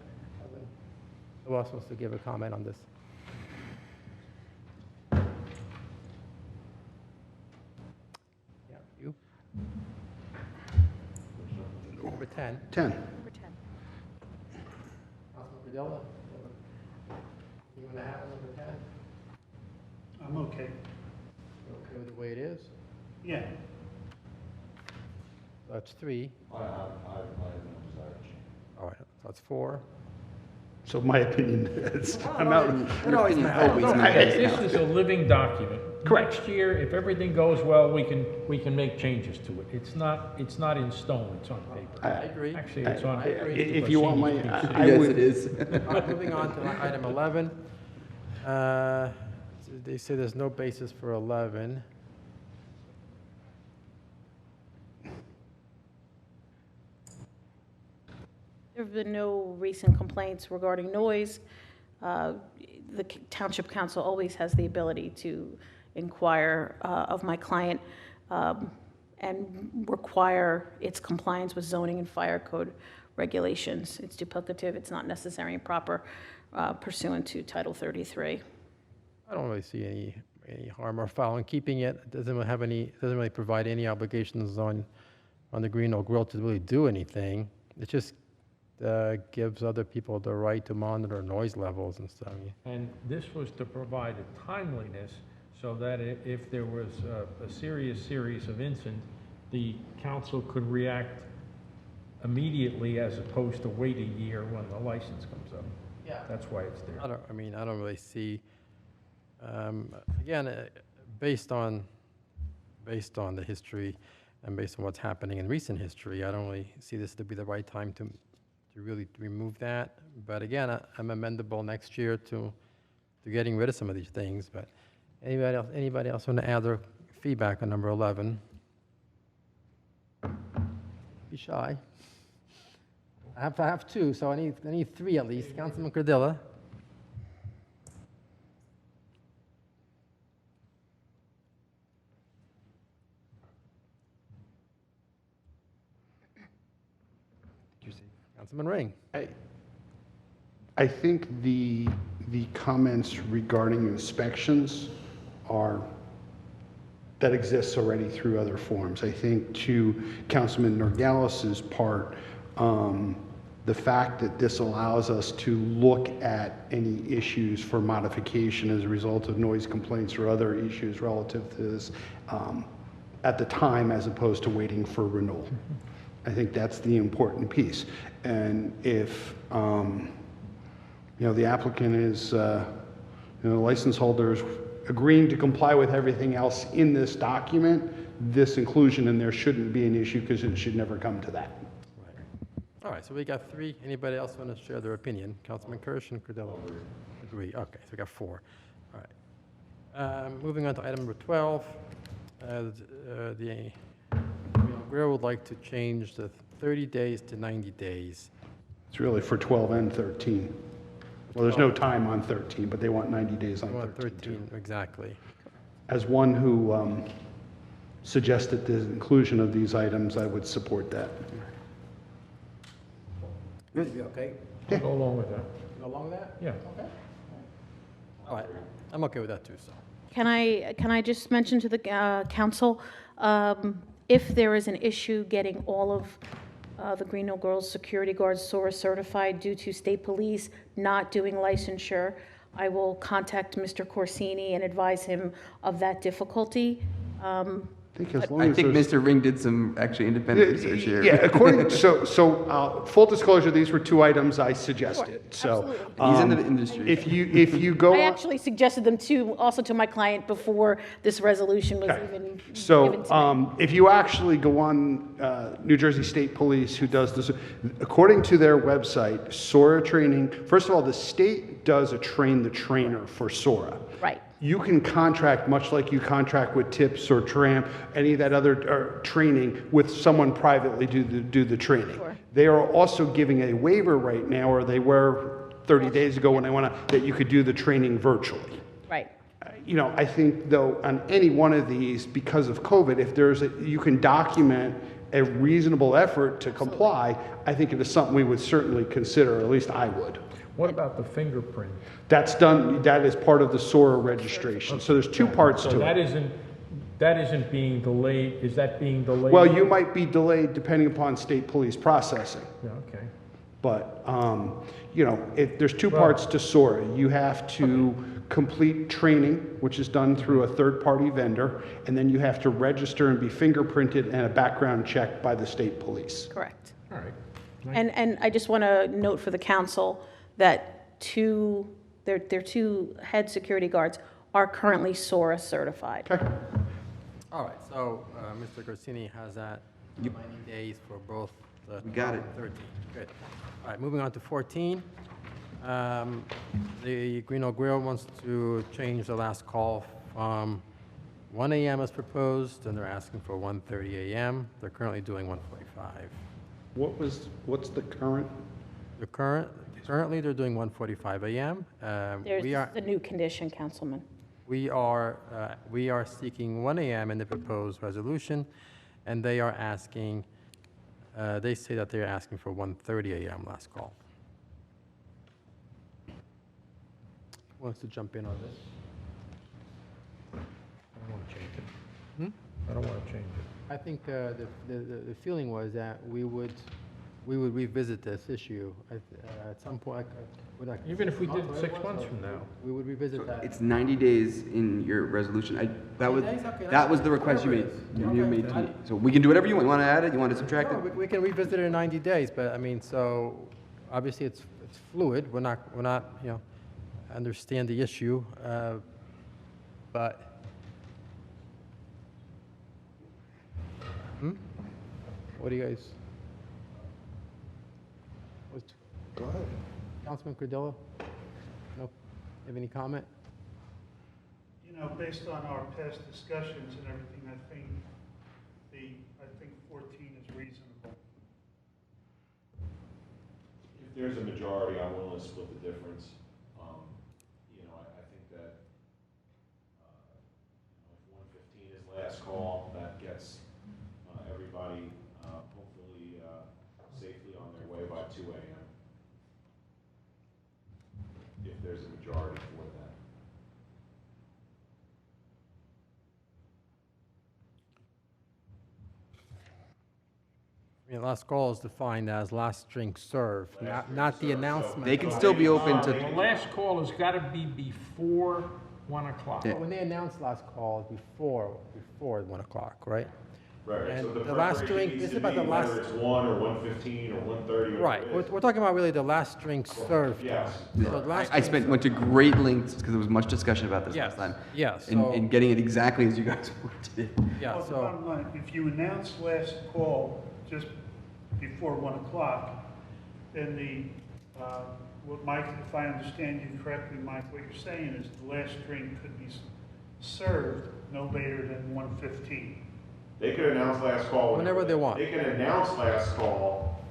[SPEAKER 3] Who else wants to give a comment on this? Yeah, you. Number 10.
[SPEAKER 1] 10.
[SPEAKER 12] Number 10.
[SPEAKER 3] Councilman Padilla? You want to have it number 10?
[SPEAKER 6] I'm okay.
[SPEAKER 3] You okay with the way it is?
[SPEAKER 6] Yeah,
[SPEAKER 3] That's 3.
[SPEAKER 5] I have no desire to change.
[SPEAKER 3] All right, so that's 4.
[SPEAKER 1] So my opinion is, I'm out.
[SPEAKER 2] It always matters.
[SPEAKER 7] This is a living document.
[SPEAKER 1] Correct.
[SPEAKER 7] Next year, if everything goes well, we can make changes to it. It's not in stone, it's on paper.
[SPEAKER 3] I agree.
[SPEAKER 7] Actually, it's on.
[SPEAKER 1] If you want my, I
[SPEAKER 2] Yes,
[SPEAKER 1] would.
[SPEAKER 2] it is.
[SPEAKER 3] All right, moving on to item 11. They say there's no basis for 11.
[SPEAKER 12] There have been no recent complaints regarding noise. The Township Council always has the ability to inquire of my client and require its compliance with zoning and fire code regulations. It's duplicative, it's not necessary and proper pursuant to Title 33.
[SPEAKER 3] I don't really see any harm or foul in keeping it. It doesn't really provide any obligations on the Green Oak Grill to really do anything. It just gives other people the right to monitor noise levels and stuff.
[SPEAKER 7] And this was to provide a timeliness so that if there was a serious series of incidents, the council could react immediately as opposed to wait a year when the license comes up.
[SPEAKER 3] Yeah.
[SPEAKER 7] That's why it's there.
[SPEAKER 3] I don't really see, again, based on the history and based on what's happening in recent history, I don't really see this to be the right time to really remove that. But again, I'm amendable next year to getting rid of some of these things. But anybody else want to add their feedback on number 11? Be shy. I have 2, so I need 3 at least. Councilman Cardilla. Councilman Ring.
[SPEAKER 1] I think the comments regarding inspections that exists already through other forms. I think to Councilman Norgalis's part, the fact that this allows us to look at any issues for modification as a result of noise complaints or other issues relative to this at the time as opposed to waiting for renewal. I think that's the important piece. And if, the applicant is, the license holder is agreeing to comply with everything else in this document, this inclusion in there shouldn't be an issue because it should never come to that.
[SPEAKER 3] All right, so we got 3. Anybody else want to share their opinion? Councilman Kirsch and Cardillo? Agree. Okay, so we got 4. All right. Moving on to item number 12. The Grill would like to change the 30 days to 90 days.
[SPEAKER 1] It's really for 12 and 13. Well, there's no time on 13, but they want 90 days on
[SPEAKER 3] I want
[SPEAKER 1] 13.
[SPEAKER 3] 13, exactly.
[SPEAKER 1] As one who suggested the inclusion of these items, I would support that.
[SPEAKER 3] Good, you okay?
[SPEAKER 7] I'll go along with that.
[SPEAKER 3] Go along with that?
[SPEAKER 7] Yeah.
[SPEAKER 3] Okay. All right, I'm okay with that too, so.
[SPEAKER 12] Can I just mention to the council, if there is an issue getting all of the Green Hill Girls security guards SORA certified due to state police not doing licensure, I will contact Mr. Corsini and advise him of that difficulty.
[SPEAKER 1] I think as long
[SPEAKER 2] I
[SPEAKER 1] as
[SPEAKER 2] think
[SPEAKER 1] there's-
[SPEAKER 2] Mr. Ring did some actually independent research here.
[SPEAKER 1] Yeah, according, full disclosure, these were two items I suggested, so.
[SPEAKER 12] absolutely.
[SPEAKER 2] He's in the industry.
[SPEAKER 1] If you go.
[SPEAKER 12] I
[SPEAKER 1] on-
[SPEAKER 12] actually suggested them also to my client before this resolution was even given to
[SPEAKER 1] So,
[SPEAKER 12] me.
[SPEAKER 1] if you actually go on New Jersey State Police, who does this, according to their website, SORA training, first of all, the state does a train the trainer for SORA.
[SPEAKER 12] Right.
[SPEAKER 1] You can contract, much like you contract with TIPS or TRAMP, any of that other training, with someone privately do the training.
[SPEAKER 12] Sure.
[SPEAKER 1] They are also giving a waiver right now, or they were 30 days ago when I went on, that you could do the training virtually.
[SPEAKER 12] Right.
[SPEAKER 1] You know, I think though, on any one of these, because of COVID, if you can document a reasonable effort to comply, I think it is something we would certainly consider, or at least I would.
[SPEAKER 7] What about the fingerprint?
[SPEAKER 1] That's done, that is part of the SORA registration. So there's two parts
[SPEAKER 7] So
[SPEAKER 1] to
[SPEAKER 7] that
[SPEAKER 1] it.
[SPEAKER 7] isn't being delayed, is that being delayed?
[SPEAKER 1] Well, you might be delayed depending upon state police processing.
[SPEAKER 7] Yeah, okay.
[SPEAKER 1] But, you know, there's two parts to SORA. You have to complete training, which is done through a third-party vendor, and then you have to register and be fingerprinted and a background check by the state police.
[SPEAKER 12] Correct.
[SPEAKER 7] All right.
[SPEAKER 12] And I just want to note for the council that their two head security guards are currently SORA certified.
[SPEAKER 1] Okay.
[SPEAKER 3] All right, so Mr. Corsini has that 90 days for both the
[SPEAKER 2] We got it.
[SPEAKER 3] 13. Good. All right, moving on to 14. The Green Hill Grill wants to change the last call from 1 a.m. as proposed, and they're asking for 1:30 a.m. They're currently doing 1:45.
[SPEAKER 1] What's the current?
[SPEAKER 3] Currently, they're doing 1:45 a.m.
[SPEAKER 12] There's
[SPEAKER 3] We are
[SPEAKER 12] a new condition, Councilman.
[SPEAKER 3] We are seeking 1 a.m. in the proposed resolution, and they are asking, they say that they're asking for 1:30 a.m. last call. Who wants to jump in on this?
[SPEAKER 7] I don't want to change it. I don't want to change it.
[SPEAKER 3] I think the feeling was that we would revisit this issue at some point.
[SPEAKER 7] Even if we did it 6 months from now.
[SPEAKER 3] We would revisit that.
[SPEAKER 2] It's 90 days in your resolution. That was,
[SPEAKER 3] 90 days? Okay,
[SPEAKER 2] that was the
[SPEAKER 3] that's
[SPEAKER 2] request you made.
[SPEAKER 3] whatever it is.
[SPEAKER 2] You
[SPEAKER 3] Okay.
[SPEAKER 2] made to me. So we can do whatever you want. You want to add it? You want to subtract
[SPEAKER 3] No,
[SPEAKER 2] it?
[SPEAKER 3] we can revisit it in 90 days, but I mean, so obviously it's fluid. We're not, you know, understand the issue, but. What do you guys? Go ahead. Councilman Cardillo? No? Have any comment?
[SPEAKER 6] You know, based on our past discussions and everything, I think 14 is reasonable.
[SPEAKER 5] If there's a majority, I'm willing to split the difference. You know, I think that if 1:15 is last call, that gets everybody hopefully safely on their way by 2 a.m. If there's a majority for that.
[SPEAKER 3] I mean, last call is defined as last drink served, not the announcement.
[SPEAKER 2] They can still be open
[SPEAKER 7] The
[SPEAKER 2] to,
[SPEAKER 7] last call has got to be before 1 o'clock.
[SPEAKER 2] Yeah.
[SPEAKER 3] But when they announced last call, before 1 o'clock, right?
[SPEAKER 5] Right,
[SPEAKER 3] And
[SPEAKER 5] so the
[SPEAKER 3] the last
[SPEAKER 5] preparation
[SPEAKER 3] drink-
[SPEAKER 5] needs
[SPEAKER 3] this
[SPEAKER 5] to
[SPEAKER 3] is about
[SPEAKER 5] be
[SPEAKER 3] the last-
[SPEAKER 5] whether it's 1 or 1:15 or 1:30 or
[SPEAKER 3] Right,
[SPEAKER 5] whatever it is.
[SPEAKER 3] we're talking about really the last drink served.
[SPEAKER 5] Yes.
[SPEAKER 3] So the last
[SPEAKER 2] I
[SPEAKER 3] drink
[SPEAKER 2] went to great lengths because there was much discussion about this
[SPEAKER 3] Yes,
[SPEAKER 2] last time.
[SPEAKER 3] yeah,
[SPEAKER 2] And
[SPEAKER 3] so-
[SPEAKER 2] and getting it exactly as you guys wanted it.
[SPEAKER 3] Yeah,
[SPEAKER 6] Well, the
[SPEAKER 3] so,
[SPEAKER 6] bottom line, if you announce last call just before 1 o'clock, then what Mike, if I understand you correctly, Mike, what you're saying is the last drink could be served no later than 1:15.
[SPEAKER 5] They could announce last call
[SPEAKER 3] Whenever they want.
[SPEAKER 5] They can announce last call.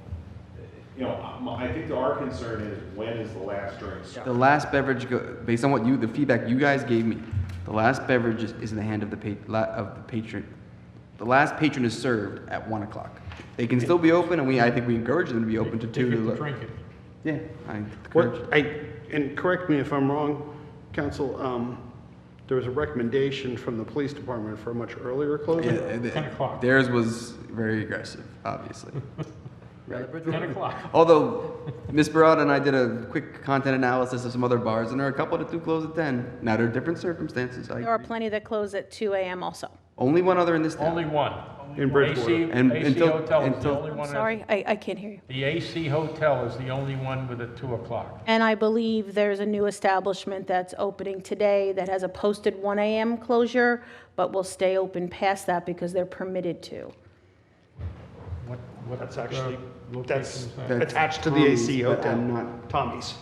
[SPEAKER 5] You know, I think our concern is when is the last drink served?
[SPEAKER 2] The last beverage, based on the feedback you guys gave me, the last beverage is in the hand of the patron The last patron is served at 1 o'clock. They can still be open, and I think we encourage them to be open to
[SPEAKER 7] They
[SPEAKER 2] 2
[SPEAKER 7] get to
[SPEAKER 2] to...
[SPEAKER 7] drink it.
[SPEAKER 2] Yeah, I encourage.
[SPEAKER 1] And correct me if I'm wrong, Council, there was a recommendation from the police department for a much earlier closing?
[SPEAKER 7] 10 o'clock.
[SPEAKER 2] Theirs was very aggressive, obviously.
[SPEAKER 7] 10 o'clock.
[SPEAKER 2] Although, Ms. Barada and I did a quick content analysis of some other bars, and there are a couple that do close at 10. Now, there are different circumstances.
[SPEAKER 12] There are plenty that close at 2 a.m. also.
[SPEAKER 2] Only one other in this town.
[SPEAKER 7] Only one.
[SPEAKER 1] In Bridgewater.
[SPEAKER 7] AC
[SPEAKER 2] And until-
[SPEAKER 7] Hotel is the
[SPEAKER 2] until-
[SPEAKER 7] only
[SPEAKER 12] I'm
[SPEAKER 7] one.
[SPEAKER 12] sorry, I can't hear you.
[SPEAKER 7] The AC Hotel is the only one with a 2 o'clock.
[SPEAKER 12] And I believe there's a new establishment that's opening today that has a posted 1 a.m. closure, but will stay open past that because they're permitted to.
[SPEAKER 7] What
[SPEAKER 1] That's actually,
[SPEAKER 7] location
[SPEAKER 1] that's
[SPEAKER 7] is that?
[SPEAKER 2] That's
[SPEAKER 1] attached to the
[SPEAKER 2] Tommy's,
[SPEAKER 1] AC
[SPEAKER 2] but
[SPEAKER 1] Hotel.
[SPEAKER 2] I'm not-
[SPEAKER 1] Tommy's.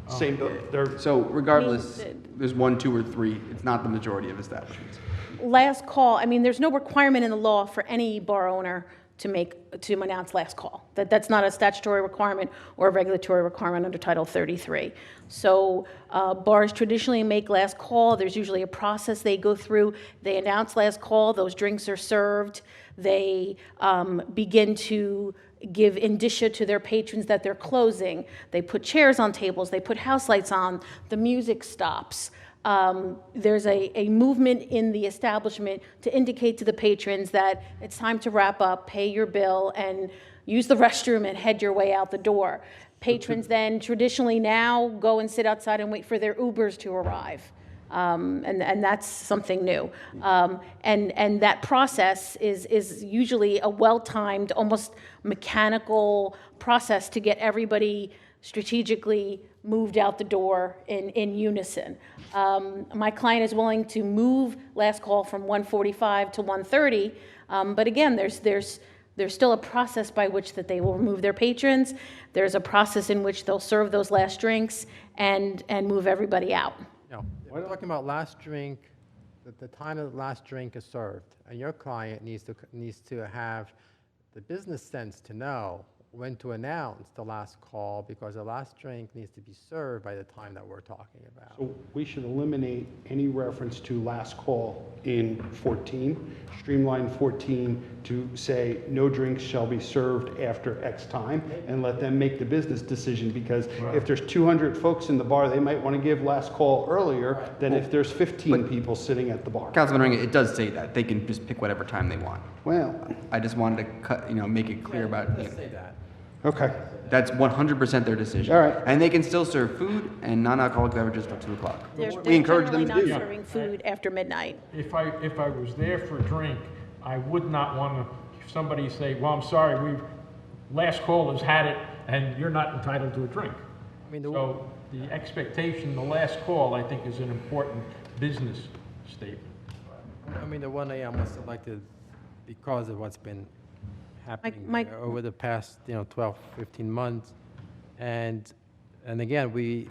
[SPEAKER 1] Same, they're,
[SPEAKER 2] So regardless,
[SPEAKER 12] I mean,
[SPEAKER 2] there's 1, 2, or 3. It's not the majority of establishments.
[SPEAKER 12] Last call, I mean, there's no requirement in the law for any bar owner to announce last call. That's not a statutory requirement or a regulatory requirement under Title 33. So bars traditionally make last call. There's usually a process they go through. They announce last call. Those drinks are served. They begin to give indicia to their patrons that they're closing. They put chairs on tables. They put house lights on. The music stops. There's a movement in the establishment to indicate to the patrons that it's time to wrap up, pay your bill, and use the restroom and head your way out the door. Patrons then traditionally now go and sit outside and wait for their Ubers to arrive. And that's something new. And that process is usually a well-timed, almost mechanical process to get everybody strategically moved out the door in unison. My client is willing to move last call from 1:45 to 1:30, but again, there's still a process by which that they will remove their patrons. There's a process in which they'll serve those last drinks and move everybody out.
[SPEAKER 3] No, we're talking about last drink, the time that the last drink is served, and your client needs to have the business sense to know when to announce the last call, because the last drink needs to be served by the time that we're talking about.
[SPEAKER 1] so we should eliminate any reference to last call in 14, streamline 14 to say no drinks shall be served after X time, and let them make the business decision, because if there's 200 folks in the bar, they might want to give last call earlier than if there's 15 people sitting at the bar.
[SPEAKER 2] Councilman Ranga, it does say that. They can just pick whatever time they want.
[SPEAKER 1] Well,
[SPEAKER 2] I just wanted to make it clear about,
[SPEAKER 3] Let's say that.
[SPEAKER 1] okay.
[SPEAKER 2] that's 100% their decision.
[SPEAKER 1] All right.
[SPEAKER 2] And they can still serve food and non-alcoholic beverages till 2 o'clock.
[SPEAKER 12] They're
[SPEAKER 2] We encourage them to
[SPEAKER 12] generally
[SPEAKER 2] do
[SPEAKER 12] not
[SPEAKER 2] that.
[SPEAKER 12] serving food after midnight.
[SPEAKER 7] If I was there for a drink, I would not want to, somebody say, well, I'm sorry, last call has had it, and you're not entitled to a drink.
[SPEAKER 3] I mean,
[SPEAKER 7] So the expectation, the last call, I think, is an important business statement.
[SPEAKER 3] I mean, the 1 a.m. was selected because of what's been happening
[SPEAKER 12] Mike-
[SPEAKER 3] over the past, 12, 15 months. And again, we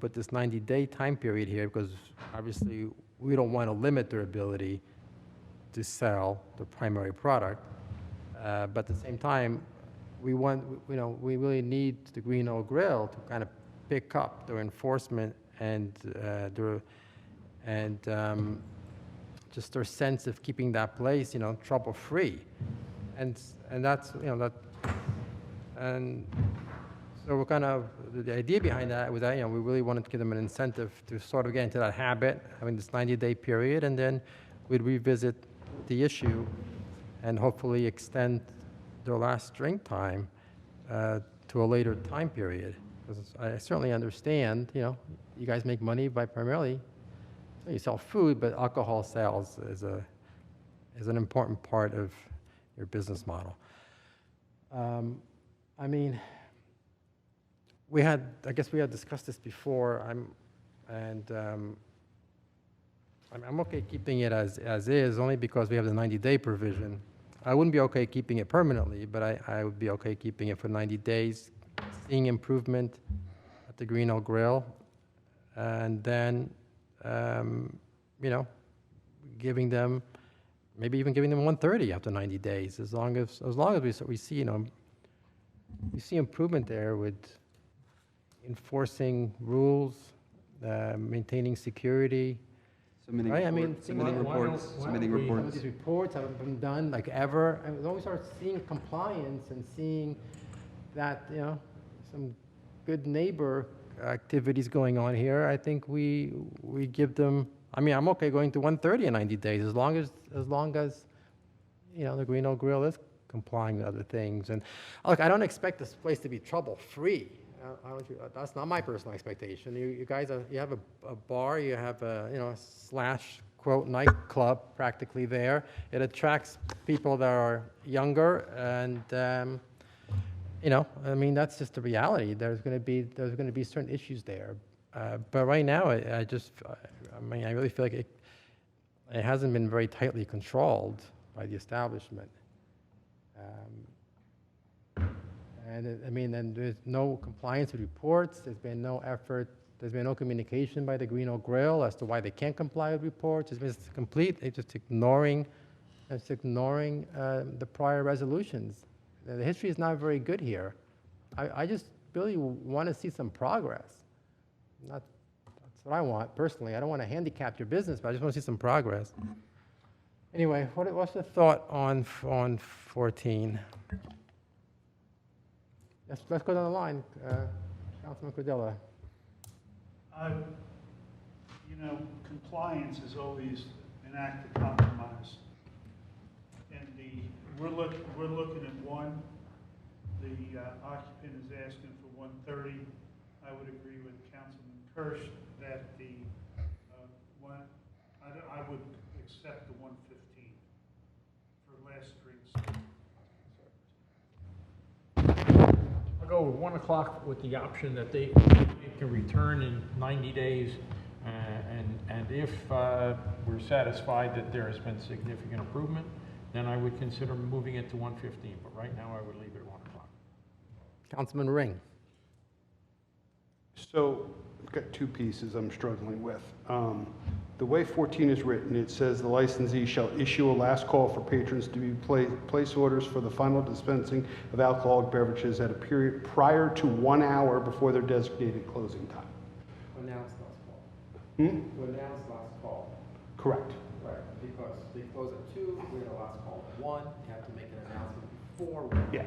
[SPEAKER 3] put this 90-day time period here because obviously we don't want to limit their ability to sell the primary product. But at the same time, we really need the Green Oak Grill to kind of pick up their enforcement and just their sense of keeping that place, trouble-free. And that's, that, and so we're kind of, the idea behind that was that, we really wanted to give them an incentive to sort of get into that habit, having this 90-day period, and then we'd revisit the issue and hopefully extend their last drink time to a later time period. Because I certainly understand, you guys make money by primarily, you sell food, but alcohol sales is an important part of your business model. I mean, I guess we had discussed this before. I'm okay keeping it as is, only because we have the 90-day provision. I wouldn't be okay keeping it permanently, but I would be okay keeping it for 90 days, seeing improvement at the Green Oak Grill, and then, giving them, maybe even giving them 130 after 90 days, as long as we see, we see improvement there with enforcing rules, maintaining security.
[SPEAKER 2] Submitting
[SPEAKER 3] Right, I mean,
[SPEAKER 2] reports, submitting
[SPEAKER 7] why don't-
[SPEAKER 2] reports,
[SPEAKER 7] why
[SPEAKER 2] submitting
[SPEAKER 7] don't we-
[SPEAKER 3] Some of
[SPEAKER 2] reports.
[SPEAKER 3] these reports haven't been done like ever. And as long as we start seeing compliance and seeing that, some good neighbor activities going on here, I think we give them, I mean, I'm okay going to 130 in 90 days as long as, the Green Oak Grill is complying with other things. And look, I don't expect this place to be trouble-free. That's not my personal expectation. You guys you have a bar, you have a, slash quote nightclub practically there. It attracts people that are younger and, I mean, that's just the reality. There's going to be certain issues there. But right now, I really feel like it hasn't been very tightly controlled by the establishment. And there's no compliance with reports. There's been no effort. There's been no communication by the Green Oak Grill as to why they can't comply with reports. It's just ignoring the prior resolutions. The history is not very good here. I just really want to see some progress. That's what I want personally. I don't want to handicap your business, but I just want to see some progress. Anyway, what's the thought on 14? Let's go down the line. Councilman Cordilla.
[SPEAKER 6] Compliance is always an act of compromise. And we're looking at one. The occupant is asking for 130. I would agree with Councilman Kirsch that I would accept the 115 for last drinks.
[SPEAKER 7] I'll go with 1 o'clock with the option that they can return in 90 days. And if we're satisfied that there has been significant improvement, then I would consider moving it to 115. But right now, I would leave it at 1 o'clock.
[SPEAKER 3] Councilman Ring.
[SPEAKER 1] So I've got two pieces I'm struggling with. The way 14 is written, it says the licensee shall issue a last call for patrons to be place orders for the final dispensing of alcoholic beverages at a period prior to 1 hour before their designated closing time.
[SPEAKER 3] Announce last call.
[SPEAKER 1] Hmm?
[SPEAKER 3] Announce last call.
[SPEAKER 1] Correct.
[SPEAKER 3] Right, because they close at 2, we had a last call at 1, you have to make an announcement before 1.
[SPEAKER 1] Yeah.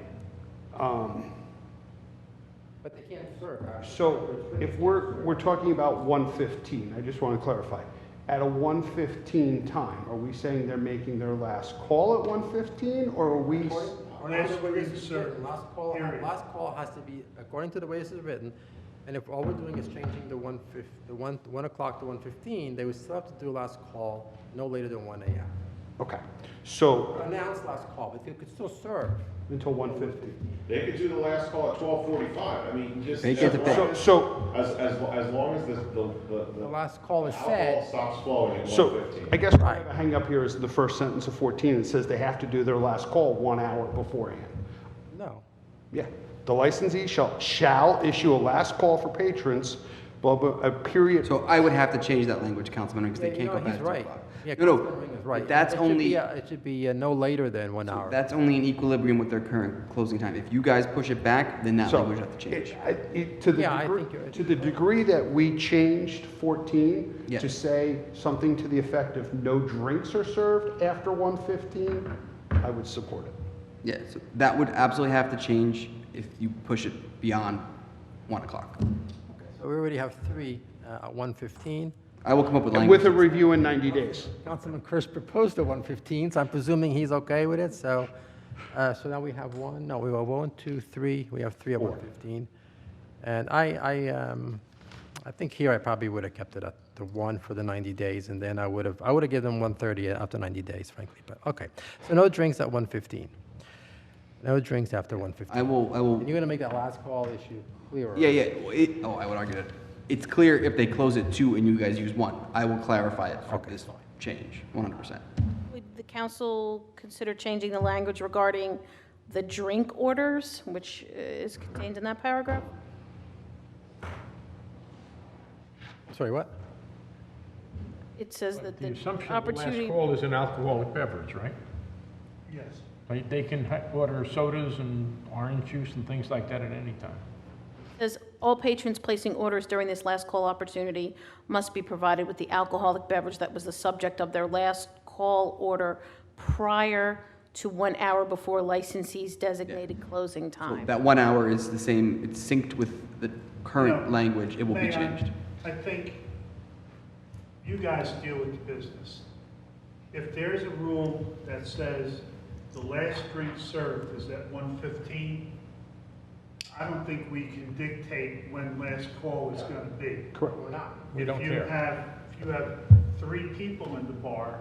[SPEAKER 3] But they can't serve.
[SPEAKER 1] So if we're talking about 115, I just want to clarify. At a 115 time, are we saying they're making their last call at 115, or are we?
[SPEAKER 6] Last drink served,
[SPEAKER 3] Last call has to be, according to the way this is written, and if all we're doing is changing the 1 o'clock to 1:15, they would still have to do last call no later than 1 a.m.
[SPEAKER 1] Okay, so
[SPEAKER 3] Announce last call, but they could still serve.
[SPEAKER 1] until 1:15.
[SPEAKER 5] They could do the last call at 12:45. I mean, just
[SPEAKER 2] They get the pay.
[SPEAKER 1] So
[SPEAKER 5] as long as
[SPEAKER 3] The last call is
[SPEAKER 5] alcohol
[SPEAKER 3] said,
[SPEAKER 5] stops flowing at
[SPEAKER 1] So
[SPEAKER 5] 1:15.
[SPEAKER 1] I guess what I hang up here is the first sentence of 14. It says they have to do their last call 1 hour beforehand.
[SPEAKER 3] no.
[SPEAKER 1] Yeah. The licensee shall issue a last call for patrons, blah, blah, a period.
[SPEAKER 2] So I would have to change that language, Councilman, because they can't go back
[SPEAKER 3] He's
[SPEAKER 2] to
[SPEAKER 3] right.
[SPEAKER 2] 2 o'clock.
[SPEAKER 3] Yeah,
[SPEAKER 2] No,
[SPEAKER 3] Councilman Ring is right.
[SPEAKER 2] but that's only,
[SPEAKER 3] It should be no later than 1 hour.
[SPEAKER 2] that's only in equilibrium with their current closing time. If you guys push it back, then that
[SPEAKER 1] So,
[SPEAKER 2] language has to change.
[SPEAKER 1] To the degree that we changed 14
[SPEAKER 2] Yes.
[SPEAKER 1] to say something to the effect of no drinks are served after 1:15, I would support it.
[SPEAKER 2] Yeah, so that would absolutely have to change if you push it beyond 1 o'clock.
[SPEAKER 3] So we already have 3 at 1:15.
[SPEAKER 2] I will come up with
[SPEAKER 1] And
[SPEAKER 2] language.
[SPEAKER 1] with a review in 90 days.
[SPEAKER 3] Councilman Kirsch proposed a 1:15, so I'm presuming he's okay with it, so now we have 1, no, we have 1, 2, 3, we have 3 at 1:15. And I think here I probably would have kept it at the 1 for the 90 days, and then I would have given them 1:30 after 90 days, frankly, but, okay. So no drinks at 1:15. No drinks after 1:15.
[SPEAKER 2] I will,
[SPEAKER 3] And you're gonna make that last call issue clearer.
[SPEAKER 2] yeah, I would argue that it's clear if they close at 2 and you guys use 1. I will clarify it for this change, 100%.
[SPEAKER 12] Would the council consider changing the language regarding the drink orders, which is contained in that paragraph?
[SPEAKER 3] Sorry, what?
[SPEAKER 12] It says that
[SPEAKER 7] The
[SPEAKER 12] the
[SPEAKER 7] assumption of the last
[SPEAKER 12] opportunity.
[SPEAKER 7] call is an alcoholic beverage, right?
[SPEAKER 6] Yes.
[SPEAKER 7] They can order sodas and orange juice and things like that at any time.
[SPEAKER 12] Says All patrons placing orders during this last call opportunity must be provided with the alcoholic beverage that was the subject of their last call order prior to 1 hour before licensee's designated closing time.
[SPEAKER 2] That 1 hour is the same, it's synced with the current
[SPEAKER 6] No.
[SPEAKER 2] language, it will be
[SPEAKER 6] May I-
[SPEAKER 2] changed.
[SPEAKER 6] I think you guys deal with the business. If there's a rule that says the last drink served is at 1:15, I don't think we can dictate when last call is going to be.
[SPEAKER 1] Correct.
[SPEAKER 7] We don't care.
[SPEAKER 6] If you have 3 people in the bar,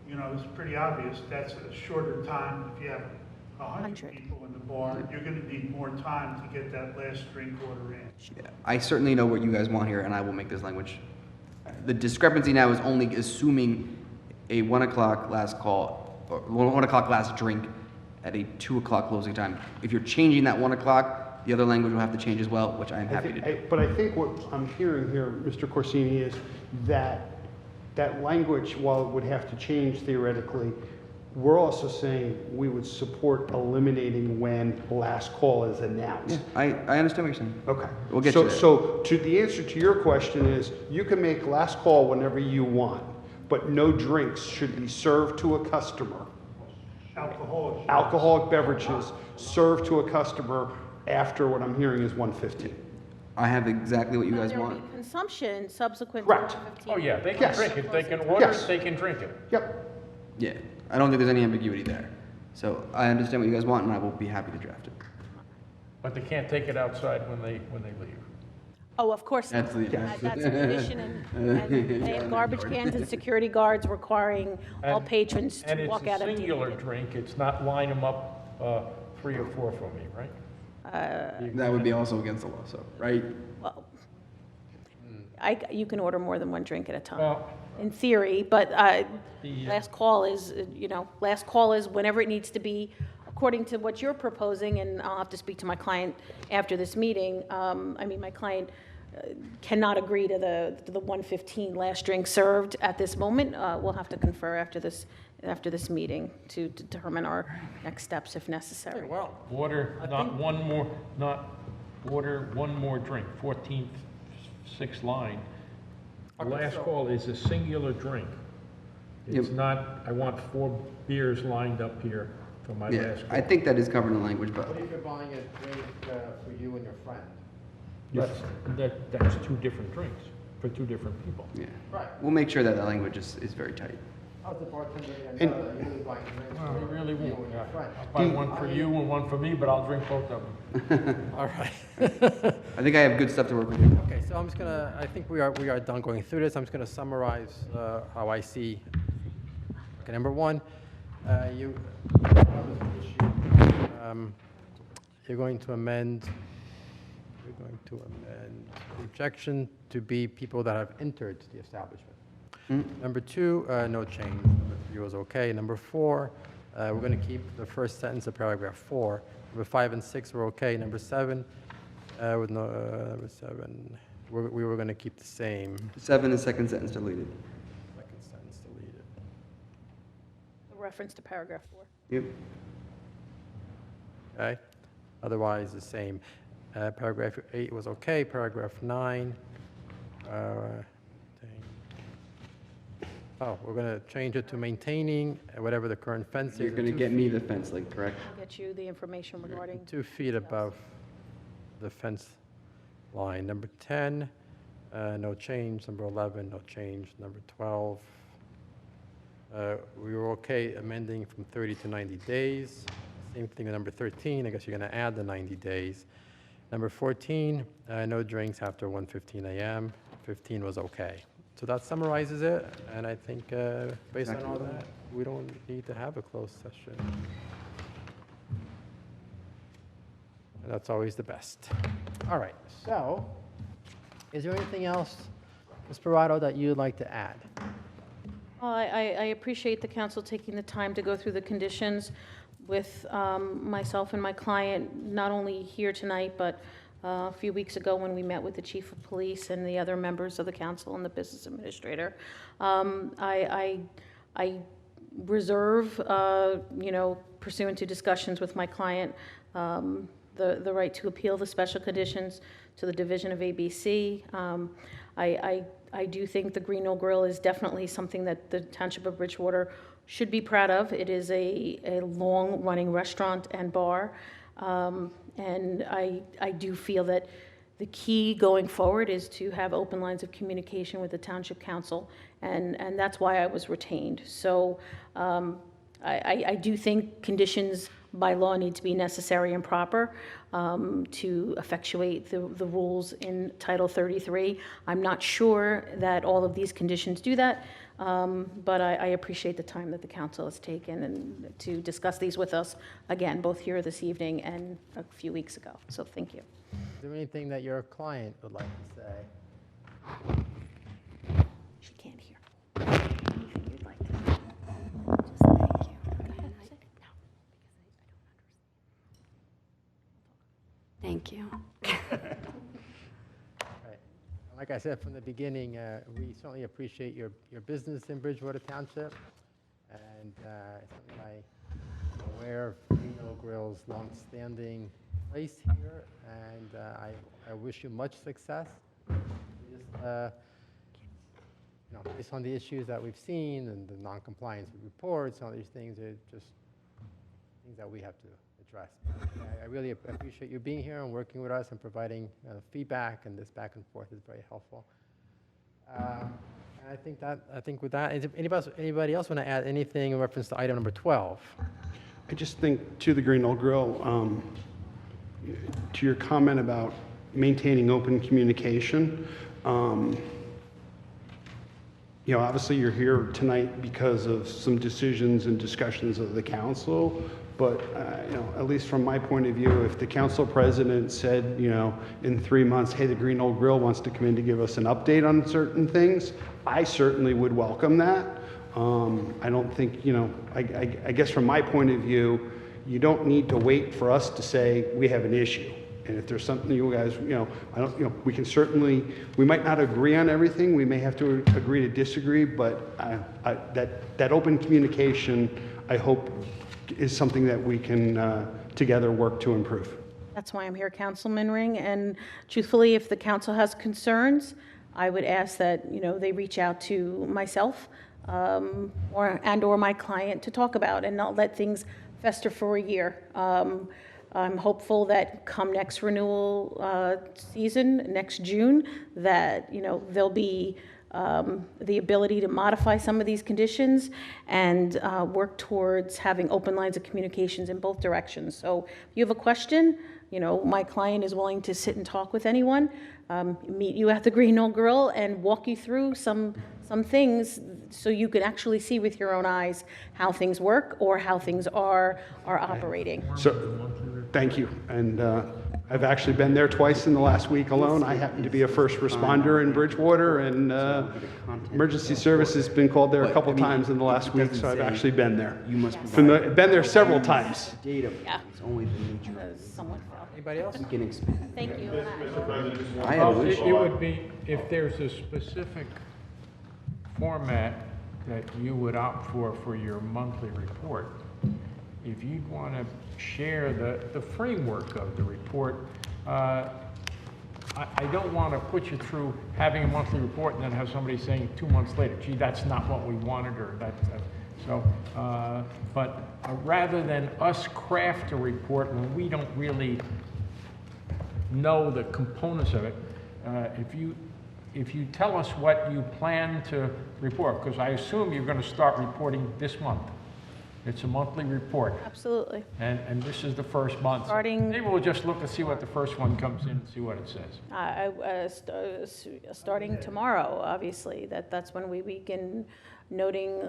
[SPEAKER 6] you know, it's pretty obvious that's a shorter time. If you have 100 people in the bar, you're going to need more time to get that last drink order in.
[SPEAKER 2] Yeah, I certainly know what you guys want here, and I will make this language. The discrepancy now is only assuming a 1 o'clock last call, or 1 o'clock last drink at a 2 o'clock closing time. If you're changing that 1 o'clock, the other language will have to change as well, which I am happy to do.
[SPEAKER 1] But I think what I'm hearing here, Mr. Corsini, is that that language, while it would have to change theoretically, we're also saying we would support eliminating when last call is announced.
[SPEAKER 2] I understand what you're saying.
[SPEAKER 1] Okay.
[SPEAKER 2] We'll get
[SPEAKER 1] So-
[SPEAKER 2] you there.
[SPEAKER 1] So the answer to your question is, you can make last call whenever you want, but no drinks should be served to a customer. Alcoholic beverages served to a customer after what I'm hearing is 1:15.
[SPEAKER 2] I have exactly what you guys
[SPEAKER 12] There will
[SPEAKER 2] want.
[SPEAKER 12] be consumption subsequent to
[SPEAKER 1] Correct.
[SPEAKER 12] 1:15.
[SPEAKER 7] Oh, yeah, they can
[SPEAKER 1] Yes.
[SPEAKER 7] drink it, they can order
[SPEAKER 1] Yes.
[SPEAKER 7] it, they can drink it.
[SPEAKER 1] Yep.
[SPEAKER 2] Yeah, I don't think there's any ambiguity there. So I understand what you guys want, and I will be happy to draft it.
[SPEAKER 7] But they can't take it outside when they leave.
[SPEAKER 12] Oh, of course.
[SPEAKER 2] That's the-
[SPEAKER 12] That's a condition, and they have garbage cans and security guards requiring all
[SPEAKER 7] And-
[SPEAKER 12] patrons
[SPEAKER 7] And
[SPEAKER 12] to
[SPEAKER 7] it's
[SPEAKER 12] walk
[SPEAKER 7] a
[SPEAKER 12] out empty-handed.
[SPEAKER 7] singular drink, it's not line them up 3 or 4 for me, right?
[SPEAKER 2] That would be also against the law, so, right?
[SPEAKER 12] Well, you can order more than one drink at a time,
[SPEAKER 7] Well,
[SPEAKER 12] in theory, but
[SPEAKER 7] The-
[SPEAKER 12] last call is, last call is whenever it needs to be, according to what you're proposing, and I'll have to speak to my client after this meeting. My client cannot agree to the 1:15 last drink served at this moment. We'll have to confer after this meeting to determine our next steps if necessary.
[SPEAKER 3] Well,
[SPEAKER 7] order, not order one more drink, 14th, 6th line. The
[SPEAKER 3] Okay,
[SPEAKER 7] last
[SPEAKER 3] so-
[SPEAKER 7] call is a singular drink. It's
[SPEAKER 2] Yep.
[SPEAKER 7] not, I want 4 beers lined up here for my
[SPEAKER 2] Yeah,
[SPEAKER 7] last call.
[SPEAKER 2] I think that is covered in the language, but
[SPEAKER 3] what if you're buying a drink for you and your friend?
[SPEAKER 7] That's 2 different drinks for 2 different people.
[SPEAKER 2] yeah.
[SPEAKER 3] Right.
[SPEAKER 2] We'll make sure that that language is very tight.
[SPEAKER 3] How's the bartender gonna
[SPEAKER 1] And-
[SPEAKER 3] know that you're really buying drinks
[SPEAKER 7] Well, we
[SPEAKER 3] for
[SPEAKER 7] really
[SPEAKER 3] you
[SPEAKER 7] won't.
[SPEAKER 3] and your friend?
[SPEAKER 7] I'll buy one for you and one for me, but I'll drink both of them.
[SPEAKER 3] All right.
[SPEAKER 2] I think I have good stuff to work with here.
[SPEAKER 3] Okay, so I think we are done going through this. I'm just gonna summarize how I see. Okay, number one, you're going to amend the objection to be people that have entered the establishment. Number two, no change. Number three was okay. Number four, we're going to keep the first sentence of paragraph 4. Number 5 and 6 were okay. Number 7, number 7, we were going to keep the same.
[SPEAKER 2] 7, the second sentence deleted.
[SPEAKER 3] Second sentence deleted.
[SPEAKER 12] A reference to paragraph 4.
[SPEAKER 2] Yep.
[SPEAKER 3] Okay? Otherwise, the same. Paragraph 8 was okay. Paragraph 9. We're going to change it to maintaining whatever the current fence is.
[SPEAKER 2] You're going to get me the fence link, correct?
[SPEAKER 12] I'll get you the information regarding.
[SPEAKER 3] 2 feet above the fence line. Number 10, no change. Number 11, no change. Number 12, we were okay amending from 30 to 90 days. Same thing with number 13. I guess you're going to add the 90 days. Number 14, no drinks after 1:15 a.m. 15 was okay. So that summarizes it, and I think based on all that, we don't need to have a closed session. And that's always the best. All right, so is there anything else, Ms. Parado, that you'd like to add?
[SPEAKER 12] Well, I appreciate the council taking the time to go through the conditions with myself and my client, not only here tonight, but a few weeks ago when we met with the chief of police and the other members of the council and the business administrator. I reserve, pursuant to discussions with my client, the right to appeal the special conditions to the division of ABC. I do think the Green Knoll Grill is definitely something that the Township of Bridgewater should be proud of. It is a long-running restaurant and bar, and I do feel that the key going forward is to have open lines of communication with the Township Council, and that's why I was retained. So I do think conditions by law need to be necessary and proper to effectuate the rules in Title 33. I'm not sure that all of these conditions do that, but I appreciate the time that the council has taken and to discuss these with us, again, both here this evening and a few weeks ago. So thank you.
[SPEAKER 3] Is there anything that your client would like to say?
[SPEAKER 12] She can't hear. Anything you'd like to say? Just thank you. Go ahead. No,
[SPEAKER 13] Thank you.
[SPEAKER 3] Right. Like I said from the beginning, we certainly appreciate your business in Bridgewater Township, and certainly I'm aware of Green Knoll Grill's longstanding place here, and I wish you much success. Just, based on the issues that we've seen and the non-compliance with reports, all these things are just things that we have to address. I really appreciate you being here and working with us and providing feedback, and this back and forth is very helpful. And I think with that, anybody else want to add anything in reference to item number 12?
[SPEAKER 1] I just think to the Green Knoll Grill, to your comment about maintaining open communication, obviously you're here tonight because of some decisions and discussions of the council, but, at least from my point of view, if the council president said, in 3 months, hey, the Green Knoll Grill wants to come in to give us an update on certain things, I certainly would welcome that. I don't think, I guess from my point of view, you don't need to wait for us to say we have an issue. And if there's something you guys, we can certainly, we might not agree on everything. We may have to agree to disagree, but that open communication, I hope, is something that we can together work to improve.
[SPEAKER 12] That's why I'm here, Councilman Ring, and truthfully, if the council has concerns, I would ask that, they reach out to myself or my client to talk about and not let things fester for a year. I'm hopeful that come next renewal season, next June, that, there'll be the ability to modify some of these conditions and work towards having open lines of communications in both directions. So if you have a question, my client is willing to sit and talk with anyone, meet you at the Green Knoll Grill and walk you through some things so you can actually see with your own eyes how things work or how things are operating.
[SPEAKER 1] So, thank you. And I've actually been there twice in the last week alone. I happen to be a first responder in Bridgewater, and emergency service has been called there a couple times in the last week, so I've actually been there. Been there several times.
[SPEAKER 2] Data.
[SPEAKER 12] Yeah.
[SPEAKER 2] It's only the nature.
[SPEAKER 12] Someone fell.
[SPEAKER 3] Anybody else?
[SPEAKER 2] We can expand.
[SPEAKER 12] Thank you.
[SPEAKER 5] Mr. President, just one
[SPEAKER 2] I have a
[SPEAKER 5] comment.
[SPEAKER 2] wish.
[SPEAKER 7] It would be, if there's a specific format that you would opt for your monthly report, if you'd want to share the framework of the report, I don't want to put you through having a monthly report and then have somebody saying 2 months later, gee, that's not what we wanted, or but rather than us craft a report when we don't really know the components of it, if you tell us what you plan to report, because I assume you're going to start reporting this month. It's a monthly report.
[SPEAKER 12] Absolutely.
[SPEAKER 7] And this is the first month.
[SPEAKER 12] Starting-
[SPEAKER 7] Maybe we'll just look to see what the first one comes in and see what it says.
[SPEAKER 12] Starting tomorrow, obviously, that's when we begin noting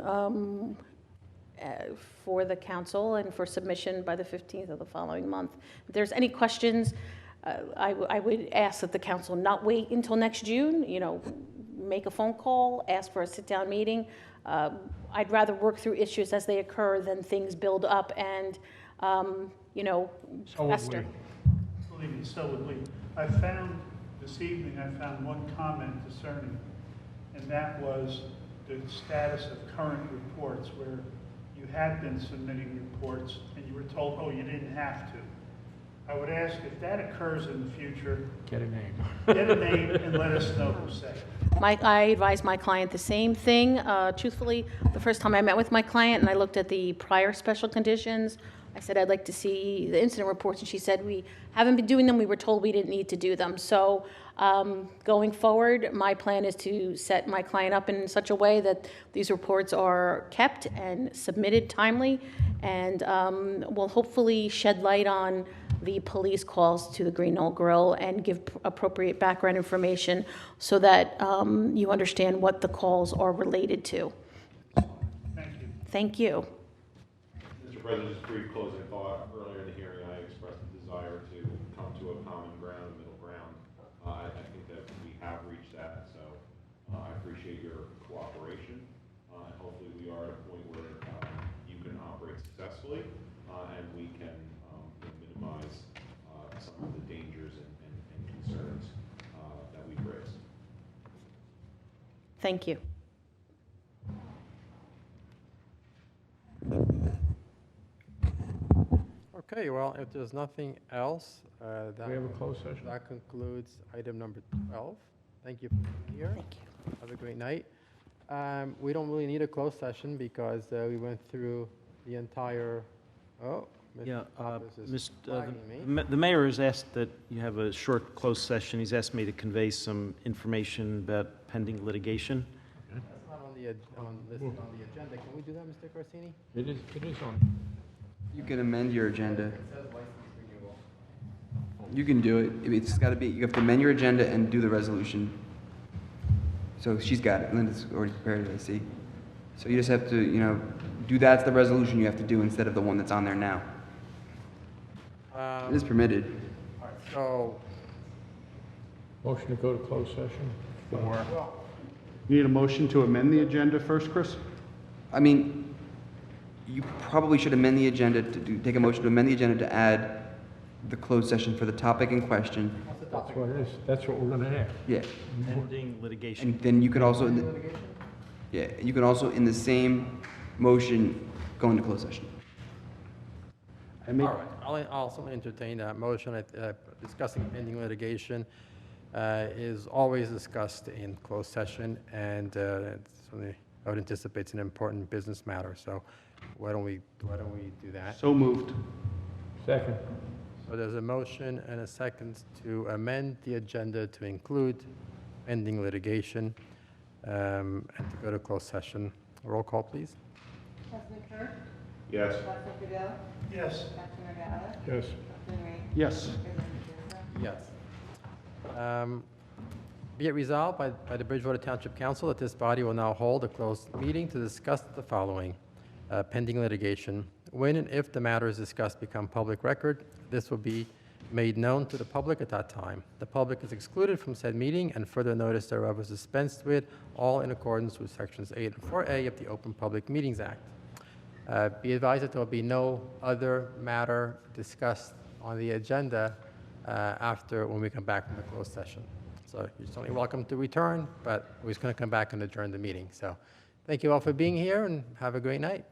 [SPEAKER 12] for the council and for submission by the 15th of the following month. If there's any questions, I would ask that the council not wait until next June, make a phone call, ask for a sit-down meeting. I'd rather work through issues as they occur than things build up and,
[SPEAKER 7] So would
[SPEAKER 12] fester.
[SPEAKER 6] Believe me, so would we. This evening, I found one comment discerning, and that was the status of current reports where you had been submitting reports and you were told, oh, you didn't have to. I would ask if that occurs in the future,
[SPEAKER 7] Get a name.
[SPEAKER 6] get a name and let us know who said it.
[SPEAKER 12] I advised my client the same thing. Truthfully, the first time I met with my client and I looked at the prior special conditions, I said, I'd like to see the incident reports, and she said, we haven't been doing them, we were told we didn't need to do them. So going forward, my plan is to set my client up in such a way that these reports are kept and submitted timely, and will hopefully shed light on the police calls to the Green Knoll Grill and give appropriate background information so that you understand what the calls are related to.
[SPEAKER 6] Thank you.
[SPEAKER 12] Thank you.
[SPEAKER 5] Mr. President, just brief closing thought. Earlier in the hearing, I expressed a desire to come to a common ground, middle ground. I think that we have reached that, so I appreciate your cooperation. And hopefully we are at a point where you can operate successfully and we can minimize some of the dangers and concerns that we've raised.
[SPEAKER 12] Thank you.
[SPEAKER 3] Okay, well, if there's nothing else,
[SPEAKER 7] Do we have a closed session?
[SPEAKER 3] that concludes item number 12. Thank you for being here.
[SPEAKER 12] Thank you.
[SPEAKER 3] Have a great night. We don't really need a closed session because we went through the entire, Mr.
[SPEAKER 8] Yeah,
[SPEAKER 3] Pappas is
[SPEAKER 8] Mr.
[SPEAKER 3] flagging me.
[SPEAKER 8] The mayor has asked that you have a short closed session. He's asked me to convey some information about pending litigation.
[SPEAKER 3] That's not on the, listed on the agenda. Can we do that, Mr. Corsini?
[SPEAKER 7] It is on.
[SPEAKER 2] You can amend your agenda.
[SPEAKER 3] It says license renewal.
[SPEAKER 2] You can do it. It's got to be, you have to amend your agenda and do the resolution. So she's got it. Linda's already prepared it, I see. So you just have to, do that's the resolution you have to do instead of the one that's on there now. It is permitted.
[SPEAKER 3] All right, so,
[SPEAKER 7] Motion to go to closed session for,
[SPEAKER 1] You need a motion to amend the agenda first, Chris?
[SPEAKER 2] I mean, you probably should amend the agenda take a motion to amend the agenda to add the closed session for the topic in question.
[SPEAKER 7] that's what it is. That's what we're going to ask.
[SPEAKER 2] Yeah.
[SPEAKER 8] Pending litigation.
[SPEAKER 2] And then you could also, yeah, you can also, in the same motion, go into closed session.
[SPEAKER 1] I make,
[SPEAKER 3] all right, I'll also entertain that motion. Discussing pending litigation is always discussed in closed session, and certainly I would anticipate it's an important business matter. So why don't we do that?
[SPEAKER 1] so moved.
[SPEAKER 7] Second.
[SPEAKER 3] So there's a motion and a second to amend the agenda to include pending litigation and to go to closed session. Roll call, please.
[SPEAKER 4] Councilman Kerr?
[SPEAKER 5] Yes.
[SPEAKER 4] Councilman Fidel?
[SPEAKER 6] Yes.
[SPEAKER 4] Councilman Gala?
[SPEAKER 7] Yes.
[SPEAKER 4] Councilman Ray?
[SPEAKER 1] Yes.
[SPEAKER 4] President Pierce?
[SPEAKER 3] Yes. Be it resolved by the Bridgewater Township Council that this body will now hold a closed meeting to discuss the following: pending litigation. When and if the matters discussed become public record, this will be made known to the public at that time. The public is excluded from said meeting, and further notice thereof is dispensed with, all in accordance with Sections 8 and 4A of the Open Public Meetings Act. Be advised that there will be no other matter discussed on the agenda when we come back from the closed session. So you're certainly welcome to return, but we're just going to come back and adjourn the meeting. So thank you all for being here, and have a great night.